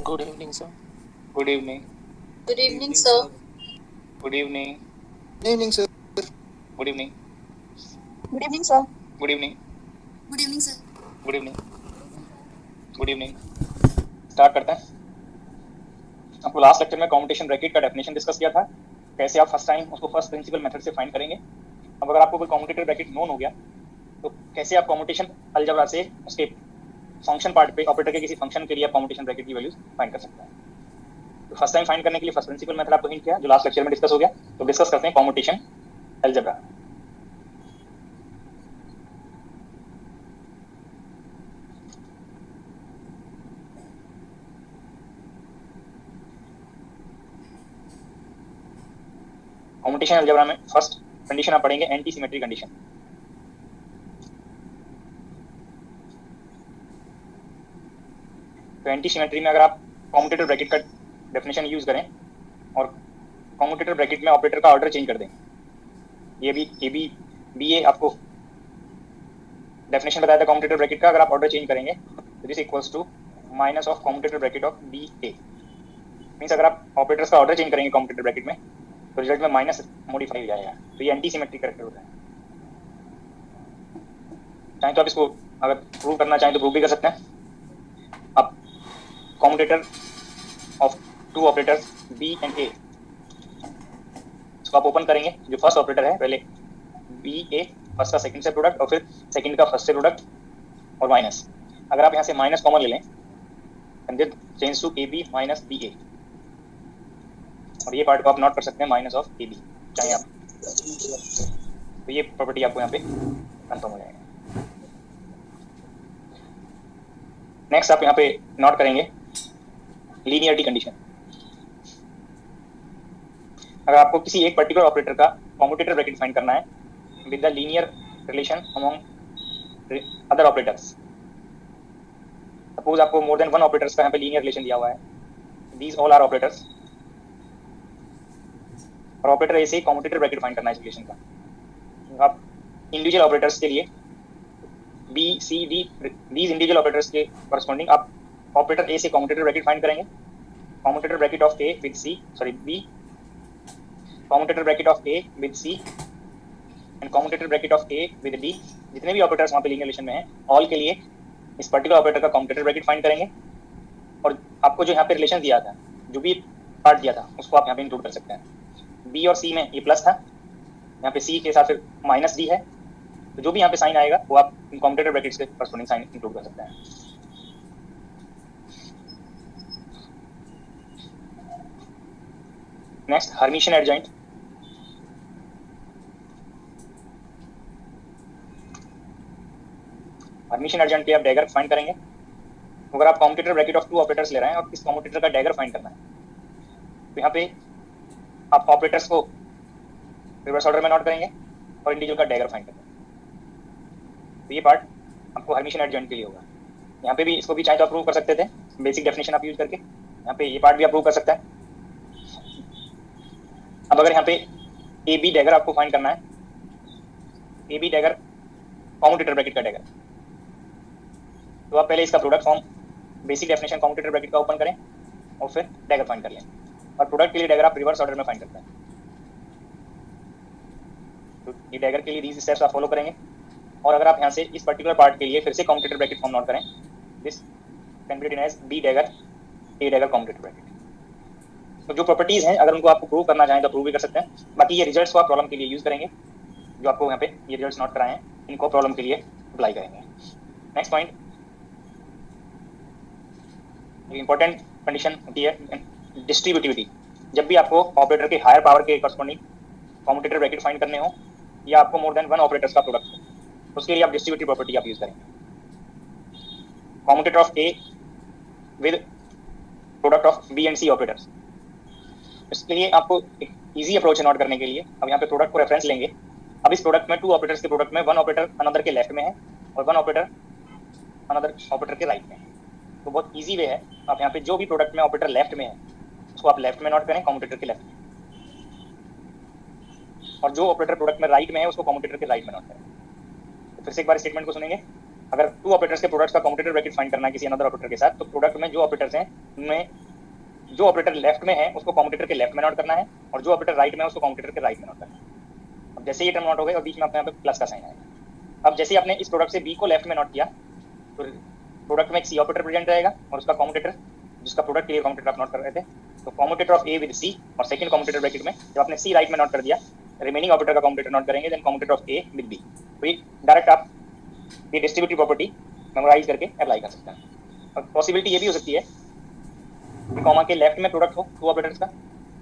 Good evening, sir. Good evening. Good evening, sir. Good evening. Good evening, sir. Good evening. Good evening, sir. Good evening. Good evening, sir. Good evening. Good evening. Start करते हैं. आपको last lecture में competition bracket का definition discuss किया था, कैसे आप first time उसको फर्स्ट प्रिंसिपल मेथड से फाइंड करेंगे. अब अगर आपको कोई कॉम्पिटिटिव ब्रैकेट नोन हो गया तो कैसे आप कॉम्पिटिशन अलजेब्रा से उसके फंक्शन पार्ट पे ऑपरेटर के किसी फंक्शन के लिए आप कॉम्पिटिशन ब्रैकेट की वैल्यूज फाइंड कर सकते हैं. तो फर्स्ट टाइम फाइंड करने के लिए फर्स्ट प्रिंसिपल मेथड आपको हिंट किया जो लास्ट लेक्चर में डिस्कस हो गया. तो डिस्कस करते हैं कॉम्पिटिशन अलजेब्रा. कॉम्पिटिशन अलजेब्रा में फर्स्ट कंडीशन आप पढ़ेंगे एंटी सिमेट्री कंडीशन. तो एंटी सिमेट्री में अगर आप कॉम्पिटिटिव ब्रैकेट का डेफिनेशन यूज करें और कॉम्पिटिटिव ब्रैकेट में ऑपरेटर का ऑर्डर चेंज कर दें, ये भी ए बी बी ए आपको डेफिनेशन बताया था कॉम्पिटिटिव ब्रैकेट का. अगर आप ऑर्डर चेंज करेंगे तो this equals to minus of commutator bracket of B A. Means अगर आप ऑपरेटर्स का ऑर्डर चेंज करेंगे कॉम्पिटिटिव ब्रैकेट में तो रिजल्ट में माइनस मॉडिफाई हो जाएगा. तो ये एंटी सिमेट्रिक कैरेक्टर होता है. चाहे तो आप इसको अगर प्रूव करना चाहें तो प्रूव भी कर सकते हैं. अब competitor of two operators B and A, इसको आप ओपन करेंगे. जो फर्स्ट ऑपरेटर है पहले बी ए, फर्स्ट का सेकंड से प्रोडक्ट और फिर सेकंड का फर्स्ट से प्रोडक्ट और माइनस. अगर आप यहाँ से माइनस कॉमन ले लें and change to A B minus B A, और ये पार्ट को आप नोट कर सकते हैं माइनस ऑफ ए बी चाहे आप. तो ये प्रॉपर्टी आपको यहाँ पे कंफर्म हो जाएगा. नेक्स्ट आप यहाँ पे नोट करेंगे लीनियरिटी कंडीशन. अगर आपको किसी एक पर्टिकुलर ऑपरेटर का कॉम्पिटिटर ब्रैकेट फाइंड करना है with the linear relation among other operators, suppose आपको मोर देन वन ऑपरेटर्स का यहाँ पे लीनियर रिलेशन दिया हुआ है. दीज ऑल आर ऑपरेटर्स और ऑपरेटर ए से कॉम्पिटिटर ब्रैकेट फाइंड करना है इस रिलेशन का. आप इंडिविजुअल ऑपरेटर्स के लिए B C D these individual operators के करस्पॉन्डिंग आप ऑपरेटर ए से कॉम्पिटिटर ब्रैकेट फाइंड करेंगे. Commutator bracket of A with C sorry B, commutator bracket of A with C and commutator bracket of A with D. जितने भी operators वहाँ पे linear relation में हैं ऑल के लिए इस पर्टिकुलर ऑपरेटर का कॉम्पिटिटर ब्रैकेट फाइंड करेंगे. और आपको जो यहाँ पे रिलेशन दिया था, जो भी पार्ट दिया था उसको आप यहाँ पे इंक्लूड कर सकते हैं. बी और सी में ये प्लस था, यहाँ पे सी के साथ फिर माइनस डी है. तो जो भी यहाँ पे साइन आएगा वो आप इन कॉम्पिटिटर ब्रैकेट्स के करस्पॉन्डिंग साइन इंक्लूड कर सकते हैं. Next hermitian adjoint. Hermitian adjoint के आप डैगर फाइंड करेंगे. अगर आप commutator bracket of two operators ले रहे हैं और किस कॉम्पिटिटर का डैगर फाइंड करना है तो यहाँ पे आप ऑपरेटर्स को रिवर्स ऑर्डर में नोट करेंगे और इंडिविजुअल का डैगर फाइंड करेंगे. तो ये पार्ट आपको हर्मिशियन एडजॉइंट के लिए होगा. यहाँ पे भी इसको भी चाहे तो अप्रूव कर सकते थे बेसिक डेफिनेशन आप यूज करके. यहाँ पे ये पार्ट भी अप्रूव कर सकता है. अब अगर यहाँ पे ए बी डैगर आपको फाइंड करना है, A B dagger commutator bracket का डैगर, तो आप पहले इसका product form basic definition commutator bracket का ओपन करें और फिर डैगर फाइंड कर लें. और प्रोडक्ट के लिए डैगर आप रिवर्स ऑर्डर में फाइंड करते हैं. तो ये डैगर के लिए these स्टेप्स आप फॉलो करेंगे. और अगर आप यहाँ से इस पर्टिकुलर पार्ट के लिए फिर से कॉम्पिटिटर ब्रैकेट फॉर्म नोट करें, this can be written as B dagger A dagger commutator bracket. तो जो प्रॉपर्टीज हैं अगर उनको आपको प्रूव करना चाहें तो प्रूव भी कर सकते हैं. बाकी ये रिजल्ट्स को आप प्रॉब्लम के लिए यूज करेंगे. जो आपको यहाँ पे ये रिजल्ट्स नोट कराए हैं इनको प्रॉब्लम के लिए अप्लाई करेंगे. नेक्स्ट पॉइंट, इंपॉर्टेंट कंडीशन होती है डिस्ट्रीब्यूटिविटी. जब भी आपको ऑपरेटर के हायर पावर के करस्पॉन्डिंग कॉम्पिटिटर ब्रैकेट फाइंड करने हो या आपको मोर देन वन ऑपरेटर्स का प्रोडक्ट हो, उसके लिए आप डिस्ट्रीब्यूटिव प्रॉपर्टी आप यूज करेंगे. Commutator of A with product of B and C operators. इसके लिए आपको एक इजी अप्रोच है नोट करने के लिए. अब यहाँ पे प्रोडक्ट को रेफरेंस लेंगे. अब इस प्रोडक्ट में टू ऑपरेटर्स के प्रोडक्ट में वन ऑपरेटर अनदर के लेफ्ट में है और वन ऑपरेटर अनदर ऑपरेटर के राइट में है. तो बहुत इजी वे है. आप यहाँ पे जो भी प्रोडक्ट में ऑपरेटर लेफ्ट में है उसको आप लेफ्ट में नोट करें कॉम्पिटिटर के लेफ्ट में, और जो ऑपरेटर प्रोडक्ट में राइट में है उसको कॉम्पिटिटर के राइट में नोट करें. तो फिर से एक बार स्टेटमेंट को सुनेंगे. अगर टू ऑपरेटर्स के प्रोडक्ट्स का कम्यूटेटर ब्रैकेट फाइंड करना है किसी अनदर ऑपरेटर के साथ, तो प्रोडक्ट में जो ऑपरेटर्स हैं उनमें जो ऑपरेटर लेफ्ट में है उसको कम्यूटेटर के लेफ्ट में नोट करना है, और जो ऑपरेटर राइट में है उसको कम्यूटेटर के राइट में नोट करना है। अब जैसे ये टर्म नोट हो गए और बीच में आपके यहाँ पे प्लस का साइन आएगा। अब जैसे आपने इस प्रोडक्ट से बी को लेफ्ट में नोट किया, तो प्रोडक्ट में एक सी ऑपरेटर प्रेजेंट रहेगा और उसका कम्यूटेटर, जिसका प्रोडक्ट के लिए कम्यूटेटर आप नोट कर रहे थे, तो commutator of A with C, और सेकंड कम्यूटेटर ब्रैकेट में जब आपने सी राइट में नोट कर दिया, रिमेनिंग ऑपरेटर का कम्यूटेटर नोट करेंगे, then commutator of A with B. तो ये डायरेक्ट आप ये डिस्ट्रीब्यूटिव प्रॉपर्टी मेमोराइज करके अप्लाई कर सकते हैं। और पॉसिबिलिटी ये भी हो सकती है कि कॉमा के लेफ्ट में प्रोडक्ट हो टू ऑपरेटर्स का,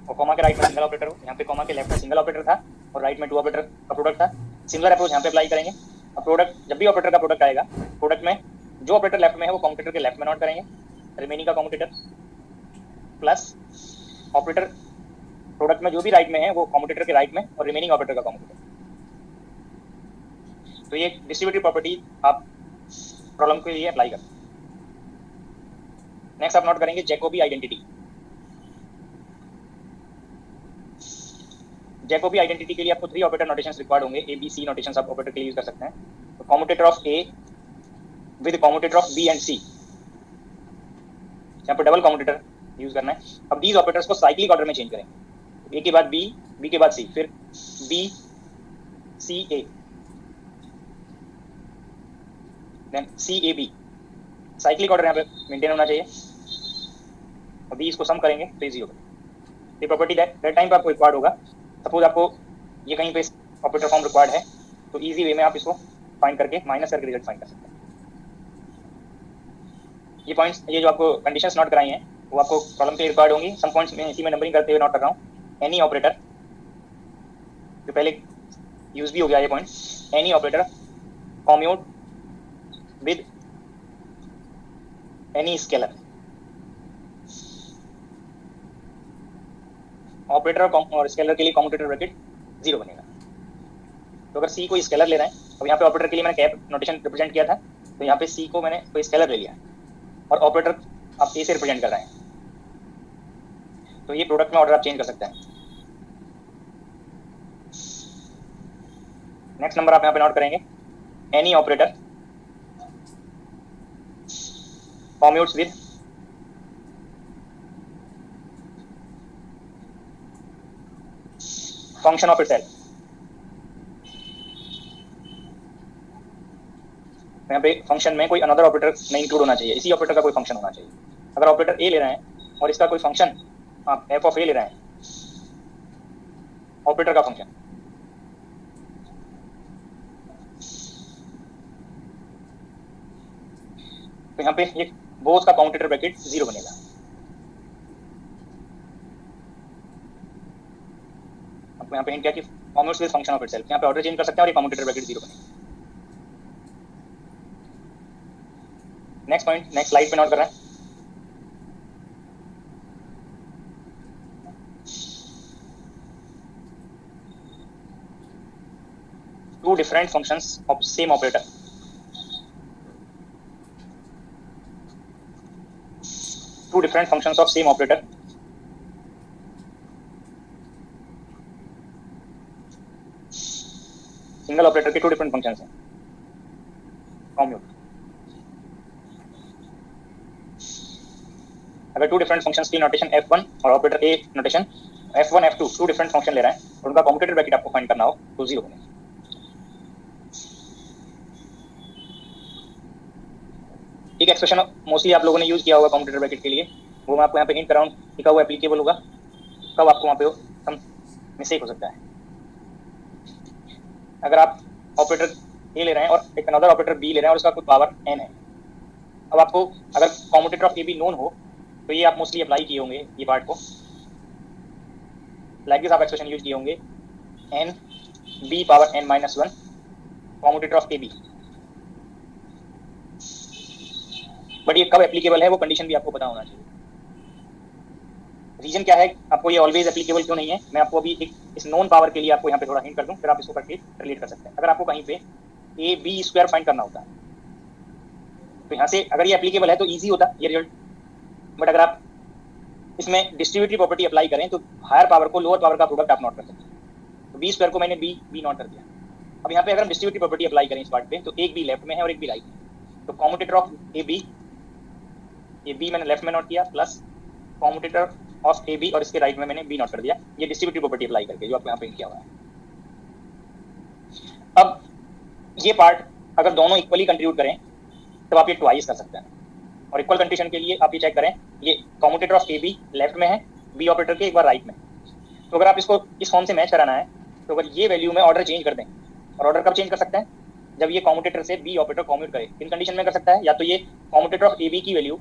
और कॉमा के राइट में सिंगल ऑपरेटर हो। यहाँ पे कॉमा के लेफ्ट में सिंगल ऑपरेटर था और राइट में टू ऑपरेटर का प्रोडक्ट था। सिमिलर अप्रोच यहाँ पे अप्लाई करेंगे। अब प्रोडक्ट, जब भी ऑपरेटर का प्रोडक्ट आएगा, प्रोडक्ट में जो ऑपरेटर लेफ्ट में है वो कम्यूटेटर के लेफ्ट में नोट करेंगे, रिमेनिंग का कम्यूटेटर प्लस ऑपरेटर प्रोडक्ट में जो भी राइट में है वो कम्यूटेटर के राइट में और रिमेनिंग ऑपरेटर का कम्यूटेटर। तो ये डिस्ट्रीब्यूटिव प्रॉपर्टी आप प्रॉब्लम के लिए अप्लाई करते हैं। नेक्स्ट आप नोट करेंगे जैकोबी आइडेंटिटी। जैकोबी आइडेंटिटी के लिए आपको 3 ऑपरेटर नोटेशंस रिक्वायर्ड होंगे। ए बी सी नोटेशंस आप ऑपरेटर के लिए यूज कर सकते हैं। तो commutator of A with commutator of B and C, यहाँ पर डबल कम्यूटेटर यूज करना है। अब दीज ऑपरेटर्स को साइक्लिक ऑर्डर में चेंज करेंगे, ए के बाद बी, बी के बाद सी, फिर B C A, then C A B. Cyclic order यहाँ पे मेंटेन होना चाहिए। और बी इसको सम करेंगे तो इजी होगा। ये प्रॉपर्टी दैट टाइम पे आपको रिक्वायर्ड होगा। सपोज आपको ये कहीं पे ऑपरेटर फॉर्म रिक्वायर्ड है, तो इजी वे में आप इसको फाइंड करके माइनस करके रिजल्ट फाइंड कर सकते हैं। ये पॉइंट्स, ये जो आपको कंडीशंस नोट कराई हैं वो आपको प्रॉब्लम के रिक्वायर्ड होंगी। सम पॉइंट्स में इसी में नंबरिंग करते हुए नोट कर रहा हूँ। एनी ऑपरेटर, जो पहले यूज भी हो गया ये point, any operator commute with any scalar. Operator और स्केलर के लिए कम्यूटेटर ब्रैकेट 0 बनेगा। तो अगर सी को स्केलर ले रहे हैं, अब यहाँ पे ऑपरेटर के लिए मैंने कैप नोटेशन रिप्रेजेंट किया था, तो यहाँ पे सी को मैंने कोई स्केलर ले लिया और ऑपरेटर आप ए से रिप्रेजेंट कर रहे हैं, तो ये प्रोडक्ट में ऑर्डर आप चेंज कर सकते हैं। नेक्स्ट नंबर आप यहाँ पे नोट करेंगे, any operator commutes with function of itself. यहाँ पे फंक्शन में कोई अनदर ऑपरेटर नहीं इंक्लूड होना चाहिए, इसी ऑपरेटर का कोई फंक्शन होना चाहिए। अगर ऑपरेटर ए ले रहे हैं और इसका कोई फंक्शन आप एफ ऑफ ए ले रहे हैं, ऑपरेटर का फंक्शन, तो यहाँ पे ये बोथ का कम्यूटेटर ब्रैकेट 0 बनेगा। आपको यहाँ पे हिंट किया कि commutes with function of itself, यहाँ पे ऑर्डर चेंज कर सकते हैं और ये कम्यूटेटर ब्रैकेट 0 बनेगा। नेक्स्ट पॉइंट नेक्स्ट स्लाइड पे नोट कर रहे हैं। Two different functions of same operator. Two different functions of same operator single operator के 2 डिफरेंट फंक्शंस हैं। कम्यूट, अगर 2 डिफरेंट फंक्शंस की नोटेशन f1 और operator a notation f1 f2 2 different function ले रहे हैं और उनका कम्यूटेटर ब्रैकेट आपको फाइंड करना हो तो 0 बनेगा। एक एक्सप्रेशन मोस्टली आप लोगों ने यूज किया होगा कम्यूटेटर ब्रैकेट के लिए, वो मैं आपको यहाँ पे हिंट कर रहा हूँ, लिखा हुआ एप्लीकेबल होगा, कब आपको वहाँ पे सम मिस्टेक हो सकता है। अगर आप ऑपरेटर ए ले रहे हैं और एक अनदर ऑपरेटर बी ले रहे हैं और उसका कोई पावर n है, अब आपको अगर commutator of A be known हो तो ये आप मोस्टली अप्लाई किए होंगे, ये पार्ट को लाइक दिस आप एक्सप्रेशन यूज किए होंगे, n b power n minus 1 commutator of A B. But ये कब एप्लीकेबल है वो कंडीशन भी आपको पता होना चाहिए। रीजन क्या है आपको ये ऑलवेज एप्लीकेबल क्यों नहीं है, मैं आपको अभी एक इस नोन पावर के लिए आपको यहाँ पे थोड़ा हिंट कर दूं, फिर आप इसको करके रिलेट कर सकते हैं। अगर आपको कहीं पे ए बी स्क्वायर फाइंड करना होता है तो यहाँ से अगर ये एप्लीकेबल है तो ईजी होता ये रिजल्ट। बट अगर आप इसमें डिस्ट्रीब्यूटिव प्रॉपर्टी अप्लाई करें तो हायर पावर को लोअर पावर का प्रोडक्ट आप नोट कर सकते हैं। तो बी स्क्वायर को मैंने बी नोट कर दिया। अब यहाँ पे अगर हम डिस्ट्रीब्यूटिव प्रॉपर्टी अप्लाई करें इस पार्ट पे तो एक बी लेफ्ट में है और एक बी राइट में, तो कॉम्यूटेटर ऑफ ए बी, ये बी मैंने लेफ्ट में नोट किया, plus commutator of A B और इसके राइट में मैंने बी नोट कर दिया, ये डिस्ट्रीब्यूटिव प्रॉपर्टी अप्लाई करके जो आपको यहाँ प्रिंट किया हुआ है। अब ये पार्ट अगर दोनों इक्वली कंट्रीब्यूट करें तब आप ये ट्वाइस कर सकते हैं, और इक्वल कंडीशन के लिए आप ये चेक करें, ये commutator of A be left में है, बी ऑपरेटर के एक बार राइट में। तो अगर आप इसको इस फॉर्म से मैच कराना है तो अगर ये वैल्यू में ऑर्डर चेंज कर दें, और ऑर्डर कब चेंज कर सकते हैं, जब ये कॉम्यूटेटर से बी ऑपरेटर कॉम्यूट करे। इन कंडीशन में कर सकता है, या तो ये कॉम्यूटेटर ऑफ ए बी की वैल्यू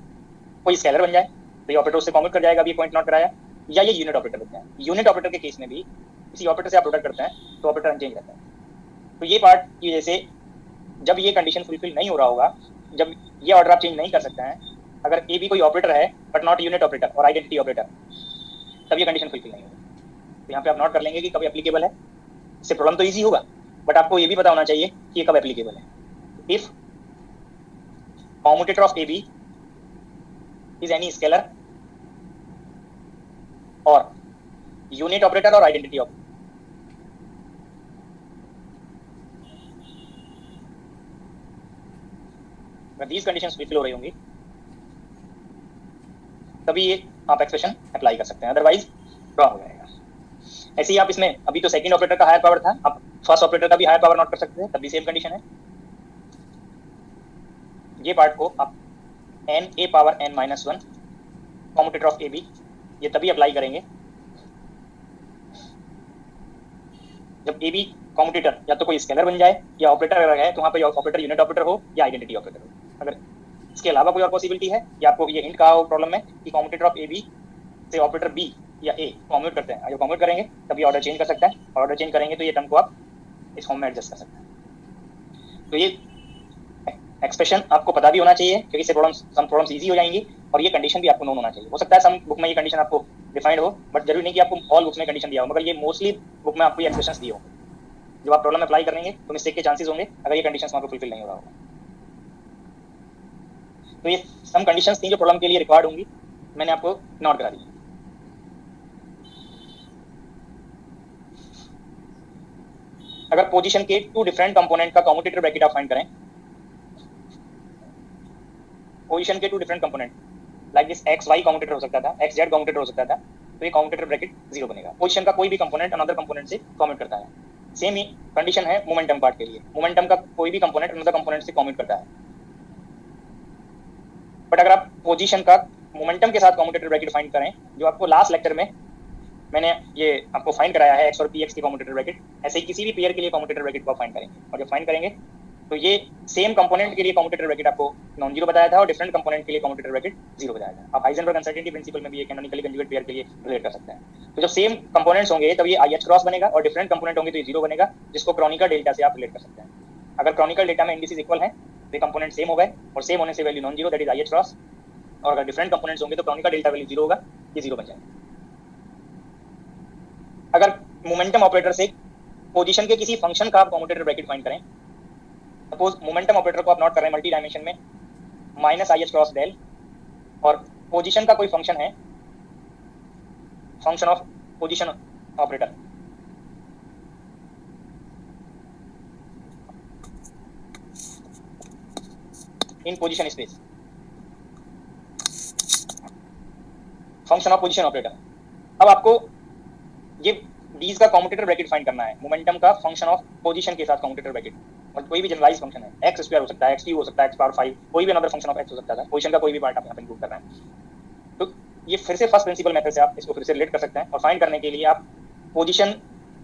कोई स्केलर बन जाए तो ये ऑपरेटर उससे कॉम्यूट कर जाएगा, अभी पॉइंट नोट कराया, या ये यूनिट ऑपरेटर बन जाए। यूनिट ऑपरेटर के केस में भी किसी ऑपरेटर से आप प्रोडक्ट करते हैं तो ऑपरेटर अनचेंज रहता है। तो ये पार्ट की वजह से जब ये कंडीशन फुलफिल नहीं हो रहा होगा, जब ये ऑर्डर आप चेंज नहीं कर सकते हैं, अगर ए बी कोई ऑपरेटर है बट नॉट यूनिट ऑपरेटर और आइडेंटिटी ऑपरेटर, तब ये कंडीशन फुलफिल नहीं होगी। तो यहाँ पे आप नोट कर लेंगे कि कब एप्लीकेबल है। इससे प्रॉब्लम तो ईजी होगा, बट आपको ये भी पता होना चाहिए कि ये कब एप्लीकेबल है। If commutator of A B is any scalar और यूनिट ऑपरेटर और आइडेंटिटी ऑपरेटर, अगर दीज कंडीशंस फुलफिल हो रही होंगी तभी ये आप एक्सप्रेशन अप्लाई कर सकते हैं, अदरवाइज रॉन्ग हो जाएगा। ऐसे ही आप इसमें अभी तो सेकंड ऑपरेटर का हायर पावर था, आप फर्स्ट ऑपरेटर का भी हायर पावर नोट कर सकते हैं, तब भी सेम कंडीशन है। ये पार्ट को आप n A power n minus one commutator of A B, ये तभी अप्लाई करेंगे जब ए बी कॉम्यूटेटर या तो कोई स्केलर बन जाए, या ऑपरेटर अगर है तो वहाँ पे ऑपरेटर यूनिट ऑपरेटर हो या आइडेंटिटी ऑपरेटर हो। अगर इसके अलावा कोई और पॉसिबिलिटी है, या आपको ये हिंट कहा हो प्रॉब्लम में कि कॉम्यूटेटर ऑफ ए बी से ऑपरेटर बी या ए कॉम्यूट करते हैं, जो कॉम्यूट करेंगे तब ये ऑर्डर चेंज कर सकता है, और ऑर्डर चेंज करेंगे तो ये टर्म को आप इस फॉर्म में एडजस्ट कर सकते हैं। तो ये एक्सप्रेशन आपको पता भी होना चाहिए, क्योंकि इससे सम प्रॉब्लम्स इजी हो जाएंगी, और ये कंडीशन भी आपको नोन होना चाहिए। हो सकता है सम बुक में ये कंडीशन आपको डिफाइंड हो, बट जरूरी नहीं कि आपको ऑल बुक्स में कंडीशन दिया हो, मगर ये मोस्टली बुक में आपको ये एक्सप्रेशंस दिए होंगे। जब आप प्रॉब्लम में अप्लाई करेंगे तो मिस्टेक के चांसेस होंगे अगर ये कंडीशंस वहाँ पे फुलफिल नहीं हो रहा होगा। तो ये सम कंडीशंस थी जो प्रॉब्लम के लिए रिक्वायर्ड होंगी, मैंने आपको नोट करा दी। अगर पोजीशन के टू डिफरेंट कंपोनेंट का कम्यूटेटर ब्रैकेट आप फाइंड करें, पोजीशन के two different component like this X Y commutator हो सकता था, एक्स जेड कम्यूटेटर हो सकता था, तो ये कम्यूटेटर ब्रैकेट 0 बनेगा। पोजीशन का कोई भी कंपोनेंट अनदर कंपोनेंट से कम्यूट करता है। सेम ही कंडीशन है मोमेंटम पार्ट के लिए, मोमेंटम का कोई भी कंपोनेंट अनदर कंपोनेंट से कम्यूट करता है। बट अगर आप पोजीशन का मोमेंटम के साथ कम्यूटेटर ब्रैकेट फाइंड करें, जो आपको लास्ट लेक्चर में मैंने ये आपको फाइंड कराया है एक्स और पी एक्स के कम्यूटेटर ब्रैकेट, ऐसे ही किसी भी पेयर के लिए कम्यूटेटर ब्रैकेट को फाइंड करेंगे, और जब फाइंड करेंगे तो ये सेम कंपोनेंट के लिए कम्यूटेटर ब्रैकेट आपको नॉन जीरो बताया था, और डिफरेंट कंपोनेंट के लिए कम्यूटेटर ब्रैकेट 0 बताया था। आप हाइजेनबर्ग अनसर्टेनिटी प्रिंसिपल में भी ये कैनोनिकली कंजुगेट पेयर के लिए रिलेट कर सकते हैं। तो जब सेम कंपोनेंट्स होंगे तब ये IH क्रॉस बनेगा, और डिफरेंट कंपोनेंट होंगे तो ये 0 बनेगा, जिसको क्रॉनिकल डेल्टा से आप रिलेट कर सकते हैं। अगर क्रॉनिकल डेल्टा में इंडिसेस इक्वल है तो कंपोनेंट सेम हो गए, और सेम होने से value non zero, that is IH cross. और अगर डिफरेंट कंपोनेंट्स होंगे तो क्रॉनिकल डेल्टा वैल्यू 0 होगा, ये 0 बन जाएगा। अगर मोमेंटम ऑपरेटर से पोजीशन के किसी फंक्शन का आप कम्यूटेटर ब्रैकेट फाइंड करें, सपोज मोमेंटम ऑपरेटर को आप नोट कर रहे हैं मल्टी डायमेंशन में माइनस IH क्रॉस डेल, और पोजीशन का कोई फंक्शन है, function of position operator, in position space, function of position operator. अब आपको ये डीज का कम्यूटेटर ब्रैकेट फाइंड करना है, मोमेंटम का फंक्शन ऑफ पोजीशन के साथ कम्यूटेटर ब्रैकेट, और कोई भी जनरलाइज फंक्शन है, एक्स स्क्वायर हो सकता है, एक्स क्यूब हो सकता है, एक्स पावर 5, कोई भी अनदर फंक्शन ऑफ एक्स हो सकता है, पोजीशन का कोई भी पार्ट आप यहाँ पे इंक्लूड कर रहे हैं। तो ये फिर से फर्स्ट प्रिंसिपल मेथड से आप इसको फिर से रिलेट कर सकते हैं, और फाइंड करने के लिए आप पोजीशन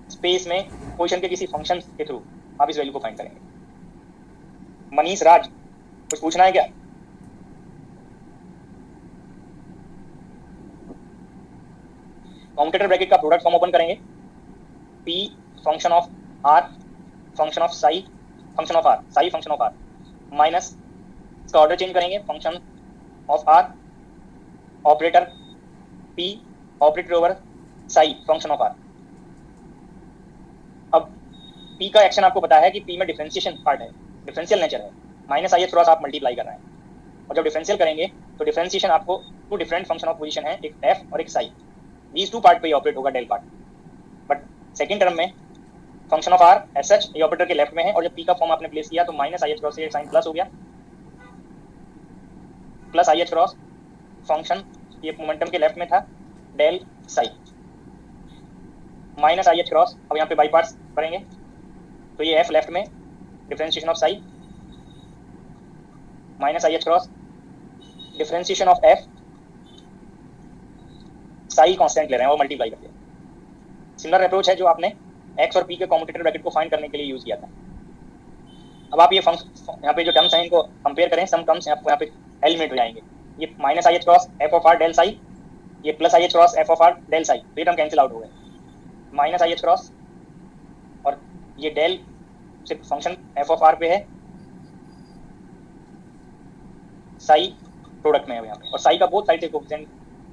स्पेस में पोजीशन के किसी फंक्शन के थ्रू आप इस वैल्यू को फाइंड करेंगे। मनीष राज, कुछ पूछना है क्या? कम्यूटेटर ब्रैकेट का प्रोडक्ट फॉर्म ओपन करेंगे, P function of R function of Sai function of R, Sai function of R, minus इसका ऑर्डर चेंज करेंगे, function of R operator P operator over Sai function of R। अब P का action आपको पता है कि P में डिफरेंशिएशन पार्ट है, डिफरेंशियल नेचर है, माइनस IH क्रॉस आप मल्टीप्लाई कर रहे हैं, और जब डिफरेंशियल करेंगे तो डिफरेंशिएशन आपको two different function of position है, एक F और एक साई, these 2 पार्ट पे ही ऑपरेट होगा del part. But second term में function of R as such ये ऑपरेटर के लेफ्ट में है, और जब P का फॉर्म आपने प्लेस किया तो माइनस IH क्रॉस से साइन प्लस हो गया, plus I H cross function, ये मोमेंटम के लेफ्ट में था, del psi minus I H cross, अब यहाँ पे बाई पार्ट्स करेंगे तो ये एफ लेफ्ट में differentiation of psi minus I H cross differentiation of F, psi constant ले रहे हैं वो मल्टीप्लाई करके। सिमिलर अप्रोच है जो आपने एक्स और पी के कॉम्यूटेटर ब्रैकेट को फाइंड करने के लिए यूज किया था। अब आप ये फंक्शन यहाँ पे जो टर्म्स हैं इनको कंपेयर करें, सम टर्म्स आपको यहाँ पे एलिमिनेट हो जाएंगे। ये minus I H cross F of R del psi, ये plus I H cross F of R del psi, तो ये टर्म कैंसिल आउट हो गए। माइनस आई एच क्रॉस और ये डेल सिर्फ फंक्शन एफ ऑफ आर पे है, साई प्रोडक्ट में है यहाँ पे, और साई का बोथ साइड से कोएफिशिएंट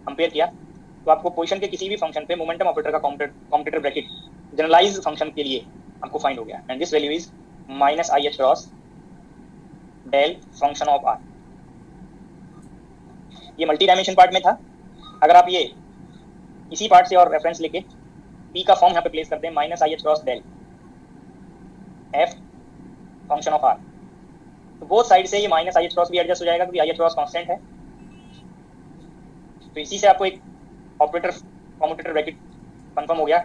कंपेयर किया तो आपको पोजीशन के किसी भी फंक्शन पे मोमेंटम ऑपरेटर का कॉम्यूटेटर ब्रैकेट जनरलाइज फंक्शन के लिए आपको फाइंड हो गया, and this value is minus I H cross del function of R. ये मल्टी डायमेंशन पार्ट में था। अगर आप ये इसी पार्ट से और रेफरेंस लेके पी का फॉर्म यहाँ पे प्लेस करते हैं, minus I H cross del F function of R, तो बोथ साइड से ये माइनस आई एच क्रॉस भी एडजस्ट हो जाएगा क्योंकि आई एच क्रॉस कांस्टेंट है। तो इसी से आपको एक ऑपरेटर कॉम्यूटेटर ब्रैकेट कंफर्म हो गया,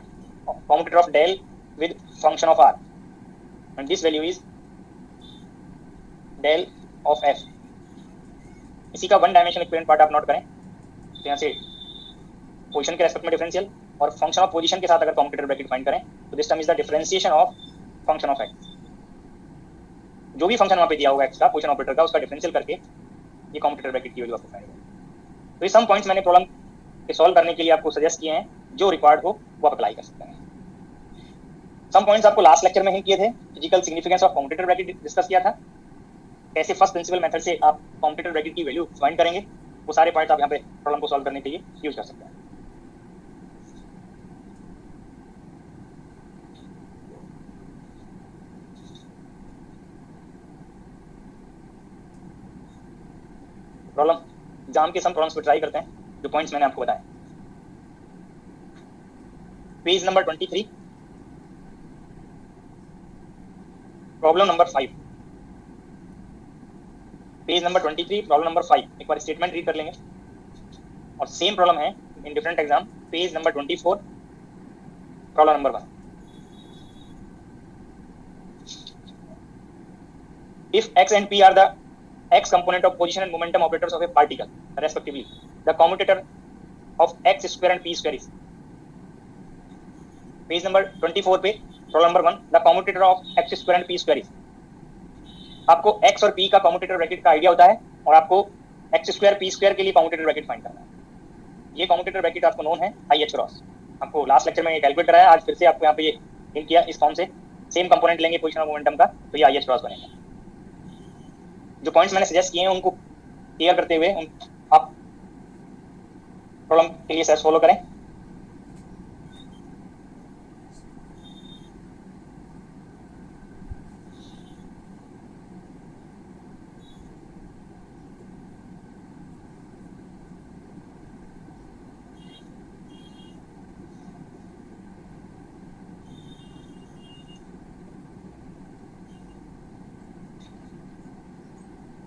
commutator of del with function of R, and this value is del of F. इसी का वन डायमेंशनल इक्विवेलेंट पार्ट आप नोट करें तो यहाँ से पोजीशन के रेस्पेक्ट में डिफरेंशियल और फंक्शन ऑफ पोजीशन के साथ अगर कॉम्यूटेटर ब्रैकेट फाइंड करें तो this term is the differentiation of function of x. जो भी फंक्शन वहाँ पे दिया होगा एक्स का पोजीशन ऑपरेटर का, उसका डिफरेंशियल करके ये कॉम्यूटेटर ब्रैकेट की वैल्यू आपको फाइंड होगा। तो ये सम पॉइंट्स मैंने प्रॉब्लम के सॉल्व करने के लिए आपको सजेस्ट किए हैं, जो रिक्वायर्ड हो वो आप अप्लाई कर सकते हैं। सम पॉइंट्स आपको लास्ट लेक्चर में ही किए थे, physical significance of commutator bracket discuss किया था, कैसे फर्स्ट प्रिंसिपल मेथड से आप कॉम्यूटेटर ब्रैकेट की वैल्यू फाइंड करेंगे, वो सारे पॉइंट्स आप यहाँ पे प्रॉब्लम को सॉल्व करने के लिए यूज कर सकते हैं। प्रॉब्लम एग्जाम के सम प्रॉब्लम्स पे ट्राई करते हैं जो पॉइंट्स मैंने आपको बताए। Page number 23, problem number 5, page number 23 problem number 5। एक बार स्टेटमेंट रीड कर लेंगे और सेम प्रॉब्लम है in different exam, page number 24 problem number 1। If x and p are the x component of position and momentum operators of a particle respectively, the commutator of x square and p square is, page number 24 पे problem number 1, the commutator of x square and p square is. आपको x और p का commutator bracket का idea होता है और आपको x square p square के लिए कॉम्यूटेटर ब्रैकेट फाइंड करना है। ये कॉम्यूटेटर ब्रैकेट आपको नोन है आई एच क्रॉस। आपको लास्ट लेक्चर में कैलकुलेट कराया, आज फिर से आपको यहाँ पे ये हिंट किया, इस फॉर्म से सेम कंपोनेंट लेंगे पोजीशन और मोमेंटम का तो ये आई एच क्रॉस बनेगा। जो पॉइंट्स मैंने सजेस्ट किए हैं उनको क्लियर करते हुए आप प्रॉब्लम के लिए फॉलो करें।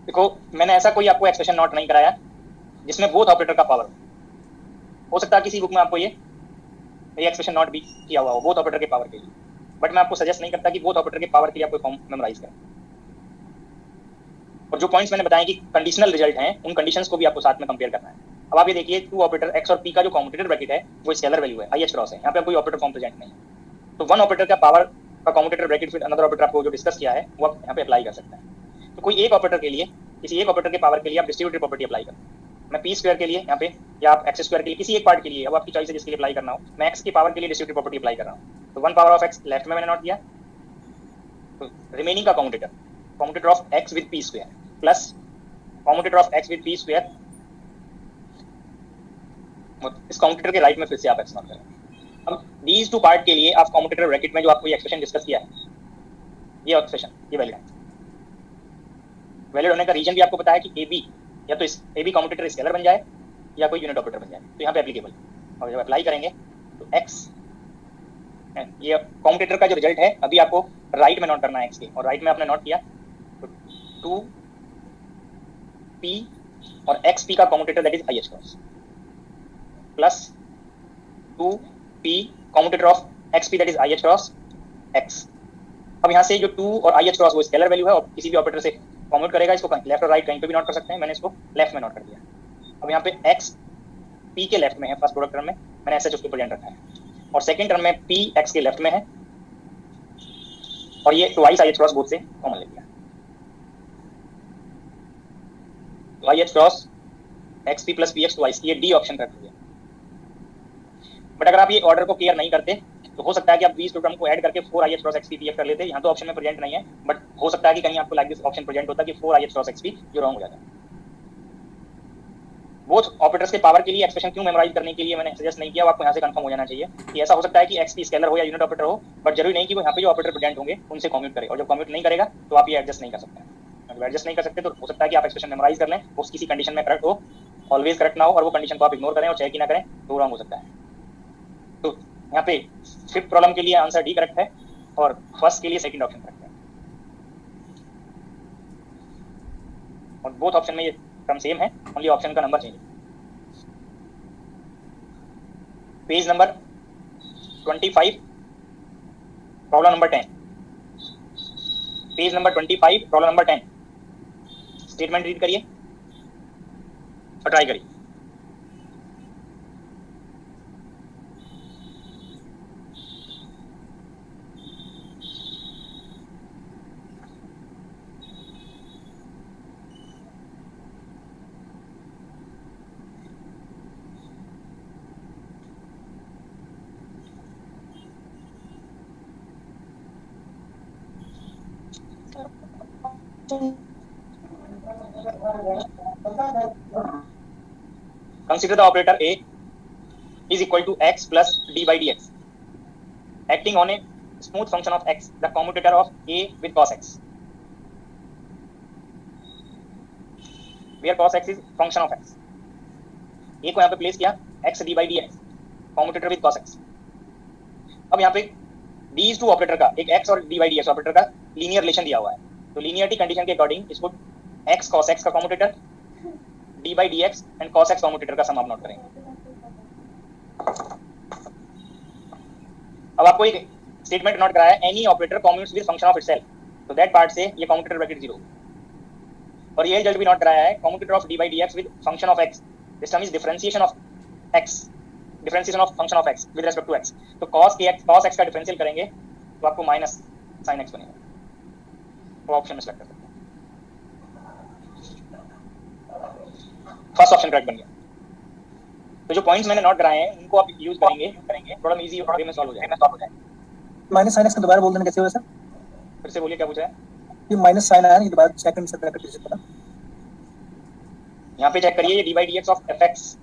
देखो मैंने ऐसा कोई आपको एक्सप्रेशन नोट नहीं कराया जिसमें बोथ ऑपरेटर का पावर हो सकता है किसी बुक में आपको ये एक्सप्रेशन नोट भी किया हुआ हो बोथ ऑपरेटर के पावर के लिए, बट मैं आपको सजेस्ट नहीं करता कि बोथ ऑपरेटर के पावर के लिए आपको फॉर्म मेमोराइज करें। और जो पॉइंट्स मैंने बताए कि कंडीशनल रिजल्ट हैं उन कंडीशंस को भी आपको साथ में कंपेयर करना है। अब आप ये देखिए टू ऑपरेटर एक्स और पी का जो कॉम्यूटेटर ब्रैकेट है वो स्केलर वैल्यू है, आई एच क्रॉस है, यहाँ पे कोई ऑपरेटर फॉर्म प्रेजेंट नहीं है। तो वन ऑपरेटर का पावर का कॉम्यूटेटर ब्रैकेट फिर अनदर ऑपरेटर आपको जो डिस्कस किया है वो आप यहाँ पे अप्लाई कर सकते हैं। तो कोई एक ऑपरेटर के लिए, किसी एक ऑपरेटर के पावर के लिए आप डिस्ट्रीब्यूटिव प्रॉपर्टी अप्लाई करें। मैं पी स्क्वायर के लिए यहाँ पे या आप एक्स स्क्वायर के लिए किसी एक पार्ट के लिए, अब आपकी चॉइस है जिसके लिए अप्लाई करना हो, मैं एक्स की पावर के लिए डिस्ट्रीब्यूटिव प्रॉपर्टी अप्लाई कर रहा हूँ। तो one power of x left में मैंने नोट किया, तो रिमेनिंग का commutator of X with P square plus commutator of X with P square, इस कॉम्यूटेटर के राइट में फिर से आप एक्स नोट करें। अब दीज टू पार्ट के लिए आप कॉम्यूटेटर ब्रैकेट में जो आपको ये एक्सप्रेशन डिस्कस किया है, ये एक्सप्रेशन ये वैलिड है। वैलिड होने का रीजन भी आपको पता है कि ए बी या तो ए बी कॉम्यूटेटर स्केलर बन जाए या कोई यूनिट ऑपरेटर बन जाए, तो यहाँ पे एप्लीकेबल। और जब अप्लाई करेंगे तो एक्स, ये कॉम्यूटेटर का जो रिजल्ट है अभी आपको राइट में नोट करना है एक्स के, और राइट में आपने नोट किया तो 2 पी और एक्स पी का commutator that is I H cross plus 2p commutator of x P that is I H cross x. अब यहाँ से जो 2 और आई एच क्रॉस वो स्केलर वैल्यू है और किसी भी ऑपरेटर से कॉम्यूट करेगा, इसको लेफ्ट और राइट कहीं पे भी नोट कर सकते हैं, मैंने इसको लेफ्ट में नोट कर दिया। अब यहाँ पे एक्स पी के लेफ्ट में है, फर्स्ट प्रोडक्ट टर्म में मैंने एस एच उसको प्रेजेंट रखा है, और सेकंड टर्म में पी एक्स के लेफ्ट में है, और ये twice I H cross both से कॉमन ले लिया। तो I H cross x P plus P x twice, ये डी ऑप्शन कर दिया। बट अगर आप ये ऑर्डर को केयर नहीं करते तो हो सकता है कि आप बीस टर्म को ऐड करके 4 I H cross x P P F कर लेते। यहाँ तो ऑप्शन में प्रेजेंट नहीं है, बट हो सकता है कि कहीं आपको लाइक दिस ऑप्शन प्रेजेंट होता कि 4 I H cross x P, जो रॉन्ग हो जाता है। बोथ ऑपरेटर्स के पावर के लिए एक्सप्रेशन क्यों मेमोराइज करने के लिए मैंने सजेस्ट नहीं किया, आपको यहाँ से कंफर्म हो जाना चाहिए कि ऐसा हो सकता है कि एक्स पी स्केलर हो या यूनिट ऑपरेटर हो, बट जरूरी नहीं कि वो यहाँ पे जो ऑपरेटर प्रेजेंट होंगे उनसे कम्यूट करे, और जब कम्यूट नहीं करेगा तो आप ये एडजस्ट नहीं कर सकते। जब एडजस्ट नहीं कर सकते तो हो सकता है कि आप एक्सप्रेशन मेमोराइज कर लें, वो किसी कंडीशन में करेक्ट हो, ऑलवेज करेक्ट ना हो, और वो कंडीशन को आप इग्नोर करें और चेक ही ना करें तो रॉन्ग हो सकता है। तो यहाँ पे फिफ्थ प्रॉब्लम के लिए आंसर डी करेक्ट है, और फर्स्ट के लिए सेकंड ऑप्शन करेक्ट है, और बोथ ऑप्शन में ये टर्म सेम है, ओनली ऑप्शन का नंबर चेंज है। Page number 25 problem number 10, page number 25 problem number 10, statement read करिए और ट्राई करिए। Consider the operator A is equal to x plus d by dx acting on a smooth function of x, the commutator of A with cos x, where cos x is function of x। A को यहाँ पे place किया x d by dx commutator with cos x। अब यहाँ पे these two operator का, एक x और d by dx ऑपरेटर का लीनियर रिलेशन दिया हुआ है, तो लीनियरिटी कंडीशन के अकॉर्डिंग इसको x cos x का commutator, d by dx and cos x commutator का सम आप नोट करेंगे। अब आपको एक स्टेटमेंट नोट कराया है, any operator commutes with function of itself, तो दैट पार्ट से ये कॉम्यूटेटर ब्रैकेट 0, और ये रिजल्ट भी नोट कराया है, commutator of d by dx with function of x, this term is differentiation of x, differentiation of function of x with respect to x, तो cos x का differential करेंगे तो आपको माइनस sin x बनेगा, वो option में select कर सकते हैं। फर्स्ट ऑप्शन करेक्ट बन गया। तो जो पॉइंट्स मैंने नोट कराए हैं उनको आप यूज करेंगे थोड़ा इजी वे में सॉल्व हो जाएगा। माइनस साइन एक्स का दोबारा बोल देना कैसे होगा सर? फिर से बोलिए क्या पूछा है? ये माइनस साइन आया, ये दोबारा सेकंड से ब्रैकेट से पता। यहाँ पे चेक करिए, ये D by D x of F x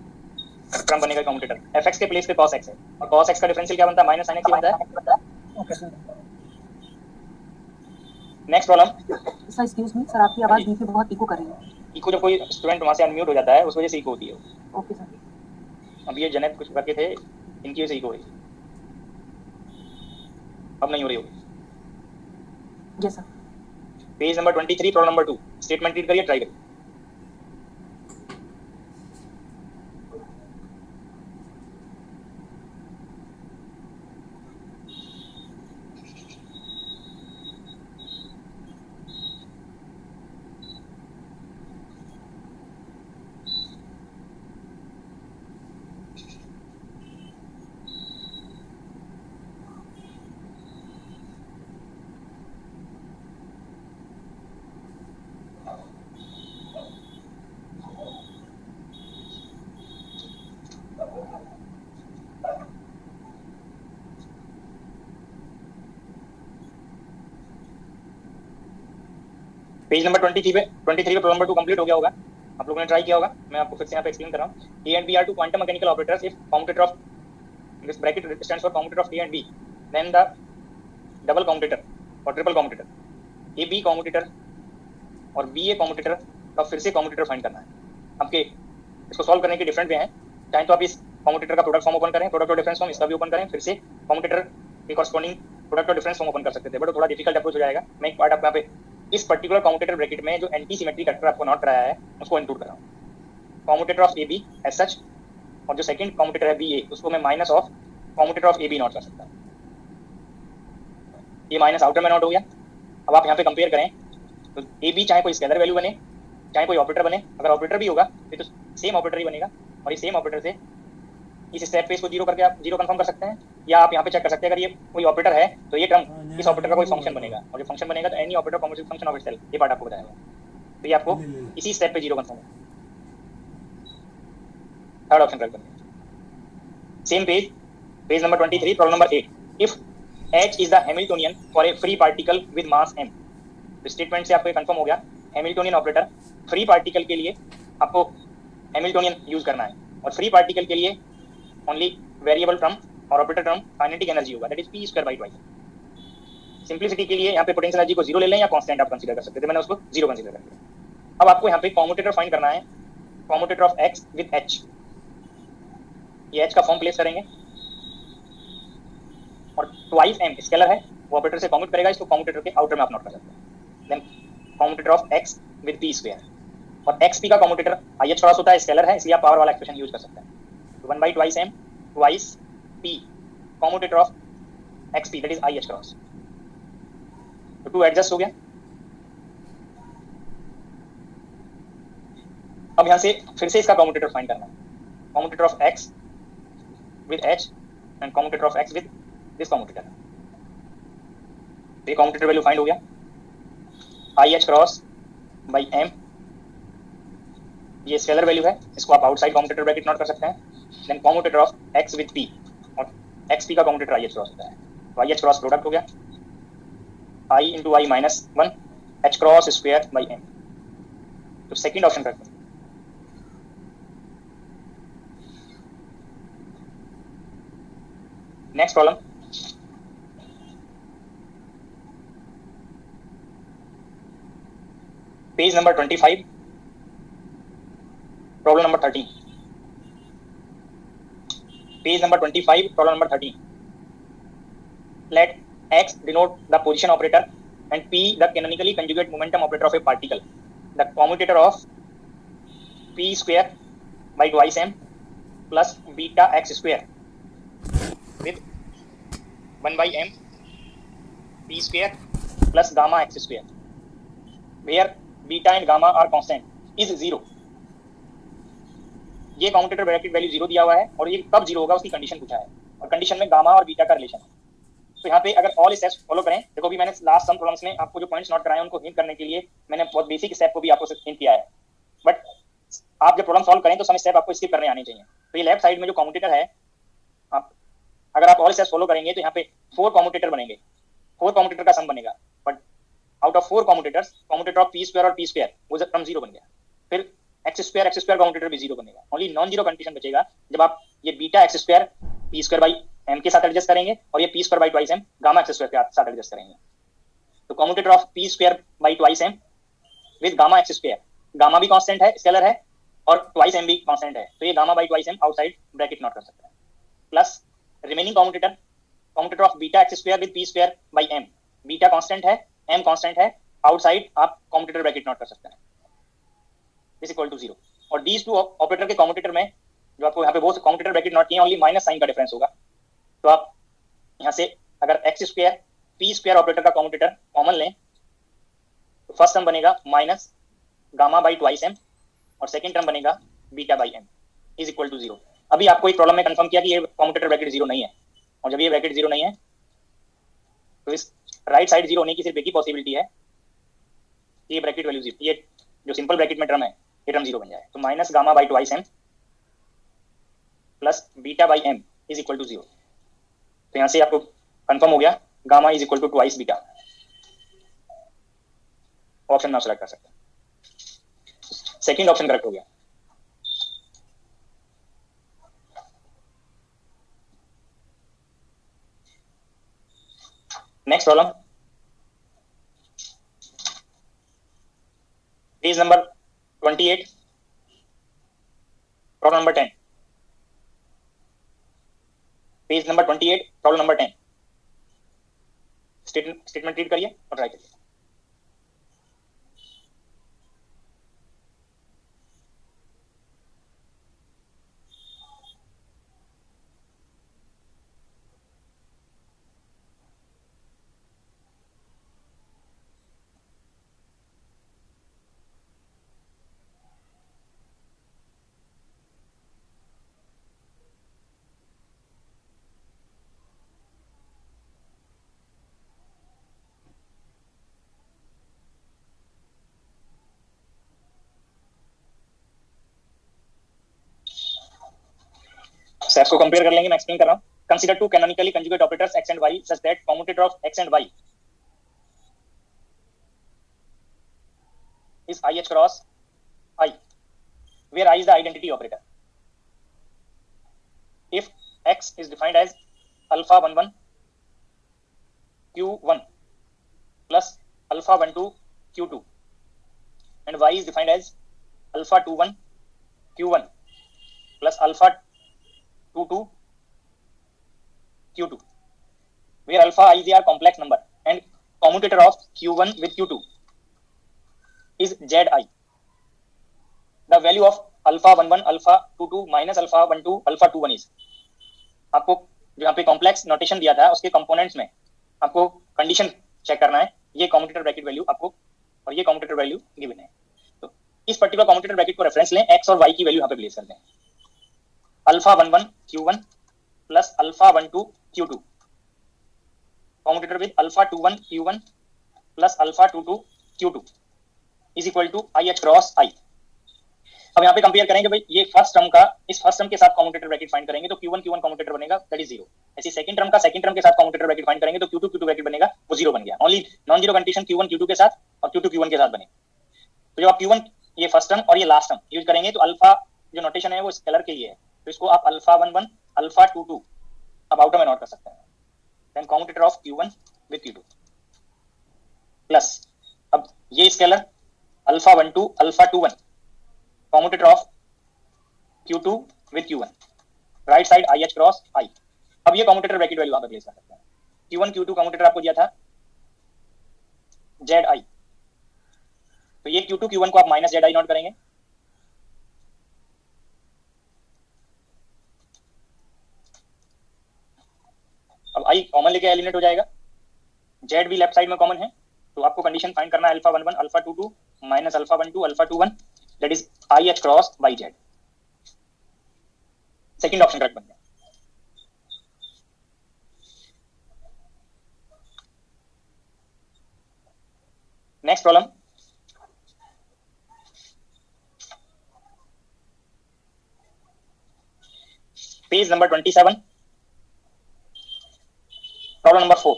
term बनेगा कॉम्यूटेटर, एफ एक्स के प्लेस पे cos x है, और cos x का डिफरेंशियल क्या बनता है? माइनस sin x ही बनता है। Okay sir. Next problem sir excuse me sir, आपकी आवाज बीच में बहुत इको कर रही है। इको जब कोई स्टूडेंट वहां से अनम्यूट हो जाता है उस वजह से इको होती है। Okay sir. अब ये जनक कुछ करके थे, इनकी वजह से इको हो रही, अब नहीं हो रही होगी। Yes sir. Page number 23 problem number 2, statement read करिए, ट्राई करिए। पेज नंबर 23 पे प्रॉब्लम नंबर 2 कंप्लीट हो गया होगा, आप लोगों ने ट्राई किया होगा। मैं आपको फिर से यहाँ पे एक्सप्लेन कर रहा हूँ। A and B are two quantum mechanical operators if commutator of this bracket stands for commutator of A and B, then the double commutator और triple commutator A B commutator और B A commutator का फिर से commutator find करना है। आपके इसको solve करने के डिफरेंट वे हैं, चाहे तो आप इस commutator का प्रोडक्ट फॉर्म ओपन करें, प्रोडक्ट और डिफरेंस फॉर्म इसका भी ओपन करें, फिर से commutator के कॉरस्पॉन्डिंग प्रोडक्ट और डिफरेंस फॉर्म ओपन कर सकते थे, बट थोड़ा डिफिकल्ट अप्रोच हो जाएगा। मैं एक पार्ट आपको यहाँ पे इस पर्टिकुलर कॉम्यूटेटर ब्रैकेट में जो एंटी सिमेट्री फैक्टर आपको नोट कराया है उसको इंक्लूड कर रहा हूँ। Commutator of A B as such, और जो सेकंड कॉम्यूटेटर है बी ए उसको मैं minus of commutator of A B note कर सकता हूँ। ये माइनस आउटर में नॉट हो गया। अब आप यहाँ पे कंपेयर करें तो ए बी चाहे कोई स्केलर वैल्यू बने चाहे कोई ऑपरेटर बने, अगर ऑपरेटर भी होगा फिर तो सेम ऑपरेटर ही बनेगा, और ये सेम ऑपरेटर से इस स्टेप पे इसको जीरो करके आप जीरो कंफर्म कर सकते हैं, या आप यहाँ पे चेक कर सकते हैं अगर ये कोई ऑपरेटर है तो ये टर्म इस ऑपरेटर का कोई फंक्शन बनेगा, और जो फंक्शन बनेगा तो any operator commutative function of itself, ये पार्ट आपको बताया हुआ है। तो ये आपको इसी स्टेप पे जीरो कंफर्म है। थर्ड ऑप्शन ट्राई करिए, same page, page number 23, problem number 8। If H is the Hamiltonian for a free particle with mass m, तो स्टेटमेंट से आपको ये कंफर्म हो गया हैमिल्टोनियन ऑपरेटर फ्री पार्टिकल के लिए आपको हैमिल्टोनियन यूज करना है, और फ्री पार्टिकल के लिए ओनली वेरिएबल टर्म और ऑपरेटर टर्म काइनेटिक एनर्जी होगा, that is p square by twice. Simplicity के लिए यहाँ पे पोटेंशियल एनर्जी को जीरो ले लें या कांस्टेंट आप कंसीडर कर सकते थे, मैंने उसको जीरो कंसीडर कर लिया। अब आपको यहाँ पे कॉम्यूटेटर फाइंड करना है, commutator of x with h। ये h का फॉर्म प्लेस करेंगे और ट्वाइस m स्केलर है वो ऑपरेटर से कॉम्यूट करेगा, इसको कॉम्यूटेटर के आउटर में आप नोट कर सकते हैं। Then commutator of x with p square, और xp का कॉम्यूटेटर IH क्रॉस होता है, स्केलर है इसलिए आप पावर वाला एक्सप्रेशन यूज कर सकते हैं। 1 by 2m twice p commutator of xp that is IH cross, तो 2 एडजस्ट हो गया। अब यहाँ से फिर से इसका कॉम्यूटेटर फाइंड करना है, commutator of x with h and commutator of x with this commutator. ये कॉम्यूटेटर वैल्यू फाइंड हो गया, IH क्रॉस बाई m, ये स्केलर वैल्यू है, इसको आप आउटसाइड कॉम्यूटेटर ब्रैकेट नोट कर सकते हैं। Then commutator of x with p, और xp का कॉम्यूटेटर IH क्रॉस होता है, तो IH क्रॉस प्रोडक्ट हो गया I into I minus 1 H cross square by m। तो सेकेंड ऑप्शन करते हैं। Next problem, page number 25, problem number 13, page number 25, problem number 13। Let x denote the position operator and p the canonically conjugate momentum operator of a particle. The commutator of p square by twice m plus beta x square with 1 by m p square plus gamma x square, where beta and gamma are constant is 0। ये commutator bracket value 0 दिया हुआ है, और ये कब 0 होगा उसकी condition पूछा है, और कंडीशन में गामा और बीटा का रिलेशन है। तो यहाँ पे अगर ऑल स्टेप्स फॉलो करें, देखो भी मैंने लास्ट सम प्रॉब्लम्स में आपको जो पॉइंट्स नोट कराए उनको हिंट करने के लिए मैंने बहुत बेसिक स्टेप को भी आपको हिंट किया है, बट आप जब प्रॉब्लम सॉल्व करें तो सम स्टेप आपको स्किप करने आने चाहिए। तो ये लेफ्ट साइड में जो कॉम्यूटेटर है, आप अगर आप ऑल स्टेप्स फॉलो करेंगे तो यहाँ पे 4 कॉम्यूटेटर बनेंगे, 4 कॉम्यूटेटर का सम बनेगा, but out of 4 commutators commutator of p square और p स्क्वायर वो जब टर्म 0 बन गया, फिर x स्क्वायर कॉम्यूटेटर भी 0 बनेगा। ओनली नॉन जीरो कंडीशन बचेगा जब आप ये beta x square p square by m के साथ एडजस्ट करेंगे, और ये p square by twice m gamma x square के साथ एडजस्ट करेंगे। तो commutator of p square by twice m with gamma x square, gamma भी कांस्टेंट है, स्केलर है, और ट्वाइस m भी कांस्टेंट है, तो ये gamma by twice m outside bracket note कर सकते हैं, plus remaining commutator commutator of beta x square with p square by m, beta constant है, m कांस्टेंट है, आउटसाइड आप कॉम्यूटेटर ब्रैकेट नोट कर सकते हैं, इज इक्वल टू 0। और दीज टू ऑपरेटर के कॉम्यूटेटर में जो आपको यहाँ पे बहुत कॉम्यूटेटर ब्रैकेट नोट किए, ओनली माइनस साइन का डिफरेंस होगा। तो आप यहाँ से अगर x square p square operator का कॉम्यूटेटर कॉमन लें तो फर्स्ट टर्म बनेगा minus gamma by twice m, और सेकंड टर्म बनेगा beta by m is equal to 0। अभी आपको एक प्रॉब्लम में कंफर्म किया कि ये कॉम्यूटेटर ब्रैकेट 0 नहीं है, और जब ये ब्रैकेट 0 नहीं है तो इस राइट साइड 0 होने की सिर्फ एक ही पॉसिबिलिटी है, ये ब्रैकेट वैल्यू 0, ये जो सिंपल ब्रैकेट में टर्म है ये टर्म 0 बन जाए, तो minus gamma by twice m plus beta by m is equal to 0। तो यहाँ से आपको कंफर्म हो गया gamma is equal to twice beta, option now select कर सकते हैं, सेकंड ऑप्शन करेक्ट हो गया। Next problem, page number 28, problem number 10, page number 28, problem number 10। Statement read करिए और ट्राई करिए। स्टेप्स को कंपेयर कर लेंगे, मैं एक्सप्लेन कर रहा हूं. Consider two canonically conjugate operators x and y such that commutator of x and y is i h cross I, where I is the identity operator. If x is defined as alpha 11 q1 plus alpha 12 q2 and y is defined as alpha 21 q1 plus alpha 22 q2, where alpha is their complex number and commutator of q1 with q2 is zi. The value of alpha 11 alpha 22 minus alpha 12 alpha 21 is, आपको जो यहाँ पे complex notation दिया था उसके components में आपको condition check करना है. ये कम्यूटेटर ब्रैकेट वैल्यू आपको और ये कम्यूटेटर वैल्यू गिवन है. तो इस पर्टिकुलर कम्यूटेटर ब्रैकेट को रेफरेंस लें, x और y की वैल्यू यहाँ पे प्लेस कर दें. Alpha 11 q1 plus alpha 12 q2 commutator with alpha 21 q1 plus alpha 22 q2 is equal to I H cross I. अब यहाँ पे कंपेयर करेंगे भाई ये फर्स्ट टर्म का इस फर्स्ट टर्म के साथ कम्यूटेटर ब्रैकेट फाइंड करेंगे तो q1 q1 कम्यूटेटर बनेगा, दैट इज 0. ऐसे सेकंड टर्म का सेकंड टर्म के साथ कम्यूटेटर ब्रैकेट फाइंड करेंगे तो q2 q2 ब्रैकेट बनेगा, वो 0 बन गया. Only non zero condition q1 q2 के साथ और q2 q1 के साथ बने. तो जब आप q1 ये फर्स्ट टर्म और ये लास्ट टर्म यूज करेंगे तो अल्फा जो नोटेशन है वो स्केलर के ही है, तो इसको आप अल्फा 11 अल्फा 22 अब आउटर में नोट कर सकते हैं. Then commutator of q1 with q2 plus अब ये scalar alpha 12 alpha 21 commutator of q2 with q1, right side i h cross i. अब ये कम्यूटेटर ब्रैकेट वैल्यू वहां पे प्लेस कर सकते हैं. q1 q2 कम्यूटेटर आपको दिया था zi, तो ये q2 q1 को आप माइनस zi नोट करेंगे. अब i कॉमन लेके एलिमिनेट हो जाएगा, z भी लेफ्ट साइड में कॉमन है, तो आपको कंडीशन फाइंड करना है alpha 11 alpha 22 minus alpha 12 alpha 21, that is I H cross by Z. Second option correct बन गया. Next problem, page number 27, problem number 4.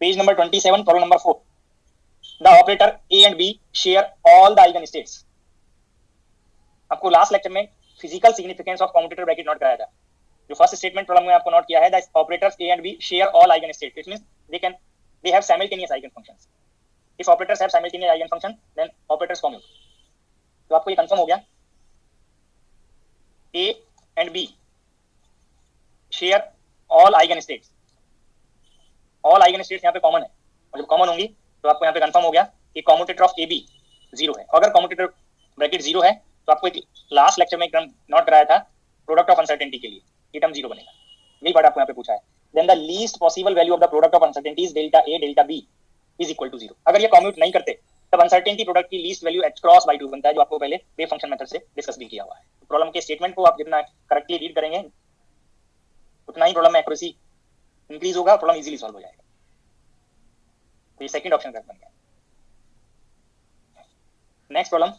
Page number 27, problem number 4. The operator A and B share all the eigenstates. आपको last lecture में physical significance of commutator bracket note कराया था. जो first statement problem में आपको note किया है, the operators A and B share all eigenstates. It means they have simultaneous eigenfunctions. If operators have simultaneous eigenfunction, then operators commute. तो आपको ये कंफर्म हो गया A and B share all eigenstates. all eigenstates यहाँ पे common है, और जब कॉमन होंगी तो आपको यहाँ पे कंफर्म हो गया कि कम्यूटेटर ऑफ ए बी 0 है. अगर कम्यूटेटर ब्रैकेट 0 है तो आपको एक लास्ट लेक्चर में एक टर्म नोट कराया था प्रोडक्ट ऑफ अनसर्टेनिटी के लिए, ये टर्म 0 बनेगा. यही पार्ट आपको यहाँ पे पूछा है. Then the least possible value of the product of uncertainty is delta A delta B is equal to 0. अगर ये कम्यूट नहीं करते तब अनसर्टेनिटी प्रोडक्ट की least value h cross by 2 बनता है, जो आपको पहले वेव फंक्शन मेथड से डिस्कस भी किया हुआ है. प्रॉब्लम के स्टेटमेंट को आप जितना करेक्टली रीड करेंगे उतना ही प्रॉब्लम में एक्यूरेसी इंक्रीज होगा, प्रॉब्लम इजीली सॉल्व हो जाएगा. तो ये सेकंड ऑप्शन करेक्ट बन गया. Next problem,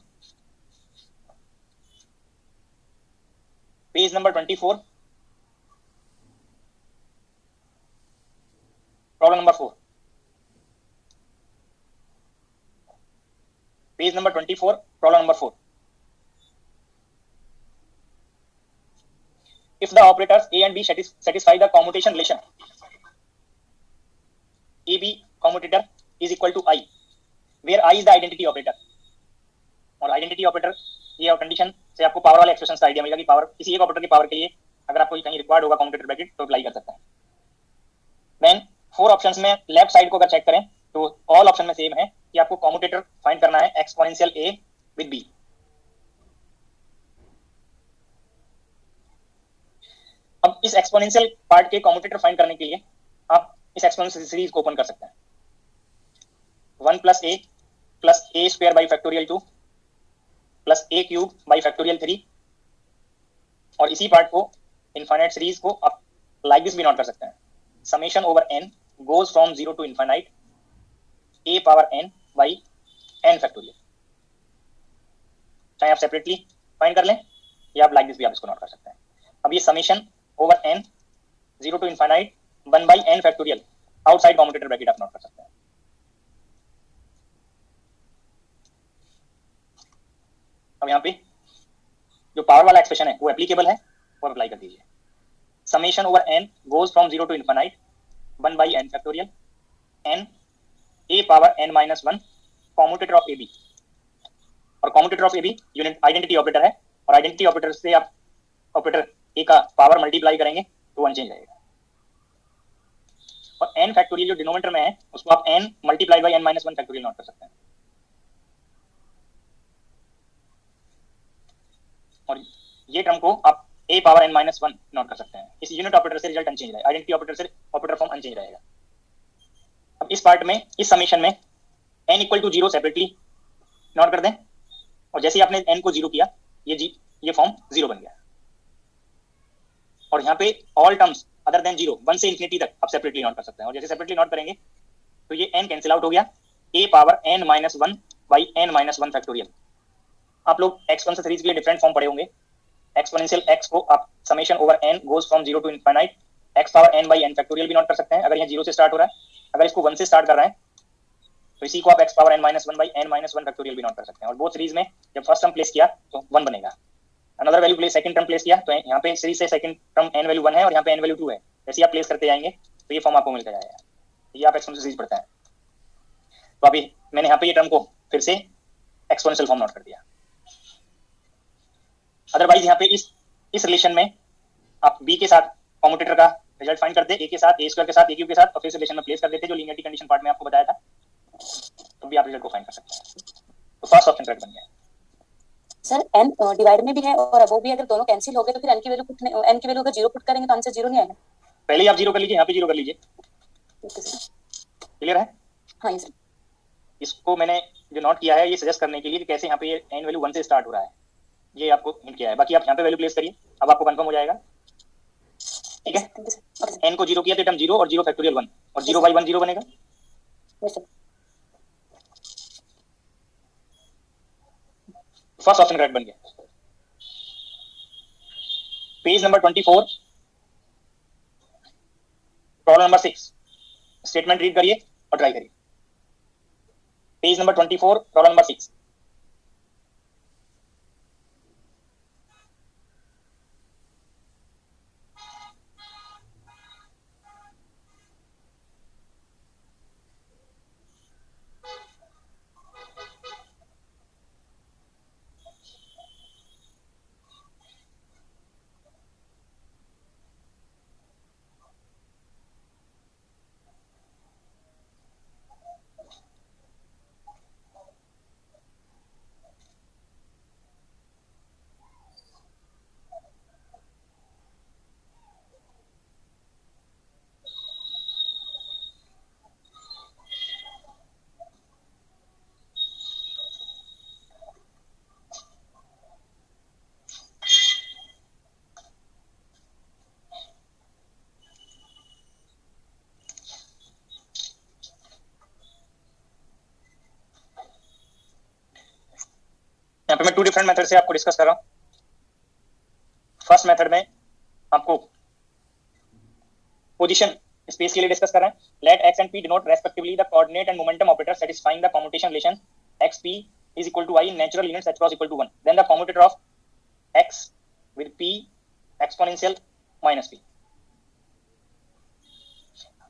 page number 24, problem number 4. Page number 24, problem number 4. If the operators A and B satisfy the commutation relation, AB commutator is equal to I, where I is the identity operator. और identity operator ये condition से आपको power वाले expression का idea मिलेगा कि power किसी एक ऑपरेटर की पावर के लिए अगर आपको कहीं रिक्वायर्ड होगा कम्यूटेटर ब्रैकेट तो अप्लाई कर सकता है. देन 4 ऑप्शंस में लेफ्ट साइड को अगर चेक करें तो ऑल ऑप्शन में सेम है कि आपको कम्यूटेटर फाइंड करना है एक्सपोनेंशियल A विद B. अब इस एक्सपोनेंशियल पार्ट के कम्यूटेटर फाइंड करने के लिए आप इस एक्सपोनेंशियल सीरीज को ओपन कर सकते हैं. 1 plus a plus a square by factorial 2 plus a cube by factorial 3, और इसी पार्ट को इनफाइनाइट सीरीज को आप लाइक दिस भी नोट कर सकते हैं. Summation over n goes from 0 to infinite a power n by n factorial. चाहे आप सेपरेटली फाइंड कर लें या आप लाइक दिस भी आप इसको नोट कर सकते हैं। अब ये summation over n 0 to infinite 1 by n factorial outside commutator bracket आप नोट कर सकते हैं। अब यहाँ पे जो पावर वाला एक्सप्रेशन है वो एप्लीकेबल है, वो अप्लाई कर दीजिए। Summation over n goes from 0 to infinite 1 by n factorial n a power n minus 1 commutator of ab, और commutator of ab unit identity operator है, और आइडेंटिटी ऑपरेटर से आप ऑपरेटर a का पावर मल्टीप्लाई करेंगे तो अनचेंज रहेगा। और n फैक्टोरियल जो डिनोमिनेटर में है उसको आप n multiply by n minus 1 factorial note कर सकते हैं। और ये टर्म को आप a power n minus 1 note कर सकते हैं। इस यूनिट ऑपरेटर से रिजल्ट अनचेंज रहेगा, आइडेंटिटी ऑपरेटर से ऑपरेटर फॉर्म अनचेंज रहेगा। अब इस पार्ट में, इस समेशन में n equal to 0 separately note कर दें, और जैसे ही आपने n को 0 किया ये फॉर्म 0 बन गया। और यहाँ पे ऑल टर्म्स अदर देन 0 1 से इंफिनिटी तक आप सेपरेटली नोट कर सकते हैं, और जैसे सेपरेटली नोट करेंगे तो ये n कैंसिल आउट हो गया, a power n minus 1 by n minus 1 factorial. आप लोग एक्सपोनेंशियल सीरीज के लिए डिफरेंट फॉर्म पढ़े होंगे। एक्सपोनेंशियल x को आप summation over n goes from 0 to infinite x power n by n factorial भी नोट कर सकते हैं, अगर यहाँ 0 से स्टार्ट हो रहा है। अगर इसको 1 से स्टार्ट कर रहे हैं तो इसी को आप x power n minus 1 by n minus 1 factorial भी नोट कर सकते हैं। और बोथ सीरीज में जब फर्स्ट टर्म प्लेस किया तो 1 बनेगा, another value place second term place किया तो यहाँ पे सीरीज से सेकंड टर्म n वैल्यू 1 है और यहाँ पे n वैल्यू 2 है। जैसे आप प्लेस करते जाएंगे तो ये फॉर्म आपको मिलता जाएगा। ये आप एक्सपोनेंशियल सीरीज पढ़ते हैं। तो अभी मैंने यहाँ पे ये टर्म को फिर से एक्सपोनेंशियल फॉर्म नोट कर दिया। अदरवाइज यहाँ पे इस रिलेशन में आप b के साथ कॉम्यूटेटर का रिजल्ट फाइंड करते, a के साथ, a स्क्वायर के साथ, a क्यूब के साथ, और फिर रिलेशन में प्लेस कर देते जो लीनियरिटी कंडीशन पार्ट में आपको बताया था, तो भी आप रिजल्ट को फाइंड कर सकते हैं। तो फर्स्ट ऑप्शन करेक्ट बन गया। सर n डिवाइड में भी है और अबोव भी, अगर दोनों कैंसिल हो गए तो फिर n की वैल्यू अगर 0 पुट करेंगे तो आंसर 0 नहीं आएगा। पहले ही आप 0 कर लीजिए, यहाँ पे 0 कर लीजिए। क्लियर है? हाँ ये सर। इसको मैंने जो नोट किया है ये सजेस्ट करने के लिए कि कैसे यहाँ पे ये n वैल्यू 1 से स्टार्ट हो रहा है, ये आपको हिंट किया है। बाकी आप यहाँ पे वैल्यू प्लेस करिए, अब आपको कंफर्म हो जाएगा। ठीक है, n को 0 किया तो टर्म 0 और 0 फैक्टोरियल 1, और 0 बाई 1 0 बनेगा। फर्स्ट ऑप्शन करेक्ट बन गया। Page number 24, problem number 6, statement read करिए और ट्राई करिए। Page number 24, problem number 6। यहाँ पे मैं 2 डिफरेंट मेथड से आपको डिस्कस कर रहा हूँ। फर्स्ट मेथड में आपको पोजीशन स्पेस के लिए डिस्कस कर रहे हैं। Let x and p denote respectively the coordinate and momentum operators satisfying the commutation relation xp is equal to y in natural units h cross equal to 1. Then the commutator of x with p exponential minus p.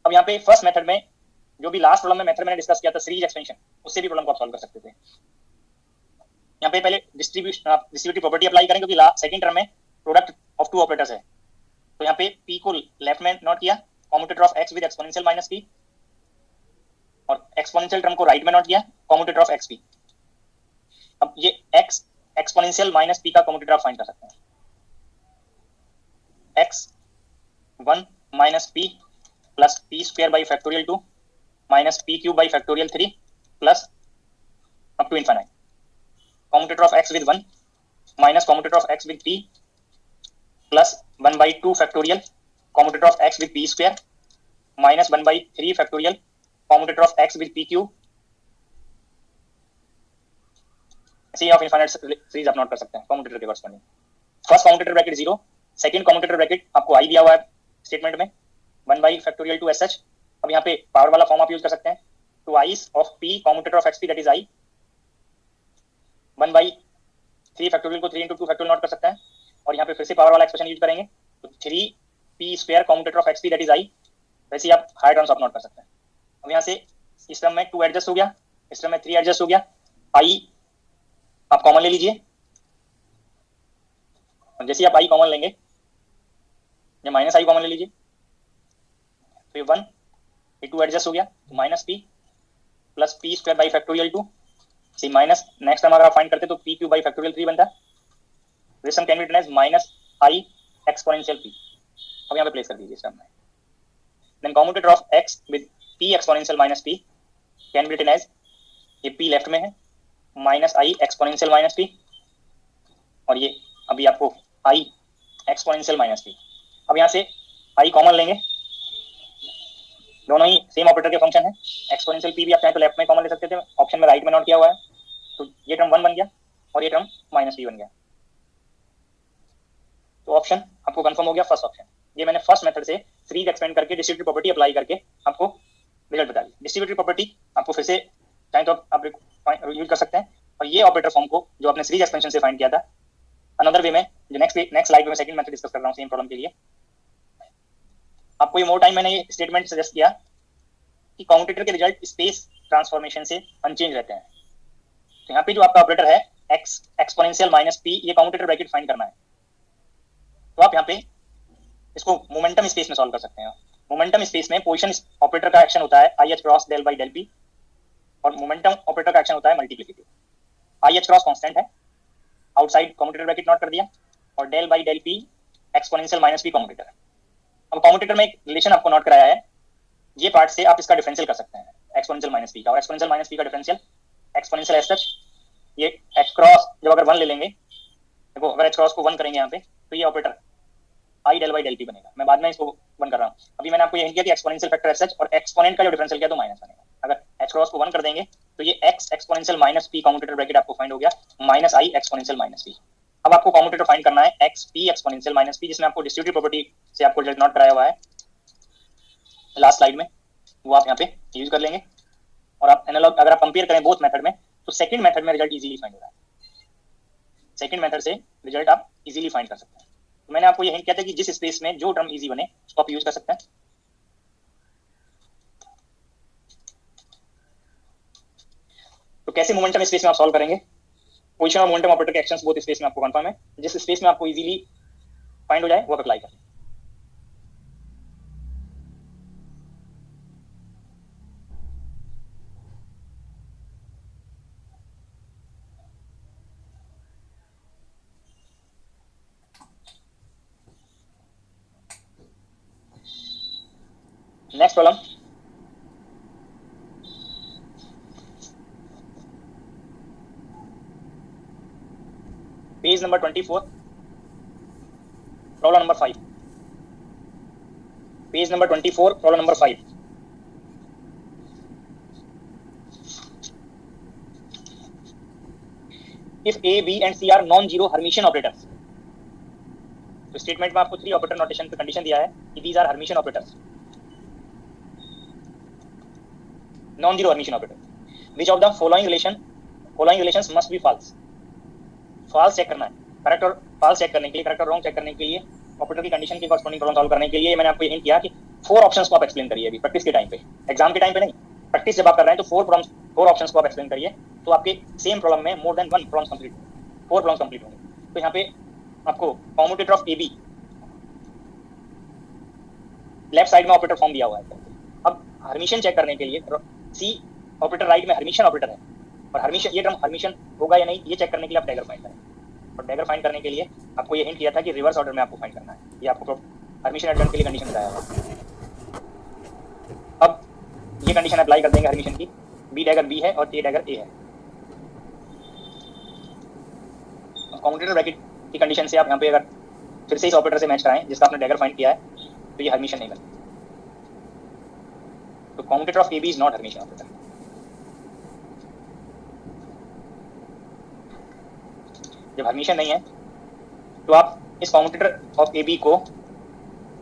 अब यहाँ पे first method में जो भी last problem में method मैंने discuss किया था सीरीज एक्सपेंशन, उससे भी प्रॉब्लम को आप सॉल्व कर सकते थे। यहाँ पे पहले डिस्ट्रीब्यूटिव प्रॉपर्टी अप्लाई करेंगे क्योंकि सेकंड टर्म में प्रोडक्ट ऑफ टू ऑपरेटर्स है। तो यहाँ पे p को लेफ्ट में नोट किया, commutator of x with exponential minus p, और एक्सपोनेंशियल टर्म को राइट में नोट किया, कॉम्यूटेटर ऑफ xp। अब ये x एक्सपोनेंशियल माइनस p का कॉम्यूटेटर आप फाइंड कर सकते हैं। x1 minus p plus p square by factorial 2 minus p cube by factorial 3 plus up to infinite. commutator of x with 1 minus commutator of x with p plus 1 by 2 factorial commutator of x with p square minus 1 by 3 factorial commutator of x with p cube। ऐसे ही आप infinite series आप note कर सकते हैं commutator के corresponding. First commutator bracket 0, second commutator bracket आपको आई दिया हुआ है स्टेटमेंट में 1 by factorial to S H. अब यहाँ पे पावर वाला फॉर्म आप यूज कर सकते हैं. Two eyes of P commutator of x P that is I 1 by 3 factorial को 3 इंटू 2 फैक्टोरियल नॉट कर सकते हैं. और यहाँ पे फिर से पावर वाला एक्सप्रेशन यूज करेंगे तो 3 P square commutator of x P that is I. वैसे ही आप हायर टर्म्स ऑफ नॉट कर सकते हैं. अब यहाँ से इस टर्म में 2 एडजस्ट हो गया, इस टर्म में 3 एडजस्ट हो गया. आई आप कॉमन ले लीजिए. जैसे आप आई कॉमन लेंगे या माइनस आई कॉमन ले लीजिए तो ये 1 ये 2 एडजस्ट हो गया तो minus P plus P square by factorial 2 C minus next time अगर आप फाइंड करते तो पी क्यू बाई फैक्टोरियल 3 बनता है. This sum can be written as minus I exponential P. अब यहाँ पे प्लेस कर दीजिए इस टर्म में. Then commutator of X with P exponential minus P can be written as ये पी लेफ्ट में है minus I exponential minus P और ये अभी आपको आई एक्सपोनेंशियल माइनस पी. अब यहाँ से आई कॉमन लेंगे, दोनों ही सेम ऑपरेटर के फंक्शन है. एक्सपोनेंशियल पी भी आप चाहें तो लेफ्ट में कॉमन ले सकते थे, ऑप्शन में राइट में नोट किया हुआ है. तो ये टर्म 1 बन गया और ये टर्म माइनस पी बन गया. तो ऑप्शन आपको कंफर्म हो गया फर्स्ट ऑप्शन. ये मैंने फर्स्ट मेथड से सीरीज एक्सपेंड करके डिस्ट्रीब्यूटिव प्रॉपर्टी अप्लाई करके आपको रिजल्ट बता दी. डिस्ट्रीब्यूटिव प्रॉपर्टी आपको फिर से चाहे तो आप यूज कर सकते हैं. और ये ऑपरेटर फॉर्म को जो आपने सीरीज एक्सपेंशन से फाइंड किया था अनदर वे में जो नेक्स्ट स्लाइड में मैं सेकंड मेथड डिस्कस कर रहा हूं सेम प्रॉब्लम के लिए. आपको ये मोर टाइम मैंने ये स्टेटमेंट सजेस्ट किया कि कॉम्यूटेटर के रिजल्ट स्पेस ट्रांसफॉर्मेशन से अनचेंज रहते हैं. तो यहाँ पे जो आपका ऑपरेटर है एक्स एक्सपोनेंशियल माइनस पी ये कॉम्यूटेटर ब्रैकेट फाइंड करना है. तो आप यहाँ पे इसको मोमेंटम स्पेस में सॉल्व कर सकते हैं. मोमेंटम स्पेस में पोजीशन ऑपरेटर का एक्शन होता है I H cross del by del P और मोमेंटम ऑपरेटर का एक्शन होता है multiplicative. I H cross constant है, आउटसाइड कॉम्यूटेटर ब्रैकेट नोट कर दिया और del by del P exponential minus P commutator. अब कॉम्यूटेटर में एक रिलेशन आपको नोट कराया है, ये पार्ट से आप इसका डिफरेंशियल कर सकते हैं एक्सपोनेंशियल माइनस पी का. और एक्सपोनेंशियल माइनस पी का डिफरेंशियल एक्सपोनेंशियल एस सच ये एच क्रॉस जब अगर 1 ले लेंगे देखो अगर एच क्रॉस को 1 करेंगे यहाँ पे तो ये operator I del by del P बनेगा. मैं बाद में इसको 1 कर रहा हूँ. अभी मैंने आपको ये किया कि एक्सपोनेंशियल फैक्टर एस सच और एक्सपोनेंट का जो डिफरेंशियल किया तो माइनस बनेगा. अगर एच क्रॉस को 1 कर देंगे तो ये x exponential minus P commutator bracket आपको फाइंड हो गया minus I exponential minus P. अब आपको कॉम्यूटेटर फाइंड करना है x P exponential minus P जिसमें आपको डिस्ट्रीब्यूटिव प्रॉपर्टी से आपको रिजल्ट नोट कराया हुआ है लास्ट स्लाइड में, वो आप यहाँ पे यूज कर लेंगे. और आप एनालॉग अगर आप कंपेयर करें बोथ मेथड में तो सेकंड मेथड में रिजल्ट इजीली फाइंड हो रहा है. सेकंड मेथड से रिजल्ट आप इजीली फाइंड कर सकते हैं. तो मैंने आपको ये हिंट किया था कि जिस स्पेस में जो टर्म इजी बने उसको आप यूज कर सकते हैं. तो कैसे मोमेंटम स्पेस में आप सॉल्व करेंगे? पोजीशन और मोमेंटम ऑपरेटर के एक्शंस बोथ स्पेस में आपको कंफर्म है. जिस स्पेस में आपको इजीली फाइंड हो जाए वो आप अप्लाई करें. Next problem page number 24 problem number 5. Page number 24 problem number 5. If A B and C are non zero Hermitian operators. तो स्टेटमेंट में आपको 3 ऑपरेटर नोटेशन पे कंडीशन दिया है कि these are Hermitian operators, non zero Hermitian operator. Which of the following relations must be false. False check करना है. Correct और फॉल्स चेक करने के लिए, करेक्ट और रॉन्ग चेक करने के लिए, ऑपरेटर की कंडीशन की कॉरस्पॉन्डिंग प्रॉब्लम सॉल्व करने के लिए मैंने आपको हिंट किया कि 4 ऑप्शंस को आप एक्सप्लेन करिए. अभी प्रैक्टिस के टाइम पे, एग्जाम के टाइम पे नहीं, प्रैक्टिस जब आप कर रहे हैं तो 4 ऑप्शंस को आप एक्सप्लेन करिए. तो आपके सेम प्रॉब्लम में more than 1 problems complete, 4 problems complete होंगे. तो यहाँ पे आपको commutator of A be left side में ऑपरेटर फॉर्म दिया हुआ है. अब हर्मिशियन चेक करने के लिए सी ऑपरेटर राइट में हर्मिशियन ऑपरेटर है और हर्मिशियन ये टर्म हर्मिशियन होगा या नहीं ये चेक करने के लिए आप डैगर फाइंड करें. और डैगर फाइंड करने के लिए आपको ये हिंट किया था कि रिवर्स ऑर्डर में आपको फाइंड करना है. ये आपको हर्मिशियन एडजॉइंट के लिए कंडीशन बताया हुआ. अब ये कंडीशन अप्लाई कर देंगे हर्मिशियन की. बी डैगर बी है और ए डैगर ए है. कॉम्यूटेटर ब्रैकेट की कंडीशन से आप यहाँ पे अगर फिर से इस ऑपरेटर से मैच कराएं जिसका आपने डैगर फाइंड किया है तो ये हर्मिशियन नहीं बनता. तो commutator of A B is not Hermitian operator. जब हर्मिशियन नहीं है तो आप इस कॉम्यूटेटर ऑफ ए बी को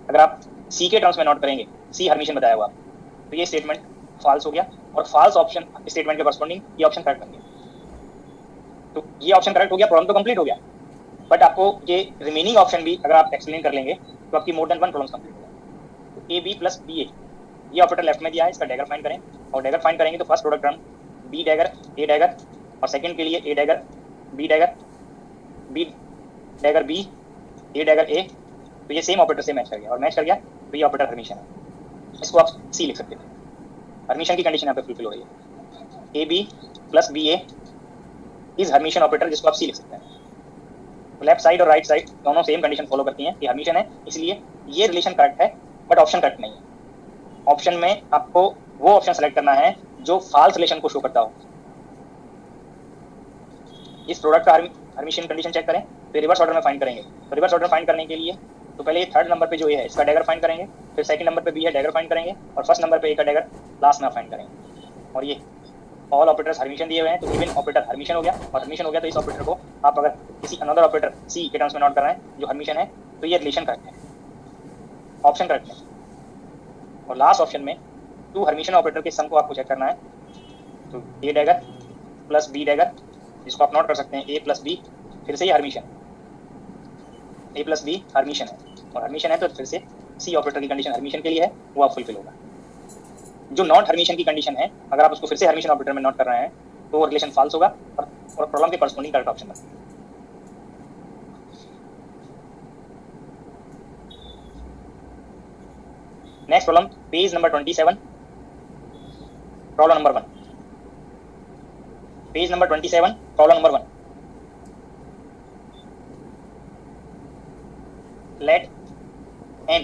अगर आप सी के टर्म्स में नोट करेंगे, सी हर्मिशन बताया हुआ, तो ये स्टेटमेंट फॉल्स हो गया और फॉल्स ऑप्शन स्टेटमेंट के कॉरस्पॉन्डिंग ये ऑप्शन करेक्ट बन गया। तो ये ऑप्शन करेक्ट हो गया, प्रॉब्लम तो कंप्लीट हो गया, बट आपको ये रिमेनिंग ऑप्शन भी अगर आप एक्सप्लेन कर लेंगे तो आपकी मोर देन वन प्रॉब्लम कंप्लीट हो गया। तो ए बी प्लस बी ए, ये ऑपरेटर लेफ्ट में दिया है, इसका डैगर फाइंड करें, और डैगर फाइंड करेंगे तो first product term B dagger A dagger, और सेकंड के लिए A dagger B dagger, B dagger B A dagger A, तो ये सेम ऑपरेटर से मैच कर गया, और मैच कर गया तो ये ऑपरेटर हर्मिशन है। इसको आप सी लिख सकते थे, हर्मिशन की कंडीशन यहाँ पे फुलफिल हो रही है। A B plus B A is Hermitian operator, जिसको आप सी लिख सकते हैं। तो लेफ्ट साइड और राइट साइड दोनों सेम कंडीशन फॉलो करती हैं कि हर्मिशन है, इसलिए ये रिलेशन करेक्ट है, बट ऑप्शन करेक्ट नहीं है। ऑप्शन में आपको वो ऑप्शन सेलेक्ट करना है जो फाल्स रिलेशन को शो करता हो। इस प्रोडक्ट का हर्मिशन कंडीशन चेक करें, तो रिवर्स ऑर्डर में फाइंड करेंगे। तो रिवर्स ऑर्डर फाइंड करने के लिए तो पहले ये थर्ड नंबर पे जो ए है इसका डैगर फाइंड करेंगे, फिर सेकंड नंबर पे बी है डैगर फाइंड करेंगे, और फर्स्ट नंबर पे ए का डैगर लास्ट में फाइंड करेंगे। और ये ऑल ऑपरेटर्स हर्मिशन दिए हुए हैं, तो गिवन ऑपरेटर हर्मिशन हो गया, और हर्मिशन हो गया तो इस ऑपरेटर को आप अगर किसी अनदर ऑपरेटर सी के टर्म्स में नोट कर रहे हैं जो हर्मिशन है, तो ये रिलेशन करेक्ट है, ऑप्शन करेक्ट है। और लास्ट ऑप्शन में टू हर्मिशन ऑपरेटर के सम को आपको चेक करना है, तो ए डैगर प्लस बी डैगर, जिसको आप नोट कर सकते हैं ए प्लस बी, फिर से ये हर्मिशन, ए प्लस बी हर्मिशन है, और हर्मिशन है तो फिर से सी ऑपरेटर की कंडीशन हर्मिशन के लिए है, वो आप फुलफिल होगा। जो नॉट हर्मिशन की कंडीशन है, अगर आप उसको फिर से हर्मिशन ऑपरेटर में नोट कर रहे हैं तो वो रिलेशन फॉल्स होगा, और प्रॉब्लम के कॉरस्पॉन्डिंग करेक्ट ऑप्शन बनेगा। Next problem, page number 27, problem number 1, page number 27, problem number 1। Let n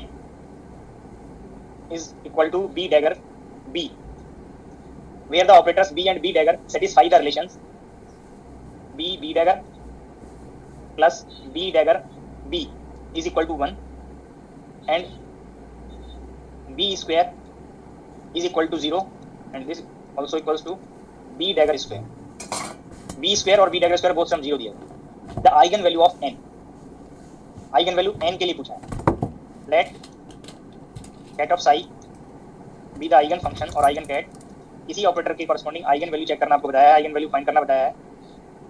is equal to b dagger b, where the operators b and b dagger satisfy the relations b dagger plus b dagger b is equal to 1 and b square is equal to 0, and this also equals to b dagger square. b square और b dagger square both some 0 दिए। the eigen value of n, eigen value n के लिए पूछा है। Let ket of psi be the eigen function और eigen ket, इसी operator के corresponding eigen value check करना आपको बताया है, आइगन वैल्यू फाइंड करना बताया है।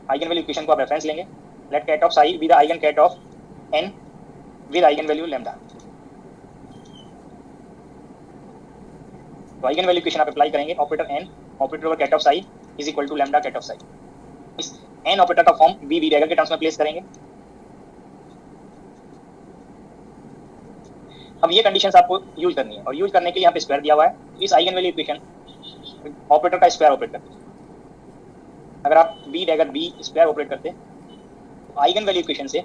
आइगन वैल्यू इक्वेशन को आप रेफरेंस लेंगे। Let ket of psi be the eigen ket of n with eigen value lambda. तो आइगन वैल्यू इक्वेशन आप अप्लाई करेंगे, operator n operator over ket of psi is equal to lambda ket of psi. इस n operator का form B dagger के terms में place करेंगे। अब ये कंडीशंस आपको यूज करनी है, और यूज करने के लिए यहाँ पे स्क्वायर दिया हुआ है। इस आइगन वैल्यू इक्वेशन ऑपरेटर का स्क्वायर ऑपरेट करते, अगर आप B dagger B square operate करते तो आइगन वैल्यू इक्वेशन से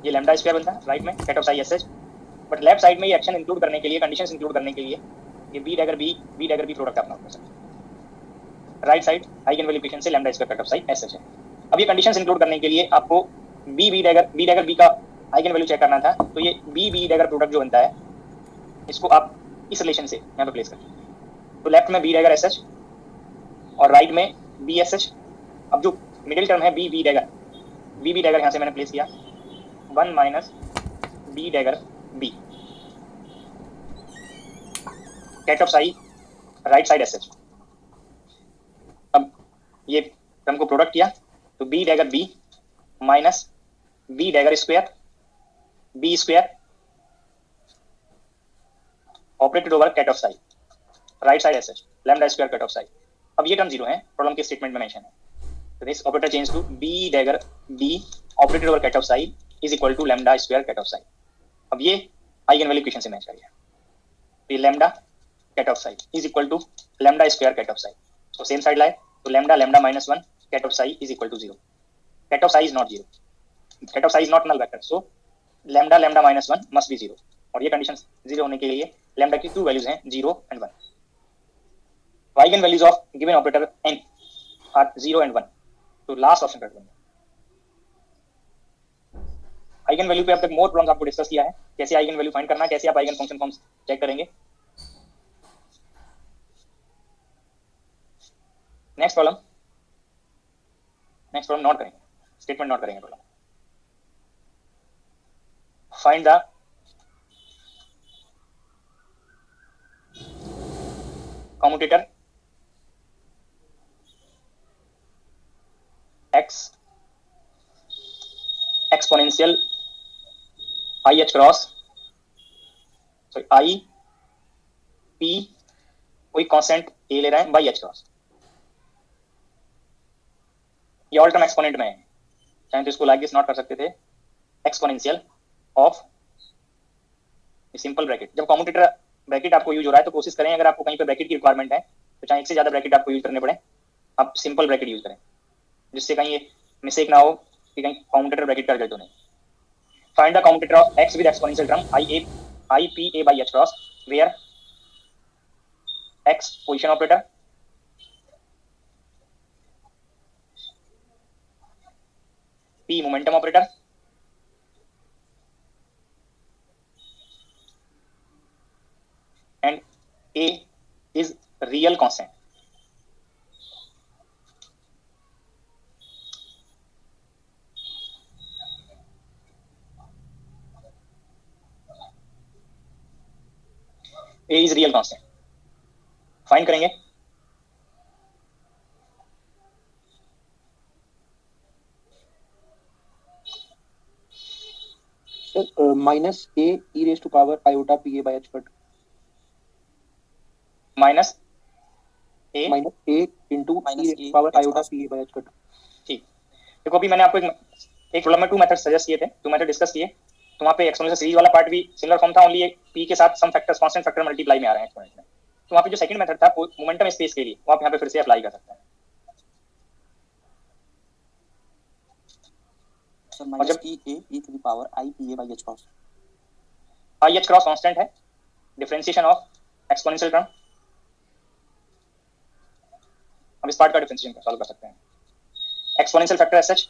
ये लैम्डा स्क्वायर बनता है राइट में ket of psi S H, but left side में ये एक्शन इंक्लूड करने के लिए, कंडीशंस इंक्लूड करने के लिए ये बी डैगर बी प्रोडक्ट आप नोट कर सकते हैं। Right side eigen value equation से lambda square ket of psi S H है। अब ये कंडीशंस इंक्लूड करने के लिए आपको बी डैगर बी का आइगन वैल्यू चेक करना था, तो ये बी डैगर प्रोडक्ट जो बनता है इसको आप इस रिलेशन से यहाँ पे प्लेस करें। तो लेफ्ट में बी डैगर एस एच और राइट में बी एस एच। अब जो मिडिल टर्म है बी डैगर यहाँ से मैंने प्लेस किया 1 minus B dagger B ket of psi right side S H. अब ये टर्म को प्रोडक्ट किया तो B dagger B minus B dagger square B square operated over ket of psi right side S H lambda square ket of psi. अब ये term 0 है, problem के statement में मेंशन है। तो this operator change to B dagger B operated over ket of psi is equal to lambda square ket of psi. अब ये eigen value equation से मैच कर गया। ये lambda ket of psi is equal to lambda square ket of psi, तो same side लाए तो lambda minus 1 ket of psi is equal to 0। Ket of psi is not 0, ket of psi is not null vector, so lambda minus 1 must be 0। और ये condition 0 होने के लिए lambda की 2 values हैं 0 and 1। Eigen values of given operator n are 0 and 1, तो last option correct बनेगा। Eigen value पे अब तक मोर प्रॉब्लम्स आपको डिस्कस किया है, कैसे आइगन वैल्यू फाइंड करना है, कैसे आप आइगन फंक्शन फॉर्म्स चेक करेंगे। नेक्स्ट प्रॉब्लम नोट करेंगे, स्टेटमेंट नोट करेंगे problem. find the commutator x exponential I h cross sorry I p कोई कांस्टेंट a ले रहे हैं by h cross. ये ऑल टर्म एक्सपोनेंट में है, चाहे तो इसको लाइक दिस नॉट कर सकते थे, एक्सपोनेंशियल ऑफ सिंपल ब्रैकेट. जब कम्यूटेटर ब्रैकेट आपको यूज हो रहा है तो कोशिश करें, अगर आपको कहीं पे ब्रैकेट की रिक्वायरमेंट है तो चाहे एक से ज्यादा ब्रैकेट आपको यूज करने पड़े, आप सिंपल ब्रैकेट यूज करें, जिससे कहीं ये मिस्टेक ना हो कि कहीं कम्यूटेटर ब्रैकेट कर गए तो नहीं. Find the commutator of x with exponential term I p a by h cross where x position operator, p momentum operator, and a is real constant. a is real constant. Find करेंगे. Minus A E raise to power iota P A by H cut. Minus A minus A into E raise to power iota P A by H cut. ठीक. देखो अभी मैंने आपको एक problem में 2 method suggest किए थे, 2 मेथड डिस्कस किए, तो वहाँ पे एक्सपोनेंशियल सीरीज वाला पार्ट भी सिमिलर फॉर्म था, ओनली एक p के साथ some factors constant factor multiply में आ रहे हैं एक्सपोनेंट में. तो वहाँ पे जो सेकंड मेथड था मोमेंटम स्पेस के लिए, वो आप यहाँ पे फिर से अप्लाई कर सकते हैं. और जब e to the power I p a by h cross. I h cross constant है, डिफरेंशिएशन ऑफ एक्सपोनेंशियल टर्म. अब इस पार्ट का डिफरेंशिएशन सॉल्व कर सकते हैं. एक्सपोनेंशियल फैक्टर एज सच,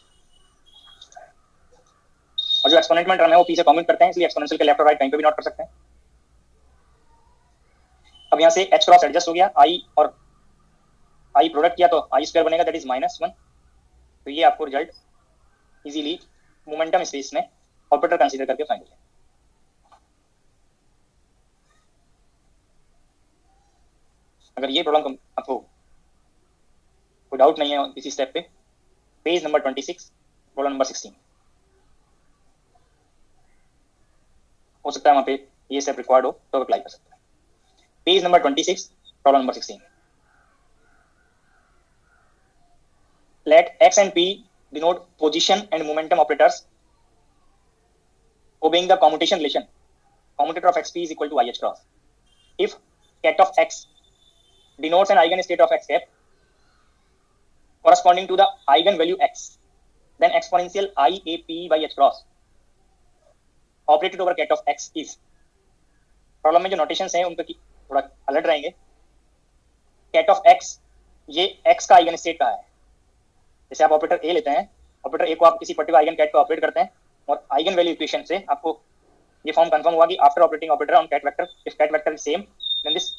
और जो एक्सपोनेंट में टर्म है वो p से कॉम्यूट करते हैं, इसलिए एक्सपोनेंशियल के लेफ्ट और राइट कहीं पे भी नोट कर सकते हैं. अब यहाँ से h क्रॉस एडजस्ट हो गया, i और i प्रोडक्ट किया तो i स्क्वायर बनेगा, दैट इज -1. तो ये आपको रिजल्ट इजीली मोमेंटम स्पेस में ऑपरेटर कंसीडर करके फाइंड किया. अगर ये प्रॉब्लम आपको कोई डाउट नहीं है इसी स्टेप पे, पेज नंबर 26 प्रॉब्लम नंबर 16 हो सकता है वहां पे ये स्टेप रिक्वायर्ड हो तो अप्लाई कर सकते हैं. Page number 26 problem number 16. Let x and p denote position and momentum operators obeying the commutation relation. Commutator of xp is equal to IH cross. If cat of x denotes an eigenstate of x cap corresponding to the eigenvalue x, then exponential IAP by h cross operated over cat of x is. Problem में जो notations हैं उन पे थोड़ा alert रहेंगे. cat of x ये x का eigen का है. जैसे आप ऑपरेटर a लेते हैं, ऑपरेटर a को आप किसी पर्टिकुलर आइगन कैट पे ऑपरेट करते हैं और आइगन वैल्यू इक्वेशन से आपको ये फॉर्म कंफर्म हुआ कि after operating operator on ket vector, if ket vector is same then this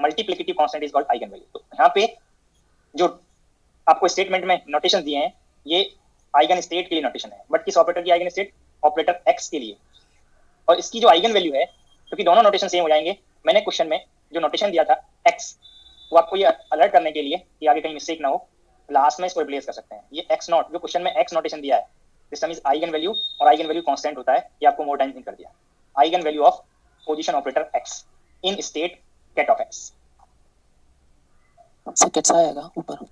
multiplicative constant is called eigen value. तो यहाँ पे जो आपको स्टेटमेंट में नोटेशन दिए हैं ये आइगन स्टेट के लिए नोटेशन है, बट किस ऑपरेटर की आइगन स्टेट? ऑपरेटर x के लिए. और इसकी जो आइगन वैल्यू है, क्योंकि दोनों नोटेशन सेम हो जाएंगे, मैंने क्वेश्चन में जो नोटेशन दिया था x, वो आपको ये अलर्ट करने के लिए कि आगे कहीं मिस्टेक ना हो, लास्ट में इसको रिप्लेस कर सकते हैं. ये x नॉट जो क्वेश्चन में x नोटेशन दिया है, this term is eigen value, और आइगन वैल्यू कांस्टेंट होता है, ये आपको मोर टाइम थिंक कर दिया. Eigen value of position operator x in state ket of x. से कैसा आएगा ऊपर?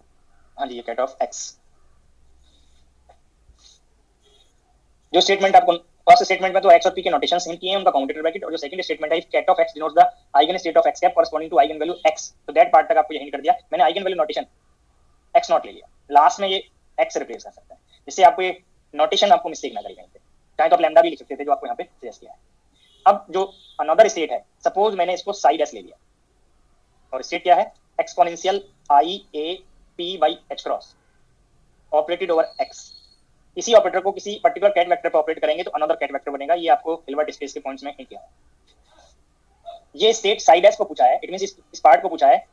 हाँ जी, ये कैट ऑफ x. जो स्टेटमेंट आपको फर्स्ट स्टेटमेंट में तो x और p के नोटेशन सेम किए हैं, उनका काउंटेटर ब्रैकेट, और जो सेकंड स्टेटमेंट है, if ket of x denotes the eigen state of x cap corresponding to eigen value x, तो दैट पार्ट तक आपको यही कर दिया. मैंने eigen value notation x naught ले लिया, लास्ट में ये x से रिप्लेस कर सकते हैं, जिससे आपको ये नोटेशन आपको मिस्टेक ना करे कहीं पे. चाहे तो आप लैम्डा भी लिख सकते थे, जो आपको यहाँ पे सजेस्ट किया है. अब जो अनदर स्टेट है, सपोज मैंने इसको साइड s ले लिया, और स्टेट क्या है? Exponential IAP by h cross operated over x. इसी ऑपरेटर को किसी पर्टिकुलर कैट वेक्टर पर ऑपरेट करेंगे तो अनदर कैट वेक्टर बनेगा. ये आपको हिल्बर्ट स्पेस के पॉइंट्स में हिंट किया. ये स्टेट साइड s को पूछा है, इट मींस इस पार्ट को पूछा है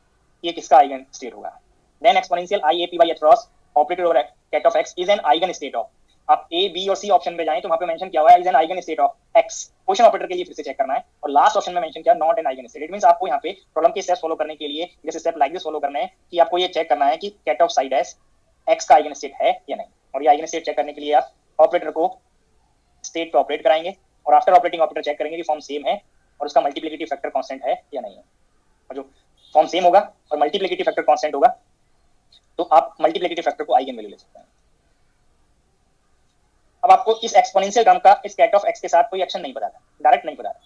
ये किसका आइगन स्टेट होगा. Then exponential IAP by h cross operated over ket of x is an eigen state of. आप ए बी और सी ऑप्शन पे जाएं तो वहां पे मेंशन किया हुआ है is an eigen state of x. Question operator के लिए फिर से चेक करना है, और लास्ट ऑप्शन में मेंशन किया not an eigen state. It means आपको यहाँ पे प्रॉब्लम के स्टेप्स फॉलो करने के लिए जैसे स्टेप लाइक दिस फॉलो करने हैं कि आपको ये चेक करना है कि कैट ऑफ साइड एस एक्स का आइगन स्टेट है या नहीं। और ये आइगन स्टेट चेक करने के लिए आप ऑपरेटर को स्टेट पे ऑपरेट कराएंगे और आफ्टर ऑपरेटिंग ऑपरेटर चेक करेंगे कि फॉर्म सेम है और उसका मल्टीप्लिकेटिव फैक्टर कांस्टेंट है या नहीं है। और जो फॉर्म सेम होगा और मल्टीप्लिकेटिव फैक्टर कांस्टेंट होगा तो आप मल्टीप्लिकेटिव फैक्टर को आइगन वैल्यू ले सकते हैं। अब आपको इस एक्सपोनेंशियल टर्म का इस कैट ऑफ एक्स के साथ कोई एक्शन नहीं बताता, डायरेक्ट नहीं बताता,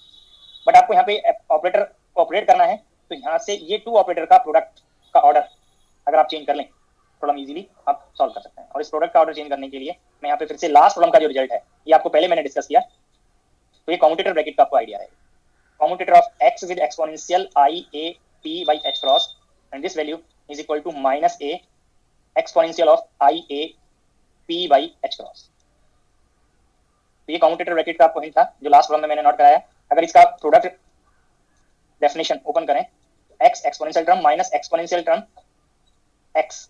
बट आपको यहाँ पे ऑपरेटर को ऑपरेट करना है तो यहाँ से ये टू ऑपरेटर का प्रोडक्ट का ऑर्डर अगर आप चेंज कर लें प्रॉब्लम इजीली आप सॉल्व कर सकते हैं। और इस प्रोडक्ट का ऑर्डर चेंज करने के लिए मैं यहाँ पे फिर से लास्ट प्रॉब्लम का जो रिजल्ट है ये आपको पहले मैंने डिस्कस किया, तो ये कम्यूटेटर ब्रैकेट का आपको आइडिया है। Commutator of x with exponential i a p by h cross and this value is equal to minus a exponential of i a p by h cross। तो ये commutator bracket का आपको hint था जो last problem में मैंने note कराया। अगर इसका प्रोडक्ट डेफिनेशन ओपन करें x exponential term minus exponential term x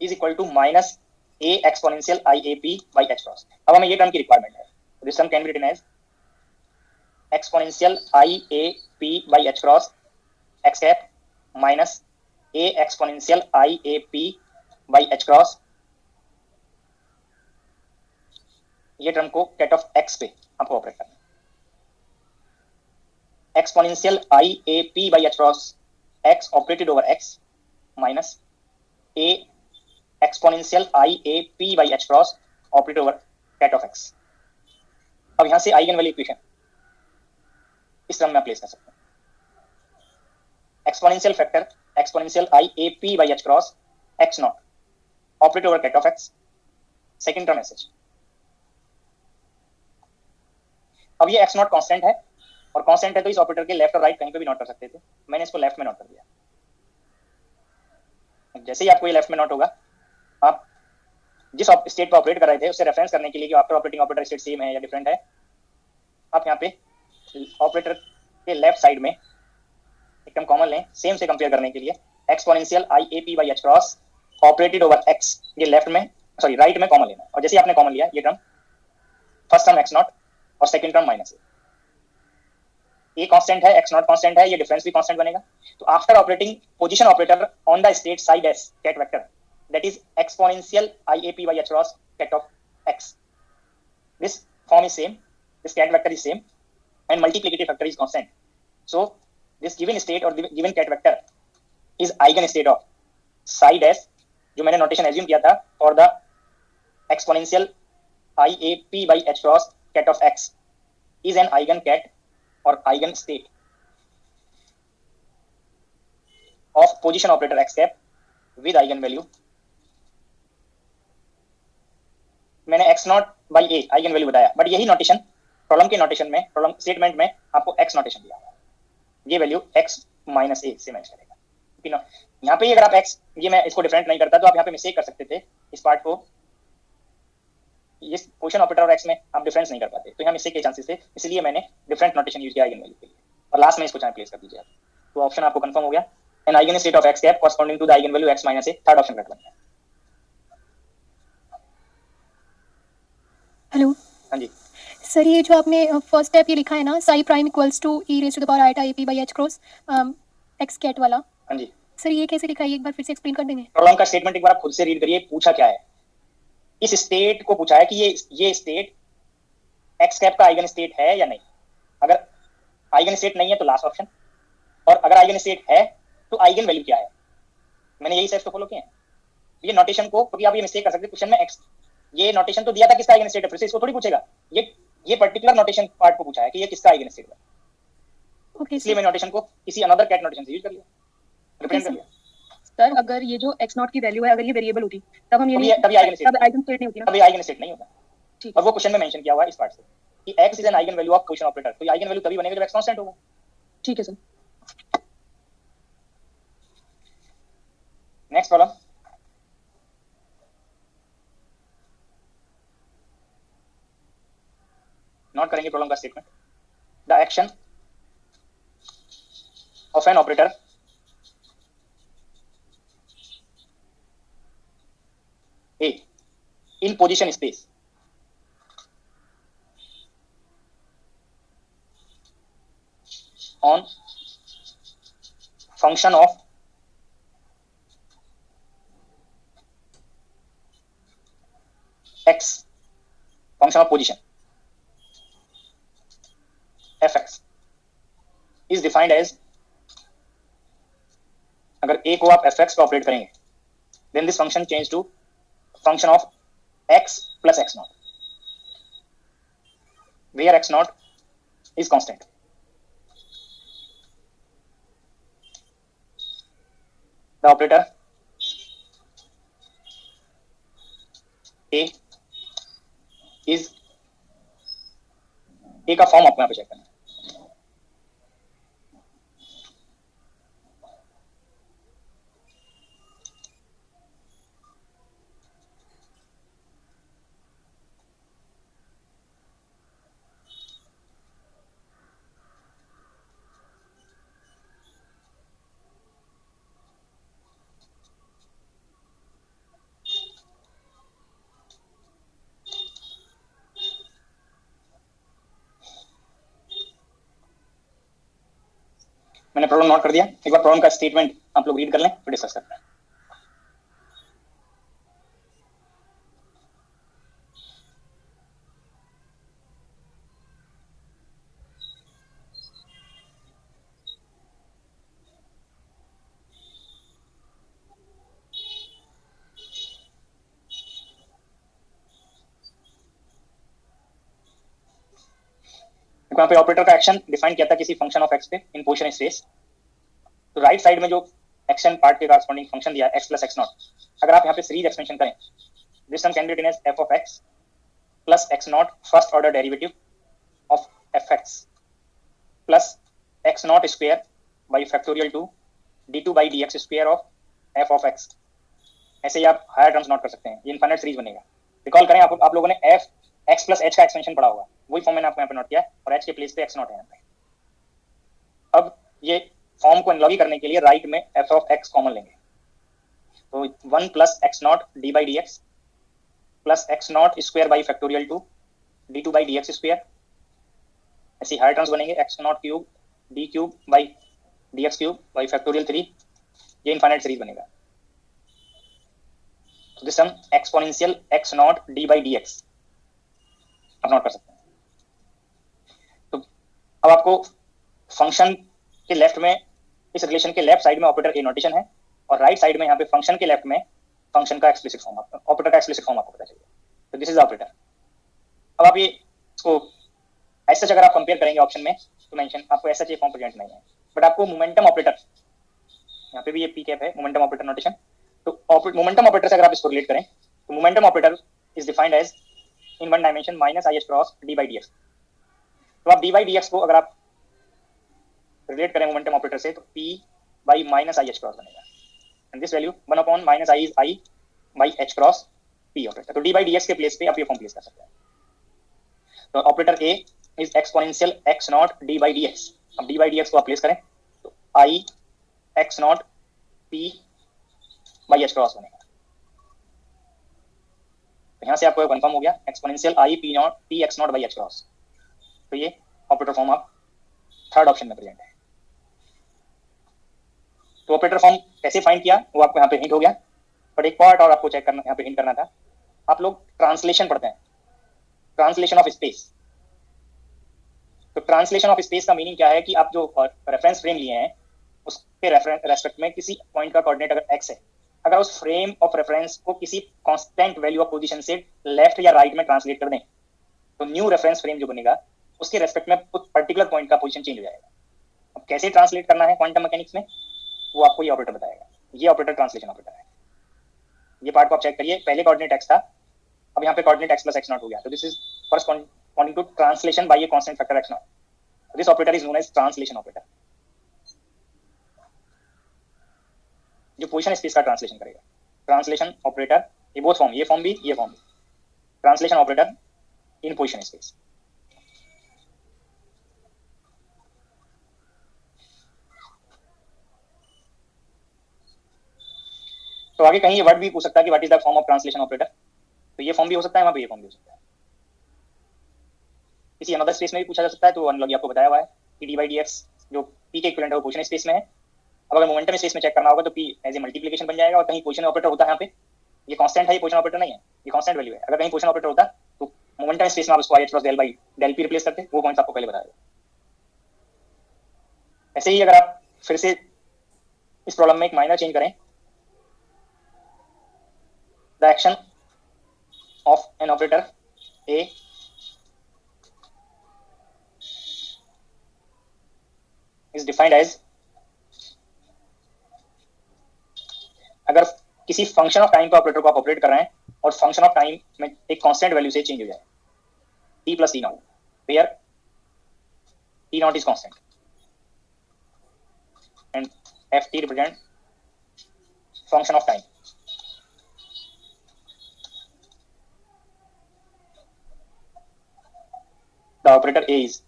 is equal to minus a exponential i a p by h cross। अब हमें ये टर्म की रिक्वायरमेंट है, this term can be written as exponential i a p by h cross x cap minus a exponential i a p by h cross। ये term को ket of x पे आपको operate करना है। Exponential i a p by h cross x operated over x minus a exponential i a p by h cross operated over ket of x। अब यहां से eigen value equation इस term में place कर सकते हैं। Exponential factor exponential i a p by h cross x naught operated over ket of x, second term एसएच। अब ये x नॉट कांस्टेंट है और कांस्टेंट है तो इस ऑपरेटर के लेफ्ट और राइट कहीं पे भी नोट कर सकते थे, मैंने इसको लेफ्ट में नोट कर दिया। जैसे ही आपको ये लेफ्ट में नोट होगा आप जिस स्टेट पर ऑपरेट कर रहे थे उससे रेफरेंस करने के लिए कि after operating operator state same है या डिफरेंट है, आप यहाँ पे ऑपरेटर के लेफ्ट साइड में एकदम कॉमन लें सेम से कंपेयर करने के लिए exponential i a p by h cross operated over x, ये लेफ्ट में सॉरी राइट में कॉमन लेना है। और जैसे आपने कॉमन लिया ये term first term x naught और second term minus A constant है x नॉट कांस्टेंट है, ये डिफरेंस भी कांस्टेंट बनेगा। तो after operating position operator on the state side S ket vector that is exponential i a p by h cross ket of x, this form is same, this ket vector is same and multiplicative factor is constant, so this given state or given cat vector is eigen state of side s जो मैंने notation assume किया था for the exponential i a p by h cross cat of x is an eigen cat or eigen state of position operator x cap with eigen value। मैंने x not by a eigen value बताया, but यही notation problem के notation में problem statement में आपको x notation दिया है, ये वैल्यू x माइनस a से मैच करेगा। यहाँ पे अगर आप x ये मैं इसको डिफरेंट नहीं करता तो आप यहाँ पे मिस्टेक कर सकते थे इस पार्ट को, इस पोजीशन ऑपरेटर और x में आप डिफरेंस नहीं कर पाते तो यहाँ मिस्टेक के चांसेस थे, इसलिए मैंने डिफरेंट नोटेशन यूज किया आइगन वैल्यू के लिए। और लास्ट में इसको चाहे प्लेस कर दीजिए आप, तो ऑप्शन आपको कंफर्म हो गया an eigen state of x cap corresponding to the eigen value x minus a, third option correct बनता है। हेलो हाँ जी सर, ये जो आपने फर्स्ट स्टेप ये लिखा है ना psi prime equals to e raise to the power आइटा a P by H cross x ket वाला, हाँ जी सर ये कैसे लिखा है एक बार फिर से एक्सप्लेन कर देंगे? प्रॉब्लम का स्टेटमेंट एक बार आप खुद से रीड करिए, पूछा क्या है। इस स्टेट को पूछा है कि ये स्टेट एक्स कैप का आइगन स्टेट है या नहीं। अगर आइगन स्टेट नहीं है तो लास्ट ऑप्शन, और अगर आइगन स्टेट है तो आइगन वैल्यू क्या है। मैंने यही स्टेप्स को फॉलो किए हैं। ये नोटेशन को, क्योंकि आप ये मिस्टेक कर सकते हैं क्वेश्चन में एक्स ये नोटेशन तो दिया था किसका आइगन स्टेट है, फिर से इसको थोड़ी पूछेगा। ये पर्टिकुलर नोटेशन पार्ट को पूछा है कि ये किसका आइगन स्टेट है, ओके इसलिए मैंने नोटेशन को किसी अनदर कैट नोटेशन से यूज कर लिया, रिप्रेजेंट कर लिया। सर अगर ये जो x नॉट की वैल्यू है अगर ये वेरिएबल होती तब हम ये तभी नहीं तभी आइगन स्टेट तब आइगन स्टेट नहीं होती ना। तभी आइगन स्टेट नहीं होता। ठीक और वो क्वेश्चन में मेंशन किया हुआ है इस पार्ट से कि x is an eigen value of position operator, तो आइगन वैल्यू तभी बनेगा जब x कांस्टेंट होगा। ठीक है सर। नेक्स्ट प्रॉब्लम, नोट करेंगे प्रॉब्लम का statement. The action of an operator A in position space on function of x, function of position fx is defined as, अगर a को आप fx को ऑपरेट करेंगे then this function change to function of x plus x naught, where x not is constant. The operator a is, a का form आपको यहाँ पे check करना है. मैंने प्रॉब्लम नोट कर दिया, एक बार प्रॉब्लम का स्टेटमेंट आप लोग रीड कर लें फिर डिस्कस करते हैं. यहाँ पे ऑपरेटर का एक्शन डिफाइन किया था किसी फंक्शन ऑफ एक्स पे इन पोजीशन स्पेस. तो राइट साइड में जो एक्शन पार्ट के कॉरस्पॉन्डिंग फंक्शन दिया x प्लस x नॉट, अगर आप यहाँ पे सीरीज एक्सपेंशन करें this term can be written as f of x plus x naught first order derivative of fx plus x naught square by factorial two d2 by dx square of f of x. ऐसे ही आप higher terms note कर सकते हैं, ये infinite series बनेगा. Recall करें आप लोगों ने f x प्लस h का एक्सपेंशन पढ़ा होगा, वही फॉर्म मैंने आपको यहाँ पे नोट किया है और h के प्लेस पे x नॉट है यहाँ पे. अब ये फॉर्म को एनालॉजी करने के लिए राइट में f ऑफ x कॉमन लेंगे, तो 1 plus x naught D by D x plus x naught square by factorial two d2 by D x square. ऐसी हायर टर्म्स बनेंगे x not cube d cube by D x cube by factorial 3, ये infinite series बनेगा. तो this term exponential x not d by D x आप note कर सकते हैं. तो अब आपको फंक्शन के लेफ्ट में, इस रिलेशन के लेफ्ट साइड में ऑपरेटर ए नोटेशन है और राइट साइड में यहाँ पे फंक्शन के लेफ्ट में फंक्शन का एक्सप्लिसिट फॉर्म, ऑपरेटर का एक्सप्लिसिट फॉर्म आपको पता चलिए. तो दिस इज ऑपरेटर. अब आप ये इसको ऐसा अगर आप कंपेयर करेंगे ऑप्शन में तो मेंशन आपको ऐसा चाहिए फॉर्म प्रेजेंट नहीं है, बट आपको मोमेंटम ऑपरेटर, यहाँ पे भी ये पी कैप है मोमेंटम ऑपरेटर नोटेशन. तो मोमेंटम ऑपरेटर से अगर आप इसको रिलेट करें तो momentum operator is defined as in one dimension minus I H cross d by D x. तो आप डी बाई डी एक्स को अगर आप रिलेट करें मोमेंटम ऑपरेटर से तो p by minus I H cross बनेगा and this value 1 upon minus I is I by H cross p operator. तो डी बाई डी एक्स के प्लेस पे आप ये फॉर्म प्लेस कर सकते हैं. तो operator a is exponential x naught D by D X. अब डी बाई डी एक्स को आप प्लेस करें तो i x naught p by H cross बनेगा. तो यहाँ से आपको कंफर्म हो गया exponential i p not p x not by H cross. तो ये ऑपरेटर फॉर्म आप थर्ड ऑप्शन में प्रेजेंट है. तो ऑपरेटर फॉर्म कैसे फाइंड किया वो आपको यहाँ पे हिंट हो गया, बट एक पार्ट और आपको चेक करना, यहाँ पे हिंट करना था. आप लोग ट्रांसलेशन पढ़ते हैं, ट्रांसलेशन ऑफ स्पेस. तो ट्रांसलेशन ऑफ स्पेस का मीनिंग क्या है कि आप जो रेफरेंस फ्रेम लिए हैं उसके रेस्पेक्ट में किसी पॉइंट का कोऑर्डिनेट अगर x है, अगर उस फ्रेम ऑफ रेफरेंस को किसी कांस्टेंट वैल्यू ऑफ पोजीशन से लेफ्ट या राइट में ट्रांसलेट कर दें तो न्यू रेफरेंस फ्रेम जो बनेगा उसके रेस्पेक्ट में उस पर्टिकुलर पॉइंट का पोजीशन चेंज हो जाएगा. अब कैसे ट्रांसलेट करना है क्वांटम मैकेनिक्स में वो आपको ये ऑपरेटर बताएगा. ये ऑपरेटर ट्रांसलेशन ऑपरेटर है. ये पार्ट को आप चेक करिए, पहले कोऑर्डिनेट x था, अब यहाँ पे coordinate x plus x naught हो गया. तो this is corresponding to translation by a constant factor x naught. This operator is known as translation operator, जो पोजीशन स्पेस का ट्रांसलेशन करेगा. ट्रांसलेशन ऑपरेटर, ये बोथ फॉर्म, ये फॉर्म भी ये फॉर्म भी, translation operator in position space. तो आगे कहीं ये वर्ड भी पूछ सकता है कि what is the form of translation operator. तो ये फॉर्म भी हो सकता है, वहां पे ये फॉर्म भी हो सकता है. किसी अनदर स्पेस में भी पूछा जा सकता है. तो अनलॉगी आपको बताया हुआ है कि डी बाई डी एक्स जो p के इक्विवेलेंट है वो पोजीशन स्पेस में है। अब अगर मोमेंटम स्पेस में चेक करना होगा तो p एज ए मल्टीप्लिकेशन बन जाएगा, और कहीं पोजीशन ऑपरेटर होता है यहाँ पे, ये कांस्टेंट है, ये पोजीशन ऑपरेटर नहीं है, ये कांस्टेंट वैल्यू है। अगर कहीं पोजीशन ऑपरेटर होता तो मोमेंटम स्पेस में आप उसको i H cross del by del p replace करते, वो पॉइंट्स आपको पहले बताया। ऐसे ही अगर आप फिर से इस प्रॉब्लम में एक माइनर चेंज करें, the action of an operator a is defined as, अगर किसी फंक्शन ऑफ टाइम पे ऑपरेटर को आप ऑपरेट कर रहे हैं और फंक्शन ऑफ टाइम में एक कांस्टेंट वैल्यू से चेंज हो जाए, t plus t naught, where t naught is constant and f t represent function of time. The operator a is,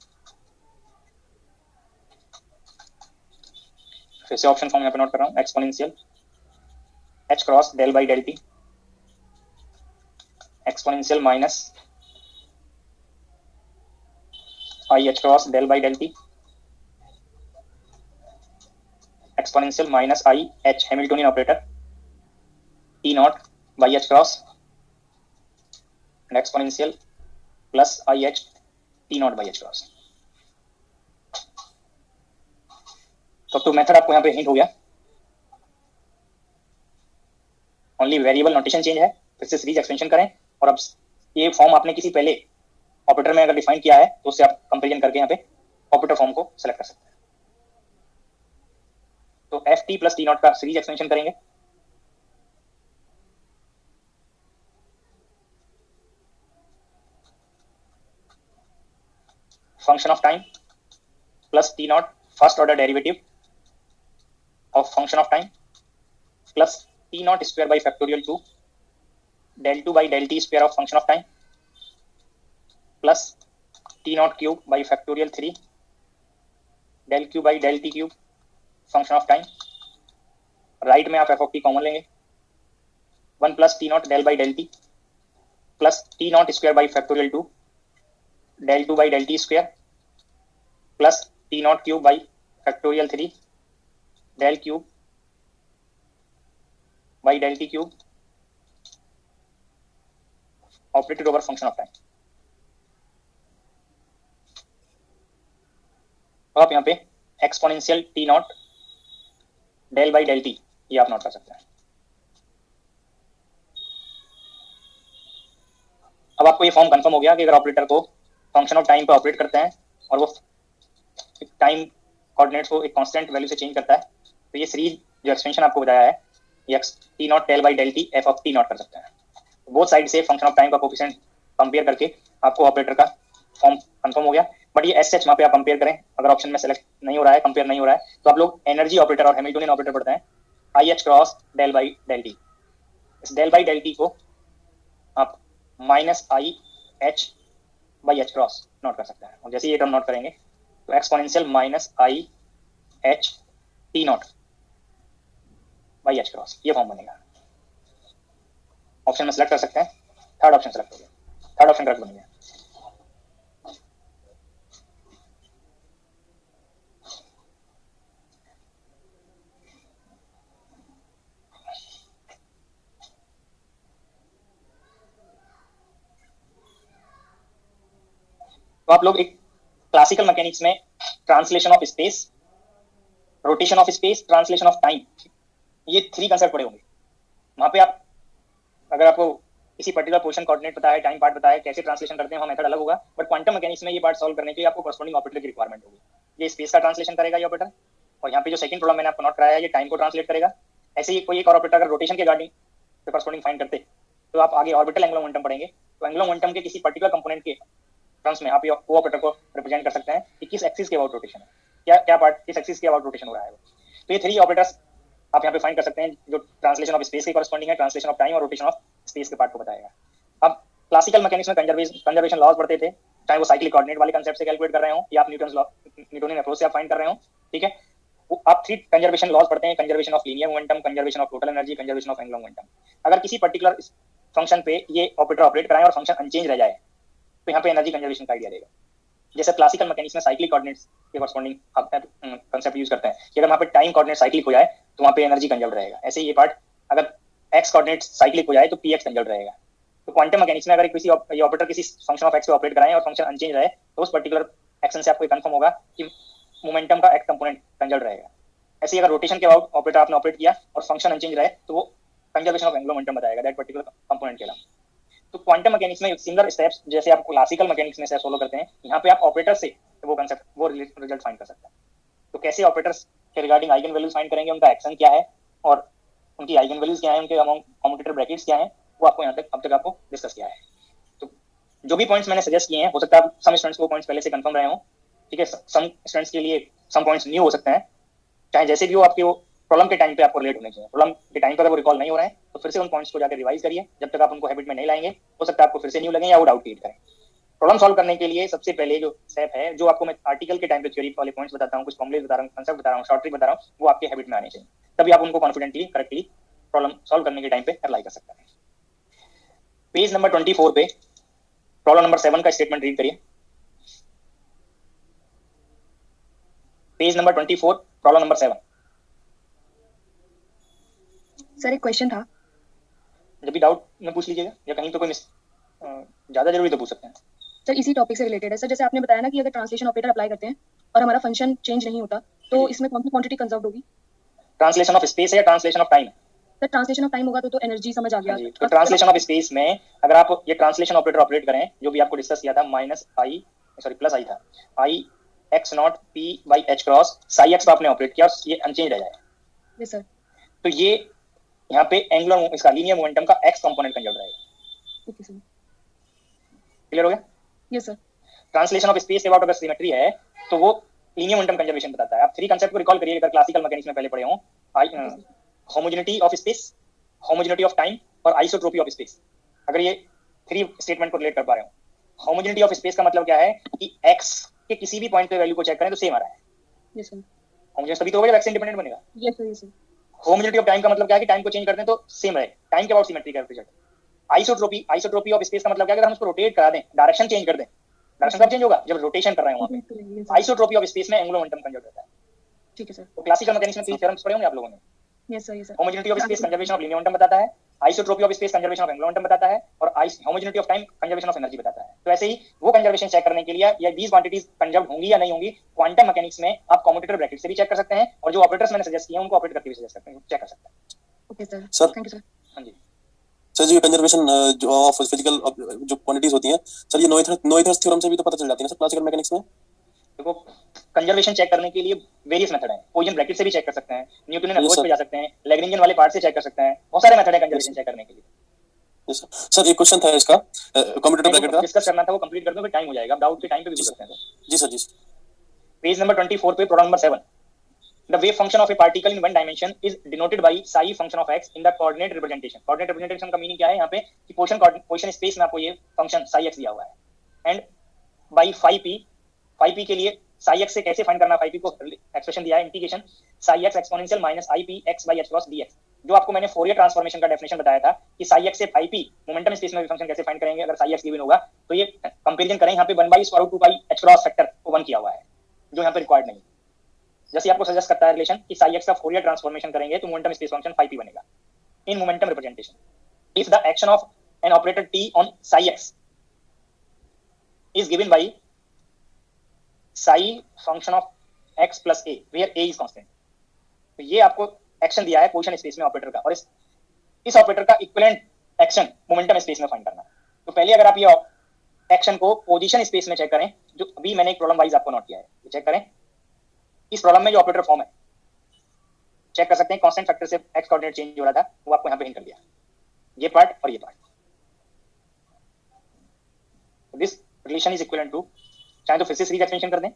फिर से ऑप्शन फॉर्म यहाँ पे नोट कर रहा हूँ, exponential h cross del by del t, exponential minus I H cross del by del t, exponential minus I h Hamiltonian operator t naught by H cross, and exponential plus I h t naught by H cross. तो method आपको यहाँ पे hint हो गया, only variable notation change है, फिर से series expansion करें, और अब ये फॉर्म आपने किसी पहले ऑपरेटर में अगर डिफाइन किया है तो उससे आप कंपेरिजन करके यहाँ पे ऑपरेटर फॉर्म को सेलेक्ट कर सकते हैं। तो F T plus t not का सीरीज एक्सपेंशन करेंगे, function of time plus t not first order derivative of function of time plus t naught square by factorial 2 del 2 by del t square of function of time plus t naught cube by factorial 3 del q by del t cube function of time। Right में आप f of t common लेंगे, 1 plus t naught del by del t plus t naught square by factorial 2 del 2 by del t square plus t naught cube by factorial 3 del cube by del t cube operated over function of time। तो आप यहाँ पे exponential t naught del by del t ये आप note कर सकते हैं। अब आपको ये फॉर्म कंफर्म हो गया कि अगर ऑपरेटर को फंक्शन ऑफ टाइम पे ऑपरेट करते हैं और वो टाइम कोऑर्डिनेट्स को एक कांस्टेंट वैल्यू से चेंज करता है, तो ये सीरीज जो एक्सपेंशन आपको बताया है x t naught del by del t f of t naught कर सकते हैं। बोथ साइड से फंक्शन ऑफ टाइम का कोफिशिएंट कंपेयर करके आपको ऑपरेटर का फॉर्म कंफर्म हो गया। बट ये एस एच वहाँ पे आप कंपेयर करें, अगर ऑप्शन में सेलेक्ट नहीं हो रहा है, कंपेयर नहीं हो रहा है, तो आप लोग एनर्जी ऑपरेटर और हैमिल्टोनियन ऑपरेटर पढ़ते हैं, i H cross del by del t. इस डेल बाई डेल टी को आप minus I h by H cross note कर सकते हैं, और जैसे ये टर्म नोट करेंगे तो exponential minus I h t naught by H cross ये फॉर्म बनेगा। ऑप्शन में सेलेक्ट कर सकते हैं, थर्ड ऑप्शन सेलेक्ट हो गया, थर्ड ऑप्शन करेक्ट बन गया। तो आप लोग एक क्लासिकल मैकेनिक्स में translation of space, rotation of space, translation of time, ये 3 कंसेप्ट पढ़े होंगे। वहां पे आप अगर आपको किसी पर्टिकुलर पोर्शन कोऑर्डिनेट पता है, टाइम पार्ट पता है, कैसे ट्रांसलेशन करते हैं, वहाँ मेथड अलग होगा। बट क्वांटम मैकेनिक्स में ये पार्ट सॉल्व करने के लिए आपको कॉरस्पॉन्डिंग ऑपरेटर की रिक्वायरमेंट होगी। ये स्पेस का ट्रांसलेशन करेगा ये ऑपरेटर, और यहाँ पे जो सेकंड प्रॉब्लम मैंने आपको नोट कराया है ये टाइम को ट्रांसलेट करेगा। ऐसे ही कोई एक और ऑपरेटर अगर रोटेशन के गार्डिंग पे कॉरस्पॉन्डिंग फाइंड करते तो आप आगे ऑर्बिटल एंगुलर मोमेंटम पढ़ेंगे, तो एंगुलर मोमेंटम के किसी पर्टिकुलर कंपोनेंट के टर्म्स में आप ये वो ऑपरेटर को रिप्रेजेंट कर सकते हैं कि किस एक्सिस के अबाउट रोटेशन है, क्या क्या पार्ट किस एक्सिस के अबाउट रोटेशन हो रहा है। तो ये 3 ऑपरेटर्स आप यहाँ पे फाइंड कर सकते हैं जो ट्रांसलेशन ऑफ स्पेस के कॉरस्पॉन्डिंग है, ट्रांसलेशन ऑफ टाइम और रोटेशन ऑफ स्पेस के पार्ट को बताएगा। अब क्लासिकल मैकेनिक्स में कंजर्वेशन लॉज पढ़ते थे, चाहे वो साइक्लिक कोऑर्डिनेट वाले कंसेप्ट से कैलकुलेट कर रहे हो या आप न्यूटनियन अप्रोच से आप फाइंड कर रहे हो, ठीक है। आप 3 कंजर्वेशन लॉज पढ़ते हैं, conservation of linear momentum, conservation of total energy, conservation of angular momentum. अगर किसी पर्टिकुलर फंक्शन पे ये ऑपरेटर ऑपरेट कराएं और फंक्शन अनचेंज रह जाए तो यहाँ पे एनर्जी कंजर्वेशन का आइडिया देगा। जैसे क्लासिकल मैकेनिक्स में साइक्लिक कोऑर्डिनेट्स के कॉरस्पॉन्डिंग आप कंसेप्ट यूज करते हैं कि अगर वहाँ पे टाइम कोऑर्डिनेट साइक्लिक हो जाए तो वहाँ पे एनर्जी कंजर्व रहेगा। ऐसे ही ये पार्ट अगर एक्स कोऑर्डिनेट साइक्लिक हो जाए तो पी एक्स कंजर्व रहेगा। तो क्वांटम मैकेनिक्स में अगर किसी ये ऑपरेटर किसी फंक्शन ऑफ एक्स पे ऑपरेट कराएं और फंक्शन अनचेंज रहे तो उस पर्टिकुलर एक्शन से आपको कंफर्म होगा कि मोमेंटम का एक्स कंपोनेंट कंजर्व रहेगा। ऐसे ही अगर रोटेशन के अबाउट ऑपरेटर आपने ऑपरेट किया और फंक्शन अनचेंज रहे तो वो कंजर्वेशन ऑफ एंगुलर मोमेंटम बताएगा दैट पर्टिकुलर कंपोनेंट के अलावा। तो क्वांटम मैकेनिक्स में सिमिलर स्टेप्स जैसे आप क्लासिकल मैकेनिक्स में स्टेप्स फॉलो करते हैं, यहाँ पे आप ऑपरेटर से वो कंसेप्ट वो रिजल्ट फाइंड कर सकते हैं। तो कैसे ऑपरेटर्स के रिगार्डिंग आइगन वैल्यूज फाइंड करेंगे, उनका एक्शन क्या है और उनकी आइगन वैल्यूज क्या है, उनके अमंग कम्यूटेटर ब्रैकेट्स क्या है, वो आपको यहाँ तक अब तक आपको डिस्कस किया है। तो जो भी पॉइंट्स मैंने सजेस्ट किए हैं, हो सकता है सम स्टूडेंट्स को पॉइंट्स पहले से कंफर्म रहे हों, ठीक है, सम स्टूडेंट्स के लिए सम पॉइंट्स न्यू हो सकते हैं, चाहे जैसे भी हो आपके वो प्रॉब्लम के टाइम पे आपको रिलेट होने चाहिए। प्रॉब्लम के टाइम पर अगर वो रिकॉल नहीं हो रहे हैं तो फिर से उन पॉइंट्स को जाकर रिवाइज करिए, जब तक आप उनको हैबिट में नहीं लाएंगे हो सकता है आपको फिर से न्यू लगे या वो डाउट क्रिएट करें। प्रॉब्लम सॉल्व करने के लिए सबसे पहले जो स्टेप है, जो आपको मैं आर्टिकल के टाइम पे थ्योरी वाले पॉइंट्स बताता हूँ, कुछ फॉर्मुले बता रहा हूँ, कंसेप्ट बता रहा हूँ, शॉर्ट ट्रिक बता रहा हूँ, वो आपके हैबिट में आने चाहिए, तभी आप उनको कॉन्फिडेंटली करेक्टली प्रॉब्लम सॉल्व करने के टाइम पे अप्लाई कर सकते हैं। पेज नंबर 24 पे प्रॉब्लम नंबर 7 का स्टेटमेंट रीड करिए। Page number 24 problem number 7। Sir एक क्वेश्चन था। जब भी डाउट में पूछ लीजिएगा या कहीं पे कोई ज्यादा जरूरी तो पूछ सकते हैं। सर इसी टॉपिक से रिलेटेड है सर, जैसे आपने बताया ना कि अगर ट्रांसलेशन ऑपरेटर अप्लाई करते हैं और हमारा फंक्शन चेंज नहीं होता तो इसमें कौन सी क्वांटिटी कंजर्व होगी? ट्रांसलेशन ऑफ स्पेस है या translation of time? Sir translation of time होगा तो एनर्जी समझ आ गया। तो ट्रांसलेशन ऑफ स्पेस में अगर आप ये ट्रांसलेशन ऑपरेटर ऑपरेट करें, जो भी आपको डिस्कस किया था प्लस आई था, I X naught P by H cross psi X आपने ऑपरेट किया और ये अनचेंज रह जाए। Yes sir. तो ये यहाँ पे एंगुलर इसका लीनियर मोमेंटम का एक्स कंपोनेंट कंजर्व रहेगा। Okay sir. क्लियर हो गया? Yes sir. Translation of space के अबाउट अगर सिमेट्री है तो वो लीनियर मोमेंटम कंजर्वेशन बताता है। आप थ्री कंसेप्ट को रिकॉल करिए अगर क्लासिकल मैकेनिक्स में पहले पढ़े हो, homogeneity of space, homogeneity of time और आइसोट्रोपी ऑफ स्पेस। अगर ये थ्री स्टेटमेंट को रिलेट कर पा रहे हो, होमोजेनिटी ऑफ स्पेस का मतलब क्या है कि x के किसी भी पॉइंट पे वैल्यू को चेक करें तो सेम आ रहा है। Yes sir. होमोजेनियस तभी तो होगा जब x इंडिपेंडेंट बनेगा। Yes sir. Yes sir. Homogeneity of time का मतलब क्या है कि टाइम को चेंज करते हैं तो सेम रहे, टाइम के अबाउट सिमेट्री का रिजल्ट। आइसोट्रोपी ऑफ स्पेस का मतलब क्या है, अगर हम उसको रोटेट करा दें, डायरेक्शन चेंज कर दें, डायरेक्शन कब चेंज होगा जब रोटेशन कर रहे हो वहां पे। आइसोट्रोपी ऑफ स्पेस में एंगुलर मोमेंटम कंजर्व रहता है। ठीक है सर। तो क्लासिकल मैकेनिक्स में तीन थ्योरम्स पढ़े होंगे आप लोगों ने। Yes sir. Yes sir. Homogeneity of space conservation of linear momentum बताता है, isotropy of space conservation of angular momentum बताता है और homogeneity of time conservation of energy बताता है। तो ऐसे ही वो कंजर्वेशन चेक करने के लिए या दीज क्वांटिटीज कंजर्व होंगी या नहीं होंगी, क्वांटम मैकेनिक्स में आप कम्यूटेटर ब्रैकेट से भी चेक कर सकते हैं और जो ऑपरेटर्स मैंने सजेस्ट किए हैं उनको ऑपरेट करके भी सजेस्ट करते हैं, चेक कर सकते हैं। Okay sir. Sir thank you sir. हाँ जी सर जी, कंजर्वेशन जो ऑफ फिजिकल जो क्वांटिटीज होती हैं सर, ये नोएथर्स थ्योरम से भी तो पता चल जाती है ना सर क्लासिकल मैकेनिक्स में। देखो कंजर्वेशन चेक करने के लिए वेरियस मेथड हैं, पॉइजन ब्रैकेट से भी चेक कर सकते हैं, न्यूटनियन अप्रोच पे जा सकते हैं, लैग्रेंजियन वाले पार्ट से चेक कर सकते हैं, बहुत सारे मेथड है कंजर्वेशन चेक करने के लिए। Yes sir. एक क्वेश्चन था इसका कम्यूटेटर ब्रैकेट का, डिस्कस करना था, वो कंप्लीट कर दो फिर टाइम हो जाएगा, डाउट के टाइम पे भी पूछ सकते हैं। जी सर। जी पेज नंबर 24 पे problem number 7। The wave function of a particle in one dimension is denoted by psi function of x in the coordinate representation. Coordinate representation का मीनिंग क्या है यहाँ पे कि पोजीशन स्पेस में आपको ये फंक्शन psi x दिया हुआ है एंड by phi p के लिए psi x से कैसे फाइंड करना, phi p को एक्सप्रेशन दिया है integration psi x exponential minus i p x by h cross dx। जो आपको मैंने फोरियर ट्रांसफॉर्मेशन का डेफिनेशन बताया था कि psi x से phi p मोमेंटम स्पेस में भी फंक्शन कैसे फाइंड करेंगे अगर psi x गिवन होगा, तो ये कंपैरिजन करें यहाँ पे 1/√2 pi h cross फैक्टर को 1 किया हुआ है जो यहाँ पे रिक्वायर्ड नहीं। जैसे आपको सजेस्ट करता है रिलेशन कि psi x का फोरियर ट्रांसफॉर्मेशन करेंगे तो momentum space function phi p बनेगा in momentum representation if the action of an operator t on psi x is given by psi function of x plus a where a is constant। तो ये आपको action दिया है position space में operator का और इस ऑपरेटर का इक्विवेलेंट एक्शन मोमेंटम स्पेस में फाइंड करना है। तो पहले अगर आप ये एक्शन को पोजीशन स्पेस में चेक करें, जो अभी मैंने एक प्रॉब्लम वाइज आपको नोट किया है, ये चेक करें। इस प्रॉब्लम में जो ऑपरेटर फॉर्म है चेक कर सकते हैं, कांस्टेंट फैक्टर से एक्स कोऑर्डिनेट चेंज हो रहा था, वो आपको यहाँ पे हिंट कर दिया, ये पार्ट और ये part. This relation is equivalent to, चाहे तो फिर से सीरीज एक्सपेंशन कर दें,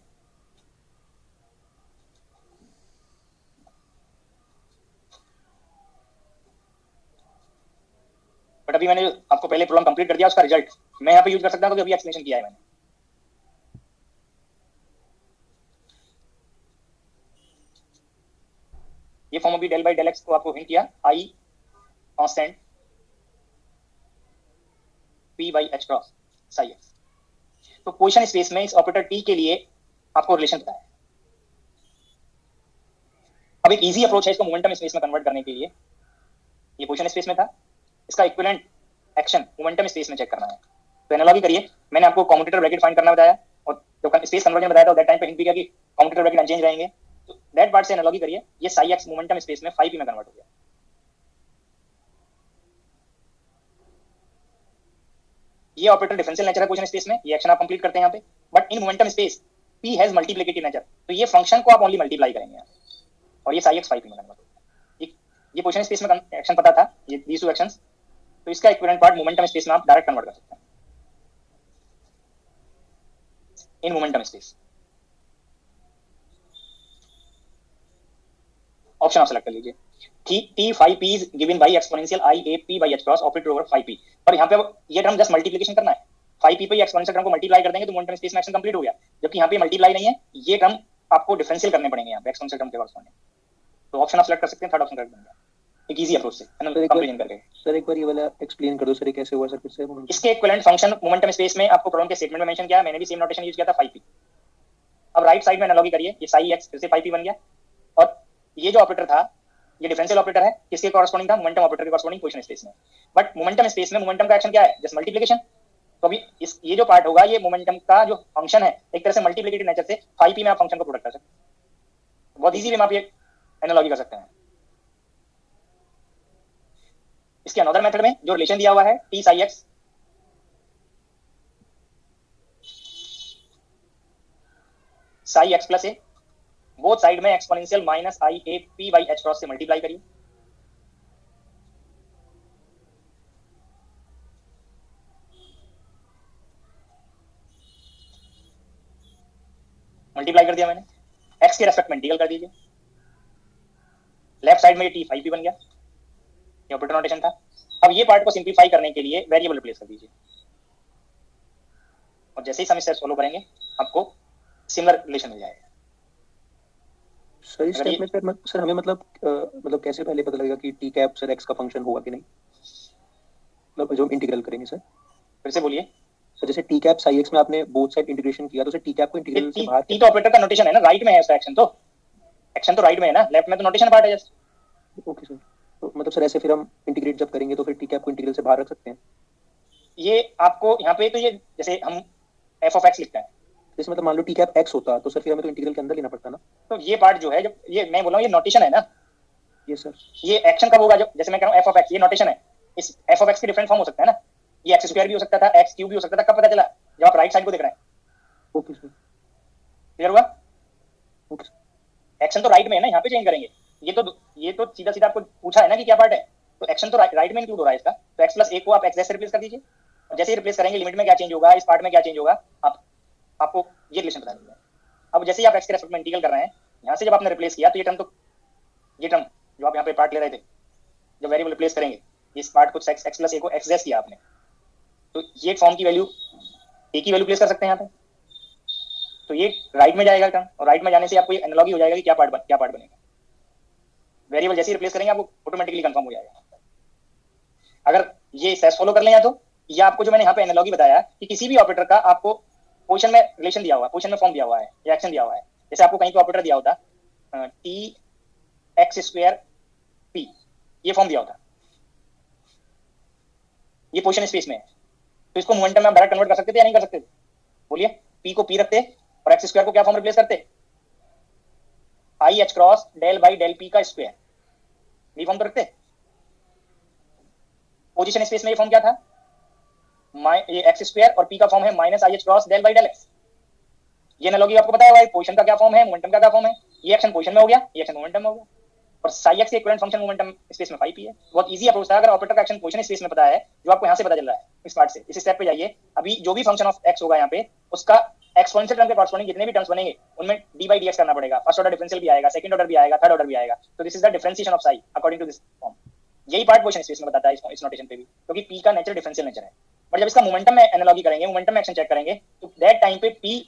बट अभी मैंने आपको पहले प्रॉब्लम कंप्लीट कर दिया, उसका रिजल्ट मैं यहाँ पे यूज कर सकता हूँ क्योंकि अभी एक्सप्लेनेशन किया है मैंने। ये फॉर्म अभी डेल बाई डेल एक्स को आपको हिंट किया, I constant P by H cross psi X. तो पोजीशन स्पेस में इस ऑपरेटर टी के लिए आपको रिलेशन पता है। अब एक इजी अप्रोच है इसको मोमेंटम स्पेस में कन्वर्ट करने के लिए। ये पोजीशन स्पेस में था, इसका इक्विवेलेंट एक्शन मोमेंटम स्पेस में चेक करना है। तो एनालॉजी करिए, मैंने आपको कम्यूटेटर ब्रैकेट फाइंड करना बताया और जब स्पेस कन्वर्जन बताया था दैट टाइम पे हिंट भी किया कि कम्यूटेटर ब्रैकेट अनचेंज रहेंगे। तो दैट पार्ट से एनालॉजी करिए, ये साई एक्स मोमेंटम स्पेस में 5p में कन्वर्ट हो गया। ये ऑपरेटर डिफरेंशियल नेचर है पोजीशन स्पेस में, ये एक्शन आप कंप्लीट करते हैं यहाँ पे, but in momentum space p has multiplicative nature, तो ये फंक्शन को आप ओनली मल्टीप्लाई करेंगे यहाँ, और ये साई एक्स 5p में कन्वर्ट हो गया। ये पोजीशन स्पेस में एक्शन पता था, ये दीस टू एक्शंस, तो इसका इक्विवेलेंट पार्ट मोमेंटम स्पेस में आप डायरेक्ट कन्वर्ट कर सकते हैं इन मोमेंटम स्पेस। ऑप्शन आप सेलेक्ट कर लीजिए। t 5p is given by exponential i a p by h cross operated over 5p, और यहाँ पे ये टर्म जस्ट मल्टीप्लिकेशन करना है, 5p पे एक्सपोनेंशियल टर्म को मल्टीप्लाई कर देंगे तो मोमेंटम स्पेस में एक्शन कंप्लीट हो गया। जबकि यहाँ पे मल्टीप्लाई नहीं है, ये टर्म आपको डिफरेंशियल करने पड़ेंगे यहाँ पे एक्सपोनेंशियल टर्म के कॉरस्पॉन्डिंग। तो ऑप्शन आप सेलेक्ट कर सकते हैं, थर्ड ऑप्शन करेक्ट बनेगा एक इजी अप्रोच से कंपैरिजन करके। सर एक बार ये वाला एक्सप्लेन कर दो सर, ये कैसे हुआ सर फिर से? इसके इक्विवेलेंट फंक्शन मोमेंटम स्पेस में आपको प्रॉब्लम के स्टेटमेंट में मेंशन किया है, मैंने भी सेम नोटेशन यूज किया था 5p। अब राइट साइड में एनालॉजी करिए, ये साई एक्स फिर से 5p बन गया, और ये जो ऑपरेटर था ये डिफरेंशियल ऑपरेटर है, किसके कॉरस्पॉन्डिंग था? मोमेंटम ऑपरेटर के कॉरस्पॉन्डिंग पोजीशन स्पेस में। बट मोमेंटम स्पेस में मोमेंटम का एक्शन क्या है? Just multiplication. तो अभी इस ये जो पार्ट होगा ये मोमेंटम का जो फंक्शन है एक तरह से मल्टीप्लिकेटिव नेचर से 5p में आप फंक्शन को प्रोडक्ट कर सकते हैं। बहुत इजी वे में आप ये एनालॉजी कर सकते हैं। इसके अनदर मेथड में जो रिलेशन दिया हुआ है t psi X, psi X plus A, both side में exponential minus I A P by H cross से मल्टीप्लाई करिए। मल्टीप्लाई कर दिया मैंने, एक्स के रेस्पेक्ट में इंटीग्रल कर दीजिए। लेफ्ट साइड में ये टी 5p बन गया, ये ऑपरेटर नोटेशन था। अब ये पार्ट को सिंपलीफाई करने के लिए वेरिएबल रिप्लेस कर दीजिए, और जैसे ही सम स्टेप्स फॉलो करेंगे आपको सिमिलर रिलेशन मिल जाएगा। सर इस स्टेप में सर हमें मतलब कैसे पहले पता लगेगा कि टी कैप सर एक्स का फंक्शन होगा कि नहीं, मतलब जो हम इंटीग्रल करेंगे सर? फिर से बोलिए सर। जैसे टी कैप साई एक्स में आपने बोथ साइड इंटीग्रेशन किया, तो सर टी कैप को इंटीग्रल से बाहर, टी तो ऑपरेटर का नोटेशन है ना, राइट में है उसका एक्शन, तो एक्शन तो राइट में है ना, लेफ्ट में तो नोटेशन पार्ट है जस्ट। Okay sir. तो मतलब सर ऐसे फिर हम इंटीग्रेट जब करेंगे तो फिर टी कैप को इंटीग्रल से बाहर रख सकते हैं? ये आपको यहाँ पे तो ये जैसे हम एफ ऑफ एक्स लिखते हैं, जैसे मतलब मान लो टी कैप एक्स होता तो सर फिर हमें तो इंटीग्रल के अंदर लेना पड़ता ना। तो ये पार्ट जो है, जब ये मैं बोल रहा हूँ ये नोटेशन है ना, ये सर ये एक्शन कब होगा? जब जैसे मैं कह रहा हूँ एफ ऑफ एक्स, ये नोटेशन है। इस एफ ऑफ एक्स के डिफरेंट फॉर्म हो सकते हैं ना, ये एक्स स्क्वायर भी हो सकता था, एक्स क्यूब भी हो सकता था। कब पता चला? जब आप राइट साइड को देख रहे हैं। ओके सर, क्लियर हुआ? Okay sir. एक्शन तो राइट में है ना, यहाँ पे चेंज करेंगे। ये तो सीधा सीधा आपको पूछा है ना कि क्या पार्ट है, तो एक्शन तो राइट में इंक्लूड हो रहा है इसका। तो एक्स प्लस ए को आप एक्स से रिप्लेस कर दीजिए, और जैसे ही रिप्लेस करेंगे लिमिट में क्या चेंज होगा, इस पार्ट में क्या चेंज होगा, आपको ये रिलेशन बता देंगे। अब जैसे ही आप एक्स के रेस्पेक्ट में इंटीग्रल कर रहे हैं, यहाँ से जब आपने रिप्लेस किया तो ये टर्म जो आप यहाँ पे पार्ट ले रहे थे, जब वेरिएबल रिप्लेस करेंगे इस पार्ट को एक्स प्लस ए को एक्स किया आपने, तो ये फॉर्म की वैल्यू ए की वैल्यू प्लेस कर सकते हैं यहाँ पे। तो ये राइट में जाएगा टर्म, और राइट में जाने से आपको एनालॉजी हो जाएगा कि क्या पार्ट बनेगा। वेरिएबल जैसे ही रिप्लेस करेंगे आपको ऑटोमेटिकली कंफर्म हो जाएगा। अगर ये स्टेप्स फॉलो कर लें या तो, या आपको जो मैंने यहाँ पे एनालॉजी बताया कि किसी भी ऑपरेटर का आपको पोजीशन में रिलेशन दिया हुआ है, पोजीशन में फॉर्म दिया हुआ है या एक्शन दिया हुआ है, जैसे आपको कहीं पे ऑपरेटर दिया होता टी एक्स स्क्वायर पी, ये फॉर्म दिया होता, ये पोजीशन स्पेस में है, तो इसको मोमेंटम में आप डायरेक्ट कन्वर्ट कर सकते थे या नहीं कर सकते थे? बोलिए। पी को पी रखते और एक्स स्क्वायर को क्या फॉर्म रिप्लेस करते? I H cross del by del p का स्क्वायर, ये फॉर्म तो रखते। पोजीशन स्पेस में ये फॉर्म क्या था? ये एक्स स्क्वायर और पी का फॉर्म है minus I H cross del by del x. ये एनालॉजी आपको पता है पोजीशन का क्या फॉर्म है, मोमेंटम का क्या फॉर्म है। ये एक्शन पोजीशन में हो गया, ये एक्शन मोमेंटम में हो गया, और साई एक्स के इक्विवेलेंट फंक्शन मोमेंटम स्पेस में 5p है। बहुत इजी अप्रोच था। अगर ऑपरेटर का एक्शन पोजीशन स्पेस में पता है, जो आपको यहाँ से पता चल रहा है इस पार्ट से, इस स्टेप पे जाइए। अभी जो भी फंक्शन ऑफ एक्स होगा यहाँ पे, उसका एक्सपोनेंशियल टर्म के कॉरस्पॉन्डिंग जितने भी टर्म्स बनेंगे उनमें डी बाई डी एक्स करना पड़ेगा। फर्स्ट ऑर्डर डिफरेंशियल भी आएगा, सेकंड ऑर्डर भी आएगा, थर्ड ऑर्डर भी आएगा। तो this is the differentiation of psi according to this form. यही पार्ट पोजीशन स्पेस में बताता है इस नोटेशन पे भी, क्योंकि पी का नेचर डिफरेंशियल नेचर है। बट जब इसका मोमेंटम में एनालॉजी करेंगे, मोमेंटम में एक्शन चेक करेंगे, तो दैट टाइम पे पी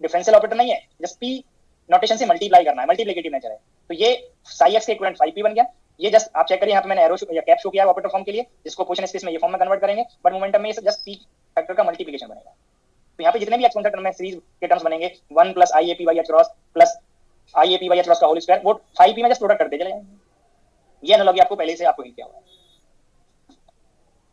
डिफरेंशियल ऑपरेटर नहीं है, जस्ट पी नोटेशन से मल्टीप्लाई करना है, मल्टीप्लिकेटिव नेचर है। तो ये साई एक्स के इक्विवेलेंट 5p बन गया। ये जस्ट आप चेक करिए, यहाँ पे मैंने एरो या कैप शो किया है ऑपरेटर फॉर्म के लिए, जिसको पोजीशन स्पेस में ये फॉर्म में कन्वर्ट करेंगे, बट मोमेंटम में जस्ट पी फैक्टर का मल्टीप्लिकेशन बनेगा। तो यहाँ पे जितने भी एक्सपोनेंशियल टर्म में सीरीज के टर्म्स बनेंगे 1 plus I A P by H cross plus I A P by H cross का होल स्क्वायर, वो 5p में जस्ट प्रोडक्ट करते चले जाएंगे। ये एनालॉजी आपको पहले से आपको हिंट किया हुआ है।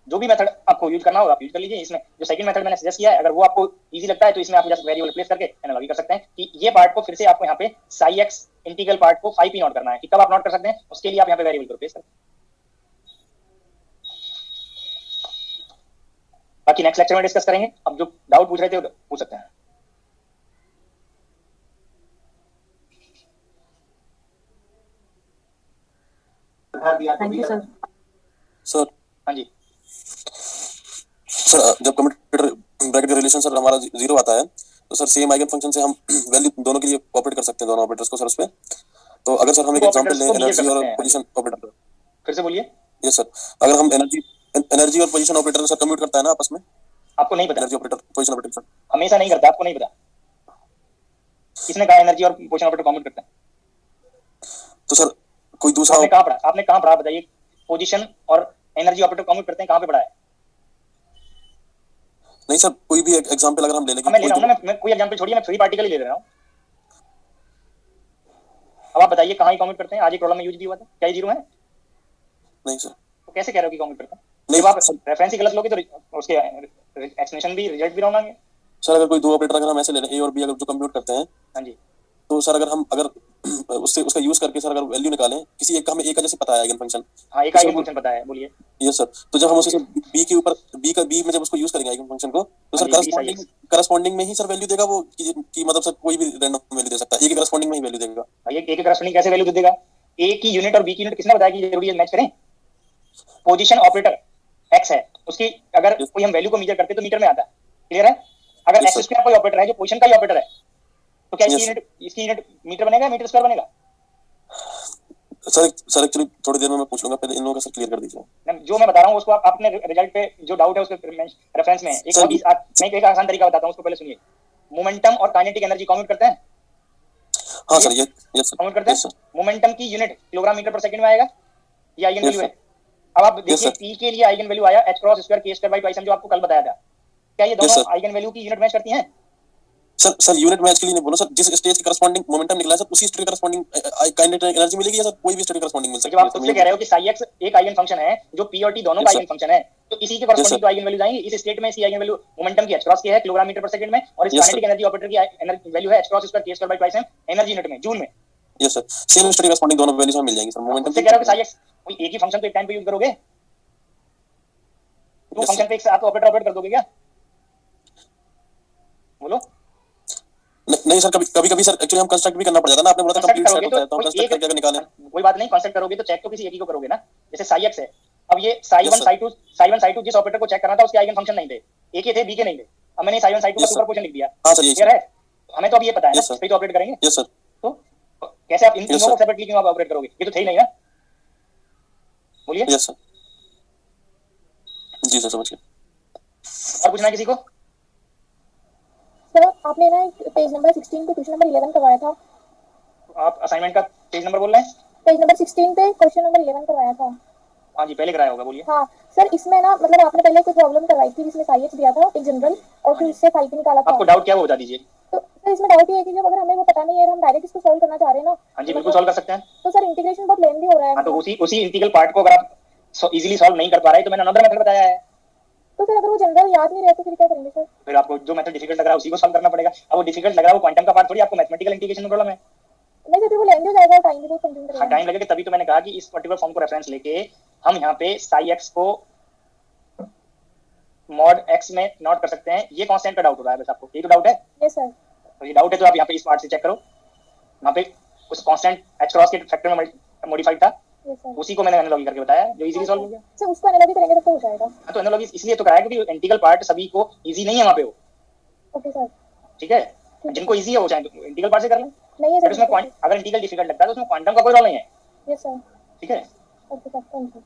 जो भी मेथड आपको यूज करना होगा आप यूज कर लीजिए। इसमें जो सेकंड मेथड मैंने सजेस्ट किया है, अगर वो आपको इजी लगता है तो इसमें आप जस्ट वेरिएबल रिप्लेस करके एनालॉजी कर सकते हैं कि ये पार्ट को फिर से आपको यहाँ पे साई एक्स इंटीग्रल पार्ट को 5p नोट करना है कि कब आप नोट कर सकते हैं, उसके लिए आप यहाँ पे वेरिएबल को रिप्लेस करें। बाकी नेक्स्ट लेक्चर में डिस्कस करेंगे। अब जो डाउट पूछ रहे थे पूछ सकते हैं। Thank you sir. सर हाँ जी सर जब कम्यूटेटर ब्रैकेट का रिलेशन सर हमारा 0 आता है तो सर सेम आइगन फंक्शन से हम वैल्यू दोनों के लिए ऑपरेट कर सकते हैं, दोनों ऑपरेटर्स को सर उस पे। तो अगर सर हम एक एग्जांपल लें एनर्जी और पोजीशन ऑपरेटर, फिर से बोलिए। यस सर, अगर हम एनर्जी और पोजीशन ऑपरेटर सर कम्यूट करता है ना आपस में, आपको नहीं पता energy operator position operator sir हमेशा नहीं करता, आपको नहीं पता किसने कहा एनर्जी और पोजीशन ऑपरेटर कम्यूट करता है? तो सर कोई दूसरा आपने कहाँ पढ़ा बताइए? पोजीशन और एनर्जी ऑपरेटर कम्यूट करते हैं, कहाँ पे पढ़ा है? नहीं सर, कोई भी एग्जांपल अगर हम ले लें, मैं ले रहा हूँ ना, मैं कोई एग्जांपल छोड़िए, मैं फ्री पार्टिकल ही ले रहा हूँ। अब आप बताइए कहाँ ही कम्यूट करते हैं? आज एक प्रॉब्लम में यूज भी हुआ था, क्या ये 0 है? नहीं सर। तो कैसे कह रहे हो कि कम्यूट करते हैं? नहीं जब आप सर, रेफरेंस ही गलत लोगे तो उसके एक्सप्लेनेशन भी रिजल्ट भी रॉन्ग आएंगे। सर अगर कोई दो ऑपरेटर अगर हम ऐसे ले लें ए और बी अगर जो कंप्यूट करते हैं, हाँ जी, तो सर अगर उससे उसका यूज करके सर अगर वैल्यू निकालें किसी एक का, हमें ए का जैसे पता है आइगन फंक्शन, हाँ एक आइगन फंक्शन पता है, बोलिए। यस सर, तो जब हम उसे बी के ऊपर बी में जब उसको यूज करेंगे आइगन फंक्शन को, तो सर करस्पॉन्डिंग में ही सर वैल्यू देगा वो कि मतलब सर कोई भी रैंडम वैल्यू दे सकता है, ए के करस्पॉन्डिंग में ही वैल्यू देगा। ये ए के करस्पॉन्डिंग कैसे वैल्यू देगा? ए की यूनिट और बी की यूनिट किसने बताया कि जरूरी है मैच करें? पोजीशन ऑपरेटर एक्स है, उसकी अगर कोई हम वैल्यू को मेजर करते तो मीटर में आता है, क्लियर है? अगर एक्स स्क्वायर कोई ऑपरेटर है जो पोजीशन का ही ऑपरेटर है, तो क्या इसकी यूनिट मीटर बनेगा, मीटर स्क्वायर बनेगा? सर एक्चुअली थोड़ी देर में मैं पूछ लूंगा, पहले इन लोगों का सर क्लियर कर दीजिए। जो मैं बता रहा हूँ उसको आप अपने रिजल्ट पे जो डाउट है उसके रेफरेंस में मैं एक आसान तरीका बताता हूँ, उसको पहले सुनिए। मोमेंटम और काइनेटिक एनर्जी कम्यूट करते हैं? हाँ सर, ये यस सर, कम्यूट करते हैं। मोमेंटम की यूनिट किलोग्राम मीटर पर सेकंड में आएगा, ये आइगन वैल्यू है। अब आप देखिए पी के लिए आइगन वैल्यू आया h cross square k square by twice, जो आपको कल बताया था। क्या ये दोनों आइगन वैल्यू की यूनिट मैच करती हैं? सर यूनिट मैच के लिए नहीं बोलो सर, जिस स्टेज के करस्पॉन्डिंग मोमेंटम निकला है सर उसी स्टेज करस्पॉन्डिंग काइनेटिक एनर्जी मिलेगी, या सर कोई भी स्टेज करस्पॉन्डिंग मिल सकती है? जब आप खुद से कह रहे हो कि साई एक्स एक आइगन फंक्शन है जो p और t दोनों का आइगन फंक्शन है, तो इसी के करस्पॉन्डिंग तो आइगन वैल्यू आएंगी। इस स्टेट में इसकी आइगन वैल्यू मोमेंटम की h क्रॉस k है किलोग्राम मीटर पर सेकंड में, और इस काइनेटिक एनर्जी ऑपरेटर की एनर्जी वैल्यू है h cross square k square by twice energy unit में जूल में। Yes sir, same stage corresponding दोनों वैल्यूज हमें मिल जाएंगी सर। मोमेंटम से कह रहे हो कि साई एक्स कोई एक ही फंक्शन को एक टाइम पे यूज करोगे, तो फंक्शन पे एक साथ ऑपरेटर ऑपरेट कर दोगे क्या? बोलो। नहीं सर, कभी सर एक्चुअली हम कंस्ट्रक्ट भी करना पड़ जाता है ना, आपने बोला था कंप्लीट सेट होता है, तो कंस्ट्रक्ट करके अगर निकालें कोई बात नहीं, कंस्ट्रक्ट करोगे तो चेक तो किसी एक ही को करोगे ना। जैसे साई एक्स है, अब ये साई 1 साई 2 जिस ऑपरेटर को चेक करना था उसके आइगन फंक्शन नहीं थे, ए के थे बी के नहीं थे। अब मैंने साई 1 साई 2 का सुपरपोजिशन लिख दिया। हां सर, ये है, हमें तो अब ये पता है ना इस पे तो ऑपरेट करेंगे। यस सर, तो कैसे आप इन तीनों को सेपरेटली क्यों आप ऑपरेट करोगे? ये तो थे ही नहीं ना, बोलिए। यस सर, जी सर, समझ गया। और पूछना है किसी को? सर आपने ना पेज नंबर 16 पे क्वेश्चन नंबर 11 करवाया था। आप असाइनमेंट का पेज नंबर बोल रहे हैं? पेज नंबर 16 पे क्वेश्चन नंबर 11 करवाया था। हाँ जी, पहले कराया होगा, बोलिए। हाँ सर, इसमें ना मतलब आपने पहले कोई प्रॉब्लम करवाई थी जिसमें साई एक्स दिया था एक जनरल, और फिर उससे 5 निकाला था। आपको डाउट क्या वो बता दीजिए। तो सर इसमें डाउट ये है कि जब अगर हमें वो पता नहीं है, हम डायरेक्ट इसको सॉल्व करना चाह रहे हैं ना। हाँ जी, बिल्कुल सॉल्व कर सकते हैं। तो सर इंटीग्रेशन बहुत लेंथी हो रहा है। हाँ, तो उसी इंटीग्रल पार्ट को अगर आप इजीली सॉल्व नहीं कर पा रहे तो मैंने अनदर मेथड बताया है। तो सर अगर वो जनरल याद नहीं रहता फिर क्या करेंगे सर? फिर आपको जो मेथड डिफिकल्ट लग रहा है उसी को सॉल्व करना पड़ेगा। अब वो डिफिकल्ट लग रहा है वो क्वांटम का पार्ट थोड़ी, आपको मैथमेटिकल इंटीग्रेशन में प्रॉब्लम है। नहीं सर, फिर वो लेंथी हो जाएगा, टाइम भी बहुत कंज्यूम करेगा। हाँ, टाइम लगेगा, तभी तो मैंने कहा कि इस पर्टिकुलर फॉर्म को रेफरेंस लेके हम यहाँ पे साई एक्स को मॉड एक्स में नोट कर सकते हैं। ये कांस्टेंट का डाउट हो रहा है बस आपको, ये तो डाउट है। Yes sir. तो ये डाउट है तो आप यहाँ पे इस पार्ट से चेक करो, वहाँ पे उस कांस्टेंट h क्रॉस के फैक्टर में मॉडिफाइड था, उसी को मैंने एनालॉजी करके बताया जो इजीली सॉल्व हो गया। सर उसको एनालॉजी करेंगे तो हो जाएगा। हाँ, तो एनालॉजी इसलिए तो कराया क्योंकि इंटीग्रल पार्ट सभी को इजी नहीं है वहाँ पे वो। ओके सर, ठीक है, जिनको इजी है वो चाहे इंटीग्रल पार्ट से कर लें। नहीं है सर, उसमें अगर इंटीग्रल डिफिकल्ट लगता है तो उसमें क्वांटम का कोई रोल नहीं है। Yes sir. ठीक है, ओके सर, थैंक यू।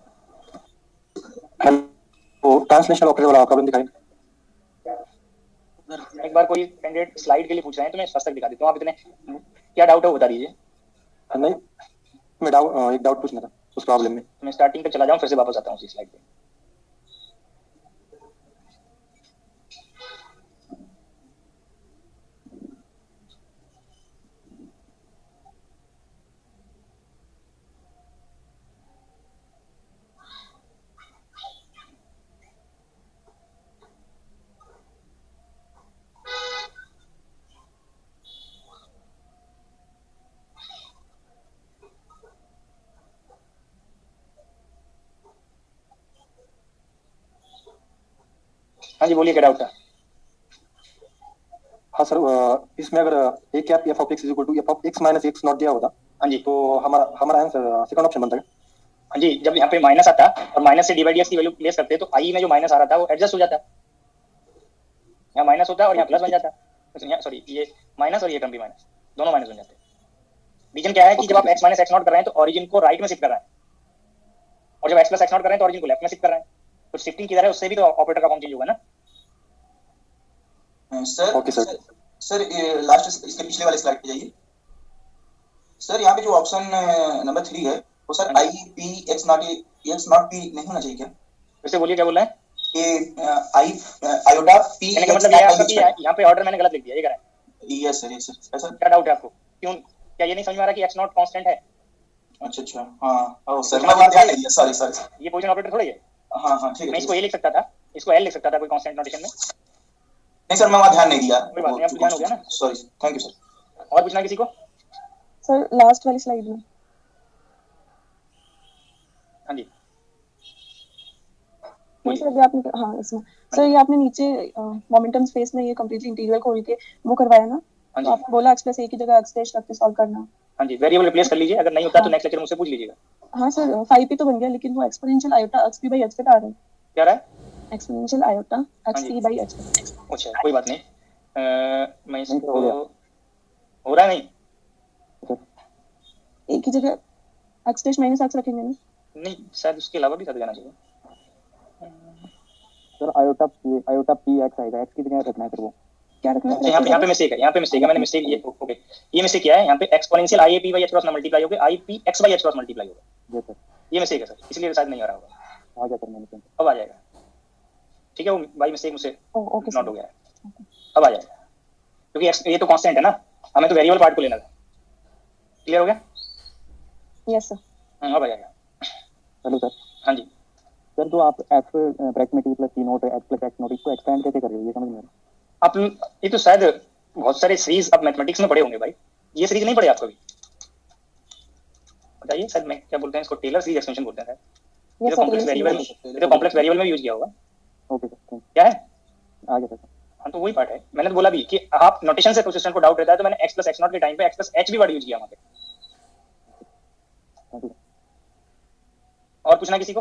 वो ट्रांसलेशनल ऑपरेटर वाला प्रॉब्लम दिखाएं। एक बार कोई कैंडिडेट स्लाइड के लिए पूछ रहे हैं तो मैं फर्स्ट तक दिखा देता हूँ। आप इतने क्या डाउट है वो बता दीजिए। नहीं, मैं एक डाउट पूछना था उस प्रॉब्लम में। मैं स्टार्टिंग तक चला जाऊँ फिर से वापस आता हूँ उसी स्लाइड पे। हाँ जी बोलिए, क्या डाउट था? हाँ सर, इसमें अगर A cap F of X is equal to F of X minus X naught दिया होता हाँ जी, तो हमारा हमारा आंसर सेकंड ऑप्शन बनता है। हाँ जी, जब यहाँ पे माइनस आता और माइनस से डी बाई डी एक्स की वैल्यू प्लेस करते तो आई में जो माइनस आ रहा था वो एडजस्ट हो जाता, यहाँ माइनस होता और यहाँ प्लस बन जाता। सॉरी, ये माइनस और ये टर्म भी माइनस, दोनों माइनस बन जाते। रीजन क्या है कि जब आप एक्स माइनस एक्स नॉट कर रहे हैं तो ऑरिजिन को राइट में शिफ्ट कर रहे हैं, और जब एक्स प्लस एक्स नॉट कर रहे हैं तो ऑरिजिन को लेफ्ट में शिफ्ट कर रहे हैं। तो शिफ्टिंग किधर है उससे भी तो ऑपरेटर का फॉर्म चेंज होगा ना। Sir okay sir. Sir last इसके पिछले वाले स्लाइड पे जाइए सर। यहाँ पे जो ऑप्शन नंबर 3 है वो sir I P x naught P नहीं होना चाहिए क्या? फिर से बोलिए, क्या बोल रहे हैं? कि आई आयोटा पी कहने का मतलब ये है आपका कि यहाँ पे ऑर्डर मैंने गलत लिख दिया, ये कह रहे हैं? Yes sir sir. क्या डाउट है आपको? क्यों, क्या ये नहीं समझ में आ रहा कि एक्स नॉट कांस्टेंट है? अच्छा हाँ, ओ सर मैं वहाँ ध्यान नहीं दिया, सॉरी। ये पोजीशन ऑपरेटर थोड़ी है। हाँ ठीक है। मैं इसको ए लिख सकता था, इसको एल लिख सकता था कोई कांस्टेंट नोटेशन में। नहीं सर, मैं वहाँ ध्यान नहीं दिया। कोई बात नहीं, आपको ध्यान हो गया ना। Sorry, thank you sir. और पूछना किसी को? सर लास्ट वाली स्लाइड में। हाँ जी नहीं सर, अभी आपने हाँ इसमें सर ये आपने नीचे मोमेंटम स्पेस में ये कंप्लीटली इंटीग्रल खोल के वो करवाया ना, हाँ तो आपने बोला x प्लस a की जगह x डैश रख के सॉल्व करना। हाँ जी, वेरिएबल रिप्लेस कर लीजिए, अगर नहीं होता तो नेक्स्ट लेक्चर मुझसे पूछ लीजिएगा। हाँ सर 5p तो बन गया, लेकिन वो exponential iota x p by h पे आ रहा है। क्या रहा है? Exponential iota x p by h पे। अच्छा कोई बात नहीं, मैं इसको हो रहा है नहीं a की जगह x डैश माइनस x रखेंगे ना? नहीं, शायद उसके अलावा भी कर देना चाहिए। सर आयोटा पी एक्स आएगा, एक्स की जगह रखना है सर वो। क्या रखना है? यहाँ पे मिस्टेक है, मैंने मिस्टेक ये ओके, ये मिस्टेक किया है। यहाँ पे exponential I P by H cross ना मल्टीप्लाई हो गया, I P x by H cross multiply हो गया। जी सर, ये मिस्टेक है सर, इसलिए शायद नहीं आ रहा होगा। आ गया सर, मैंने अब आ जाएगा, ठीक है, वो बाई मिस्टेक मुझसे ओके नोट हो गया है, अब आ जाएगा, क्योंकि ये तो कांस्टेंट है ना, हमें तो वेरिएबल पार्ट को लेना था। क्लियर हो गया? Yes sir. अब आ जाएगा। Hello sir. हाँ जी सर, तो आप एफ ब्रैकेट में T plus T naught x plus x note इसको एक्सपेंड कैसे कर रहे हो, ये समझ में आ रहा आप ये तो शायद बहुत सारे सीरीज आप मैथमेटिक्स में पढ़े होंगे भाई, ये सीरीज नहीं पढ़े आप कभी? बताइए, शायद मैं क्या बोलते हैं इसको, टेलर सीरीज एक्सटेंशन बोलते हैं। ये तो कॉम्प्लेक्स वेरिएबल, ये तो कॉम्प्लेक्स वेरिएबल में यूज किया होगा। ओके सर, क्या है? आ गया सर। हाँ तो वही पार्ट है, मैंने तो बोला भी कि आप नोटेशन से प्रोसेसर को डाउट रहता है, तो मैंने x प्लस एक्स नॉट के टाइम पे x प्लस एच भी वर्ड यूज किया वहाँ पे। Thank you. और पूछना किसी को?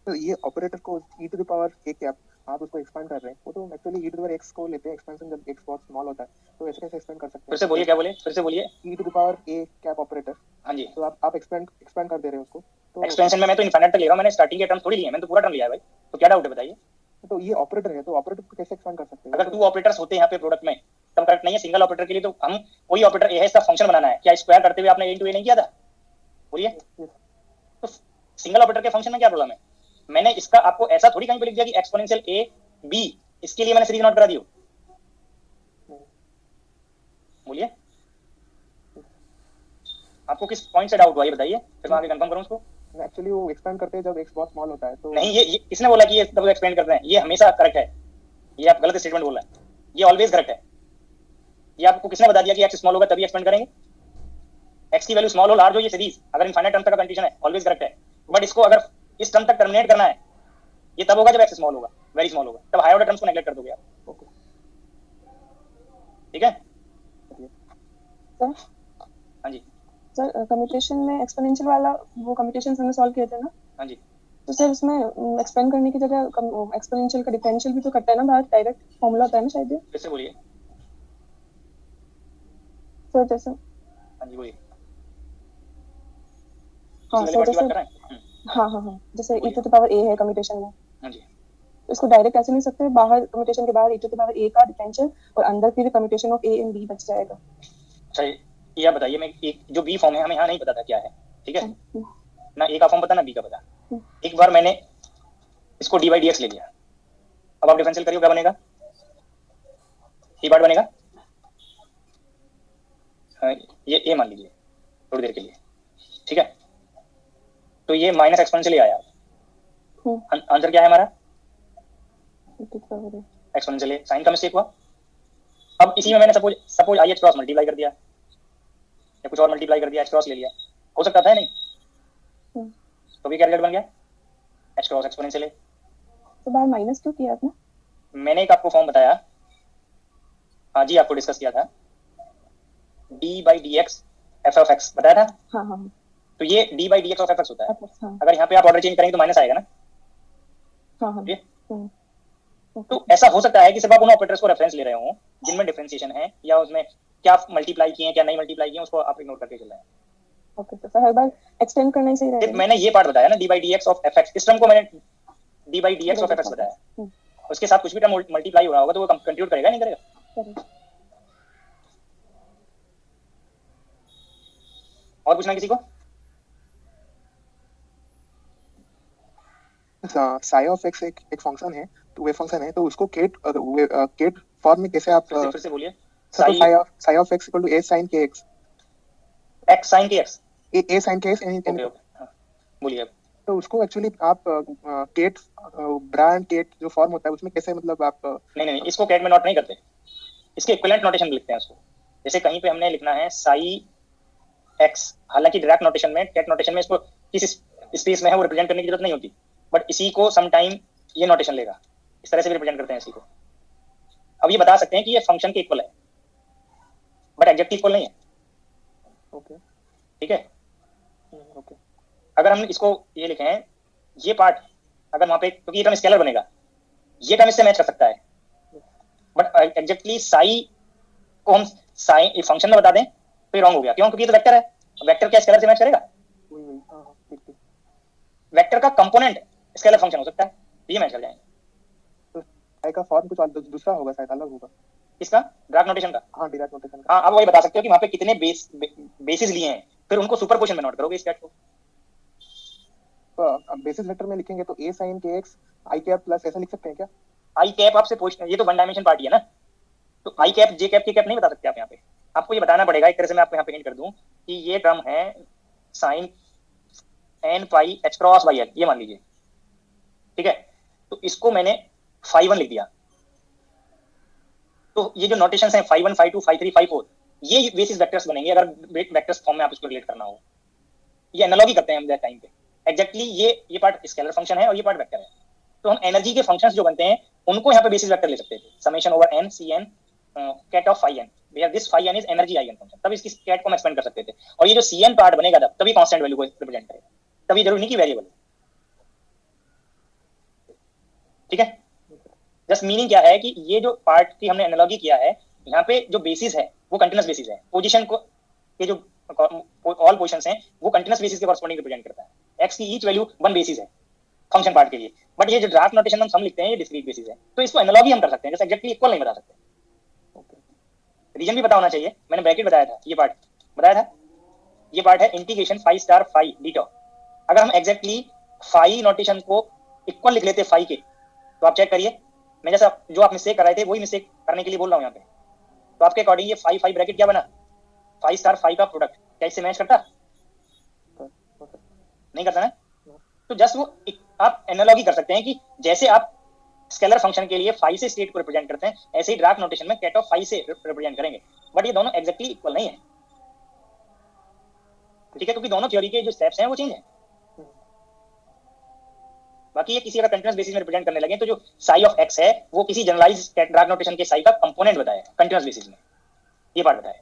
तो ये ऑपरेटर को e to the power a cap आप उसको एक्सपेंड कर रहे हैं, वो तो actually e to the power x को लेते हैं, एक्सपेंशन जब x बहुत स्मॉल होता है तो ऐसे कैसे एक्सपेंड कर सकते हैं? फिर से बोलिए, क्या बोले? फिर से बोलिए। e to the power a cap operator, हाँ जी, तो आप एक्सपेंड कर दे रहे हो उसको, तो एक्सपेंशन में मैं तो इनफाइनाइट तक ले रहा हूँ, मैंने स्टार्टिंग के टर्म थोड़ी लिए, मैंने तो पूरा टर्म लिया है भाई, तो क्या डाउट है बताइए? तो ये ऑपरेटर है, तो ऑपरेटर को कैसे एक्सपेंड कर सकते हैं? अगर 2 ऑपरेटर्स होते हैं यहाँ पे प्रोडक्ट में तब करेक्ट नहीं है, सिंगल ऑपरेटर के लिए तो हम कोई ऑपरेटर ए है, इसका फंक्शन बनाना है, क्या स्क्वायर करते हुए आपने ए टू ए नहीं किया था? बोलिए, तो सिंगल ऑपरेटर के फंक्शन में क्या प्रॉब्लम है? मैंने इसका आपको ऐसा थोड़ी कहीं पे लिख दिया कि एक्सपोनेंशियल ए बी, इसके लिए मैंने सीरीज नोट करा दी हो। बोलिए, आपको किस पॉइंट से डाउट हुआ ये बताइए, फिर मैं आगे कंफर्म करूं उसको। एक्चुअली वो एक्सपेंड करते हैं जब x बहुत स्मॉल होता है, तो नहीं, ये किसने बोला कि ये तब एक्सपेंड करते हैं? ये हमेशा करेक्ट है, ये आप गलत स्टेटमेंट बोल रहे हैं, ये ऑलवेज करेक्ट है। ये आपको किसने बता दिया कि x स्मॉल होगा तभी एक्सपेंड करेंगे? x की वैल्यू स्मॉल हो लार्ज हो, ये सीरीज अगर इनफाइनाइट टर्म तक का कंडीशन है, ऑलवेज करेक्ट है। बट इसको अगर इस टर्म तक टर्मिनेट करना है, ये तब होगा जब x स्मॉल होगा, वेरी स्मॉल होगा, तब हाई ऑर्डर टर्म्स को नेगलेक्ट कर दोगे आप। ओके ठीक है सर हाँ जी, सर कम्यूटेशन में एक्सपोनेंशियल वाला वो कम्यूटेशन हमने सॉल्व किए थे ना, हाँ जी, तो सर उसमें एक्सपेंड करने की जगह एक्सपोनेंशियल का डिफरेंशियल भी तो करता है ना, बाहर डायरेक्ट फॉर्मूला होता है ना शायद ये। फिर से बोलिए। सर जैसे हाँ जी बोलिए। हाँ इसी सर वाली बात जैसे कर रहे हैं? हाँ जैसे e to the power a है कम्यूटेशन में, हाँ जी, तो इसको डायरेक्ट ऐसे नहीं सकते, बाहर कम्यूटेशन के बाहर e to the power a का डिफरेंशियल और अंदर फिर commutation of a and b बच जाएगा। अच्छा ये आप बताइए, मैं एक जो बी फॉर्म है हमें यहाँ नहीं पता था क्या है, ठीक है ना, ए का फॉर्म पता ना बी का पता। एक बार मैंने इसको डी बाई डी एक्स ले लिया, अब आप डिफरेंशियल करिए, क्या बनेगा? सी पार्ट बनेगा, ये ए मान लीजिए थोड़ी देर के लिए, ठीक है, तो ये माइनस एक्सपोनेंशियल आया। आंसर क्या है हमारा? एक्सपोनेंशियल साइन का मिस्टेक हुआ। अब इसी में मैंने suppose I H cross multiply कर दिया या कुछ और मल्टीप्लाई कर दिया, एच क्रॉस ले लिया, हो सकता था नहीं? तो भी क्या रिजल्ट बन गया? H cross exponential. तो बाहर माइनस क्यों किया आपने? मैंने एक आपको फॉर्म बताया, हाँ जी, आपको डिस्कस किया था, D by D x F of x बताया था। हाँ हाँ तो ये D by D x of F x होता है। हाँ अगर यहाँ पे आप ऑर्डर चेंज करेंगे तो माइनस आएगा ना। हाँ हाँ ये हम्म, तो ऐसा हो सकता है कि सिर्फ आप उन ऑपरेटर्स को रेफरेंस ले रहे हो जिनमें डिफरेंशिएशन है, या उसमें क्या मल्टीप्लाई किए हैं क्या नहीं मल्टीप्लाई किए हैं, उसको आप इग्नोर करके चल रहे हैं। ओके तो सर हर बार एक्सटेंड करना ही सही सिर्फ रहेगा। मैंने ये पार्ट बताया ना, D by D x of F x, इस टर्म को मैंने D by D x of F x बताया। हम्म, उसके साथ कुछ भी टर्म मल्टीप्लाई हो रहा होगा तो वो कंट्रीब्यूट करेगा नहीं करेगा। करेक्ट। और पूछना किसी को? साई ऑफ एक्स एक फंक्शन है, तो वे फंक्शन है, तो उसको केट फॉर्म में कैसे आप फिर से बोलिए। सर, तो psi of x equal to a sine k x, x sine k x, a sine k x, okay okay, हाँ बोलिए अब। तो उसको एक्चुअली आप केट ब्रांड केट जो फॉर्म होता है उसमें कैसे मतलब आप नहीं, इसको कैट में नोट नहीं करते, इसके इक्विवेलेंट नोटेशन में लिखते हैं उसको। जैसे कहीं पे हमने लिखना है साई एक्स, हालांकि डायरेक्ट नोटेशन में, कैट नोटेशन में इसको किस स्पेस में है वो रिप्रेजेंट करने की जरूरत नहीं होती, बट इसी को सम टाइम ये नोटेशन लेगा, इस तरह से भी रिप्रेजेंट करते हैं इसी को। अब ये बता सकते हैं कि ये फंक्शन के इक्वल है, बट एग्जैक्टली इक्वल नहीं है। ओके ठीक है, ओके अगर हम इसको ये लिखें, ये पार्ट अगर वहां पे, क्योंकि ये टर्म स्केलर बनेगा, ये टर्म इससे मैच कर सकता है, बट एग्जैक्टली साई को हम साई फंक्शन में बता दें तो ये रॉन्ग हो गया। क्यों? क्योंकि ये तो वेक्टर है, वेक्टर क्या स्केलर से मैच करेगा? वेक्टर का कंपोनेंट स्केलर फंक्शन हो सकता है, ये मैच कर जाएंगे। तो साई का फॉर्म कुछ दूसरा होगा, शायद अलग होगा। इसका डायरेक्ट नोटेशन का? हाँ, डायरेक्ट नोटेशन का। हाँ, आप वही बता सकते हो कि वहां पे कितने बेसिस लिए हैं, फिर उनको सुपरपोजिशन में नोट करोगे इस कैट को। तो बेसिस वेक्टर में लिखेंगे तो ए साइन के एक्स आई कैप प्लस ऐसा लिख सकते हैं क्या? आई कैप आपसे पूछ, ये तो वन डायमेंशन पार्टी है ना, तो आई कैप जे कैप के कैप नहीं बता सकते आप यहाँ पे। आपको ये बताना पड़ेगा, एक तरह से मैं आपको यहाँ पे हिंट कर दूं कि ये टर्म है sine n pi h cross by l, ये मान लीजिए, ठीक है। तो इसको मैंने फाई 1 लिख दिया, तो ये जो नोटेशंस हैं फाई 1 फाई 2 फाई 3 फाई 4, ये बेसिस वेक्टर्स बनेंगे अगर वेक्टर्स फॉर्म में आप इसको रिलेट करना हो। ये एनालॉजी करते हैं हम दैट टाइम पे। एग्जैक्टली ये पार्ट स्केलर फंक्शन है और ये पार्ट वेक्टर है, तो हम एनर्जी के फंक्शंस जो बनते हैं उनको यहाँ पे बेसिस वेक्टर ले सकते थे, summation over n c n ket of phi n, where this phi n is energy eigen function, तब इसकी कैट को हम एक्सपेंड कर सकते थे। और ये जो सी एन पार्ट बनेगा तभी कांस्टेंट वैल्यू को रिप्रेजेंट करेगा, तभी जरूरी नहीं कि वेरिएबल। ठीक है, जस्ट मीनिंग क्या है कि ये जो पार्ट की हमने एनालॉजी किया है, यहाँ पे जो बेसिस है वो कंटिन्यूस बेसिस है, पोजीशन को ये जो ऑल पोजीशंस हैं वो कंटिन्यूस बेसिस के कॉरस्पॉन्डिंग रिप्रेजेंट करता है। एक्स की ईच वैल्यू वन बेसिस है फंक्शन पार्ट के लिए, बट ये जो ड्राफ्ट नोटेशन हम सम लिखते हैं ये डिस्क्रीट बेसिस है, तो इसको एनालॉजी हम कर सकते हैं, जैसे एग्जैक्टली इक्वल नहीं बता सकते। रीजन भी पता होना चाहिए, मैंने ब्रैकेट बताया था, ये पार्ट बताया था, ये पार्ट है integration phi star phi D tau. अगर हम एग्जैक्टली फाई नोटेशन को इक्वल लिख लेते फाई के, तो आप चेक करिए, मैं जैसा जो आप मिस्टेक कर रहे थे वही मिस्टेक करने के लिए बोल रहा हूँ यहाँ पे। तो आपके अकॉर्डिंग ये फाई फाई ब्रैकेट क्या बना, फाई स्टार फाई का प्रोडक्ट क्या इससे मैच करता? नहीं करता ना। तो जस्ट वो आप एनालॉजी कर सकते हैं कि जैसे आप स्केलर फंक्शन के लिए फाई से स्टेट को रिप्रेजेंट करते हैं, ऐसे ही ड्राफ्ट नोटेशन में कैट ऑफ फाई से रिप्रेजेंट करेंगे, बट ये दोनों एग्जैक्टली इक्वल नहीं है। ठीक है, क्योंकि दोनों थ्योरी के जो स्टेप्स हैं वो चेंज है। बाकी ये किसी अगर कंटीन्यूअस बेसिस में रिप्रेजेंट करने लगे तो जो साई ऑफ एक्स है वो किसी जनरलाइज ड्राफ्ट नोटेशन के साई का कंपोनेंट बताया कंटीन्यूअस बेसिस में, ये पार्ट बताया।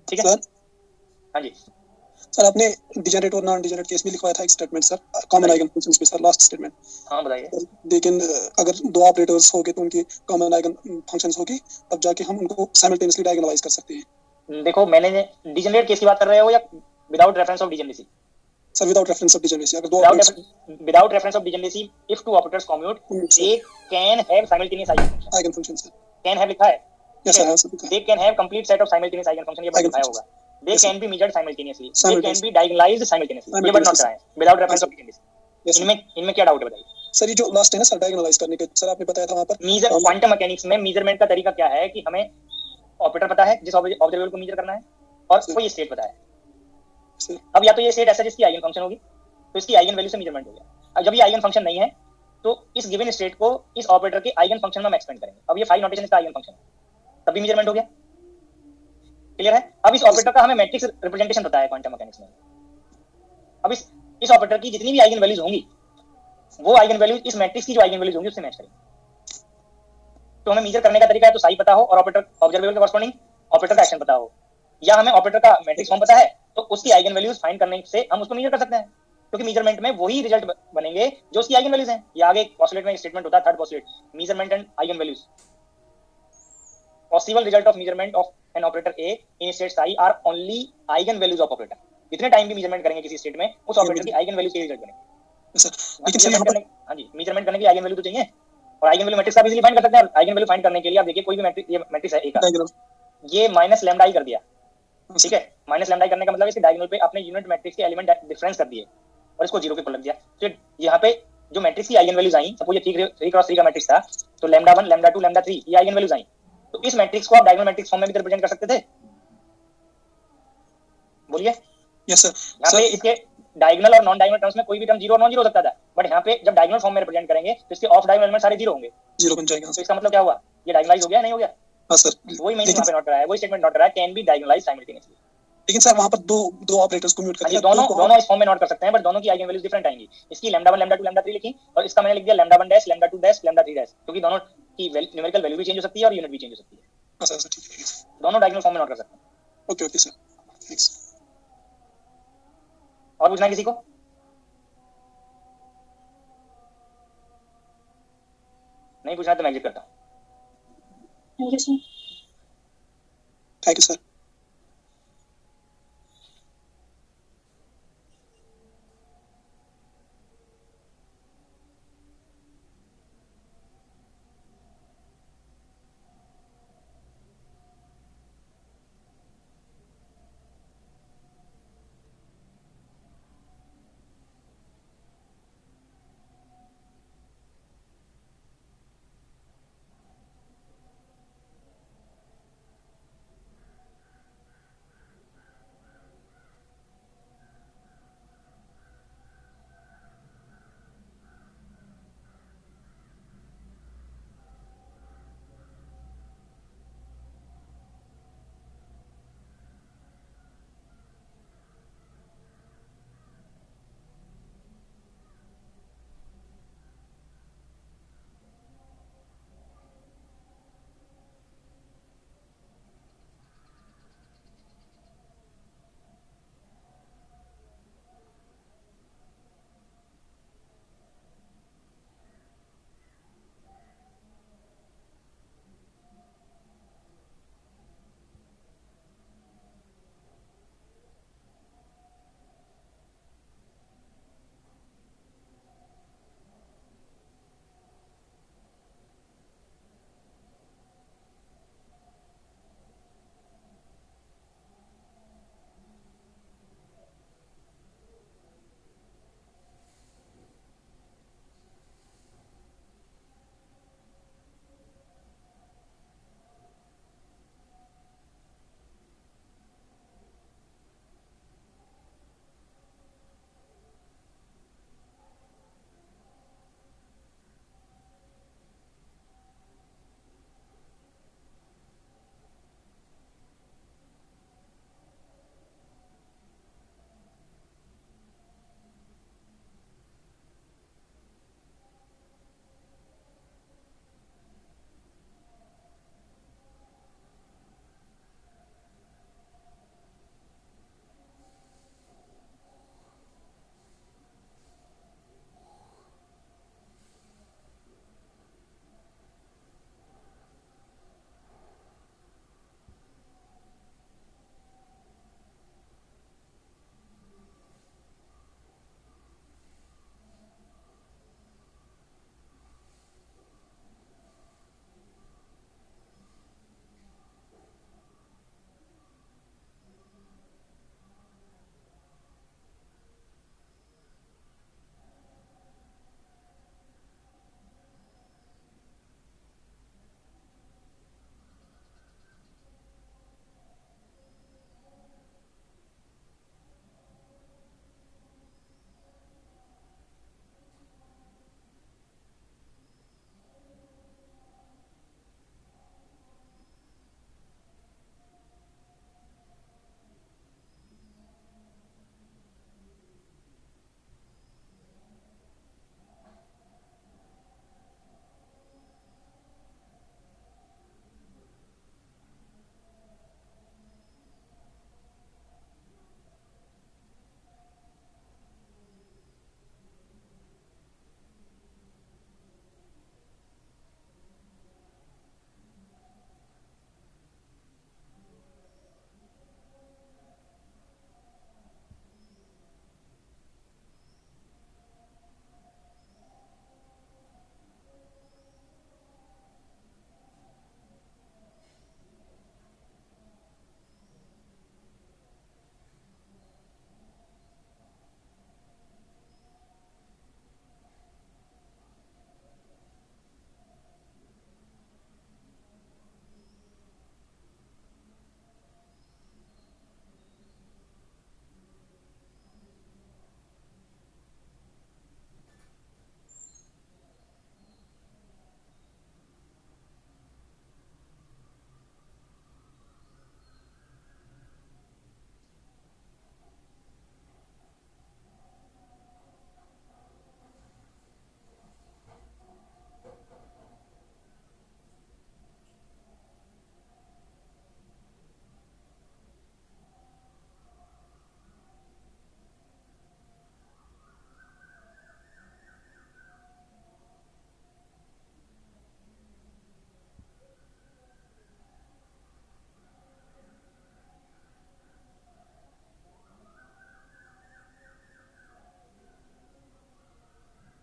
ठीक है सर, हाँ जी सर आपने डिजेनरेट और नॉन डिजेनरेट केस भी लिखवाया था एक statement sir, common eigen functions पे सर, लास्ट स्टेटमेंट। हाँ बताइए। लेकिन अगर दो ऑपरेटर्स हो गए तो उनकी कॉमन आइगन फंक्शंस होगी, तब जाके हम उनको साइमल्टेनियसली डायगोनलाइज कर सकते हैं। देखो, मैंने डिजेनरेट केस की बात कर रहे हो या without reference of degeneracy? Sir without reference of degeneracy, अगर दो without reference of degeneracy, if two operators commute, they can have simultaneous eigen functions. Can have लिखा है? Yes, I have sir. They can have complete set of simultaneous eigen function, ये बात लिखा होगा। They can be measured simultaneously. They can be diagonalized simultaneously. ये बात note कराएं, without reference of degeneracy। इनमें क्या डाउट है बताइए? सर ये जो लास्ट है ना सर, डायगोनलाइज करने के, सर आपने बताया था वहां पर मेजर क्वांटम मैकेनिक्स में मेजरमेंट का तरीका क्या है कि हमें ऑपरेटर पता है जिस ऑब्जर्वेबल को मेजर करना है, और कोई स्टेट पता है। अब या तो ये स्टेट ऐसा जिसकी आइगन फंक्शन होगी, तो इसकी आइगन वैल्यू से मेजरमेंट हो गया। अब जब ये आइगन फंक्शन नहीं है तो इस गिवन स्टेट को इस ऑपरेटर के आइगन फंक्शन में हम एक्सपेंड करेंगे। अब ये फाई नोटेशन इसका आइगन फंक्शन है, तभी मेजरमेंट हो गया। क्लियर है? अब इस ऑपरेटर का हमें मैट्रिक्स रिप्रेजेंटेशन पता है क्वांटम मैकेनिक्स में। अब इस ऑपरेटर की जितनी भी आइगन वैल्यूज होंगी वो आइगन वैल्यूज इस मैट्रिक्स की जो आइगन वैल्यूज होंगी उससे मैच करेंगे। तो हमें मेजर करने का तरीका है तो साई पता हो और ऑपरेटर ऑब्जर्वेबल के कॉरस्पॉन्डिंग ऑपरेटर का एक्शन पता हो, या हमें ऑपरेटर का मैट्रिक्स फॉर्म पता है तो उसकी आइगन वैल्यूज फाइंड करने से हम उसको मेजर कर सकते हैं, क्योंकि मेजरमेंट में वही रिजल्ट बनेंगे जो उसकी आइगन वैल्यूज हैं। ये आगे पोस्टुलेट में स्टेटमेंट होता है, third postulate, measurement and eigen values. Possible result of measurement of an operator A in state psi R only eigen values of operator. जितने टाइम भी मेजरमेंट करेंगे किसी स्टेट में उस ऑपरेटर की आइगन वैल्यूज के रिजल्ट बनेंगे। सर लेकिन सर यहाँ पर हाँ जी, मेजरमेंट करने के लिए आइगन वैल्यू तो चाहिए, और आइगन वैल्यू मैट्रिक्स आप इजीली फाइंड कर सकते हैं। आइगन वैल्यू फाइंड करने के लिए आप देखिए कोई भी मैट्रिक्स, ये मैट्रिक्स है ए का, डायग्राम ये माइनस लैम्डा आई कर दिया, ठीक है। माइनस लैम्डा आई करने का मतलब इसके डायगोनल पे आपने यूनिट मैट्रिक्स के एलिमेंट डिफरेंस कर दिए और इसको 0 के ऊपर लग दिया। तो यहाँ पे जो मैट्रिक्स की आइगन वैल्यूज आई, सपोज ये 3 क्रॉस 3 का मैट्रिक्स था, तो लैम्डा 1 लैम्डा 2 लैम्डा 3 ये आइगन वैल्यूज आई। तो इस मैट्रिक्स को आप डायगोनल मैट्रिक्स फॉर्म में भी रिप्रेजेंट कर सकते थे। बोलिए। Yes sir. यहाँ पे इसके डायगोनल और नॉन डायगोनल टर्म्स में कोई भी टर्म 0 और नॉन 0 हो सकता था, बट यहाँ पे जब डायगोनल फॉर्म में रिप्रेजेंट करेंगे तो इसके ऑफ डायगोनल एलिमेंट सारे 0 होंगे, 0 बन जाएगा। तो इसका मतलब क्या हुआ, ये डायगोनलाइज हो गया नहीं हो गया? हाँ सर। वही मैंने यहाँ पे नोट कराया, वही स्टेटमेंट नोट कराया, कैन बी डायगोनलाइज साइमल्टेनियसली। लेकिन सर वहां पर दो ऑपरेटर्स को म्यूट कर दिया, दोनों इस फॉर्म में नोट कर सकते हैं, बट दोनों की आइगन वैल्यूज डिफरेंट आएंगी। इसकी लैम्डा 1 लैम्डा 2 लैम्डा 3 लिखी और इसका मैंने लिख दिया lambda 1 dash lambda 2 dash lambda 3 dash, क्योंकि दोनों की न्यूमेरिकल वैल्यू भी चेंज हो सकती है और यूनिट भी चेंज हो सकती है। हाँ सर ठीक है, दोनों डायगोनल फॉर्म में नोट कर सकते हैं। Okay okay sir, thanks. और पूछना है किसी को? नहीं पूछना तो मैं एग्जिट करता हूँ। Thank you sir. Thank you sir.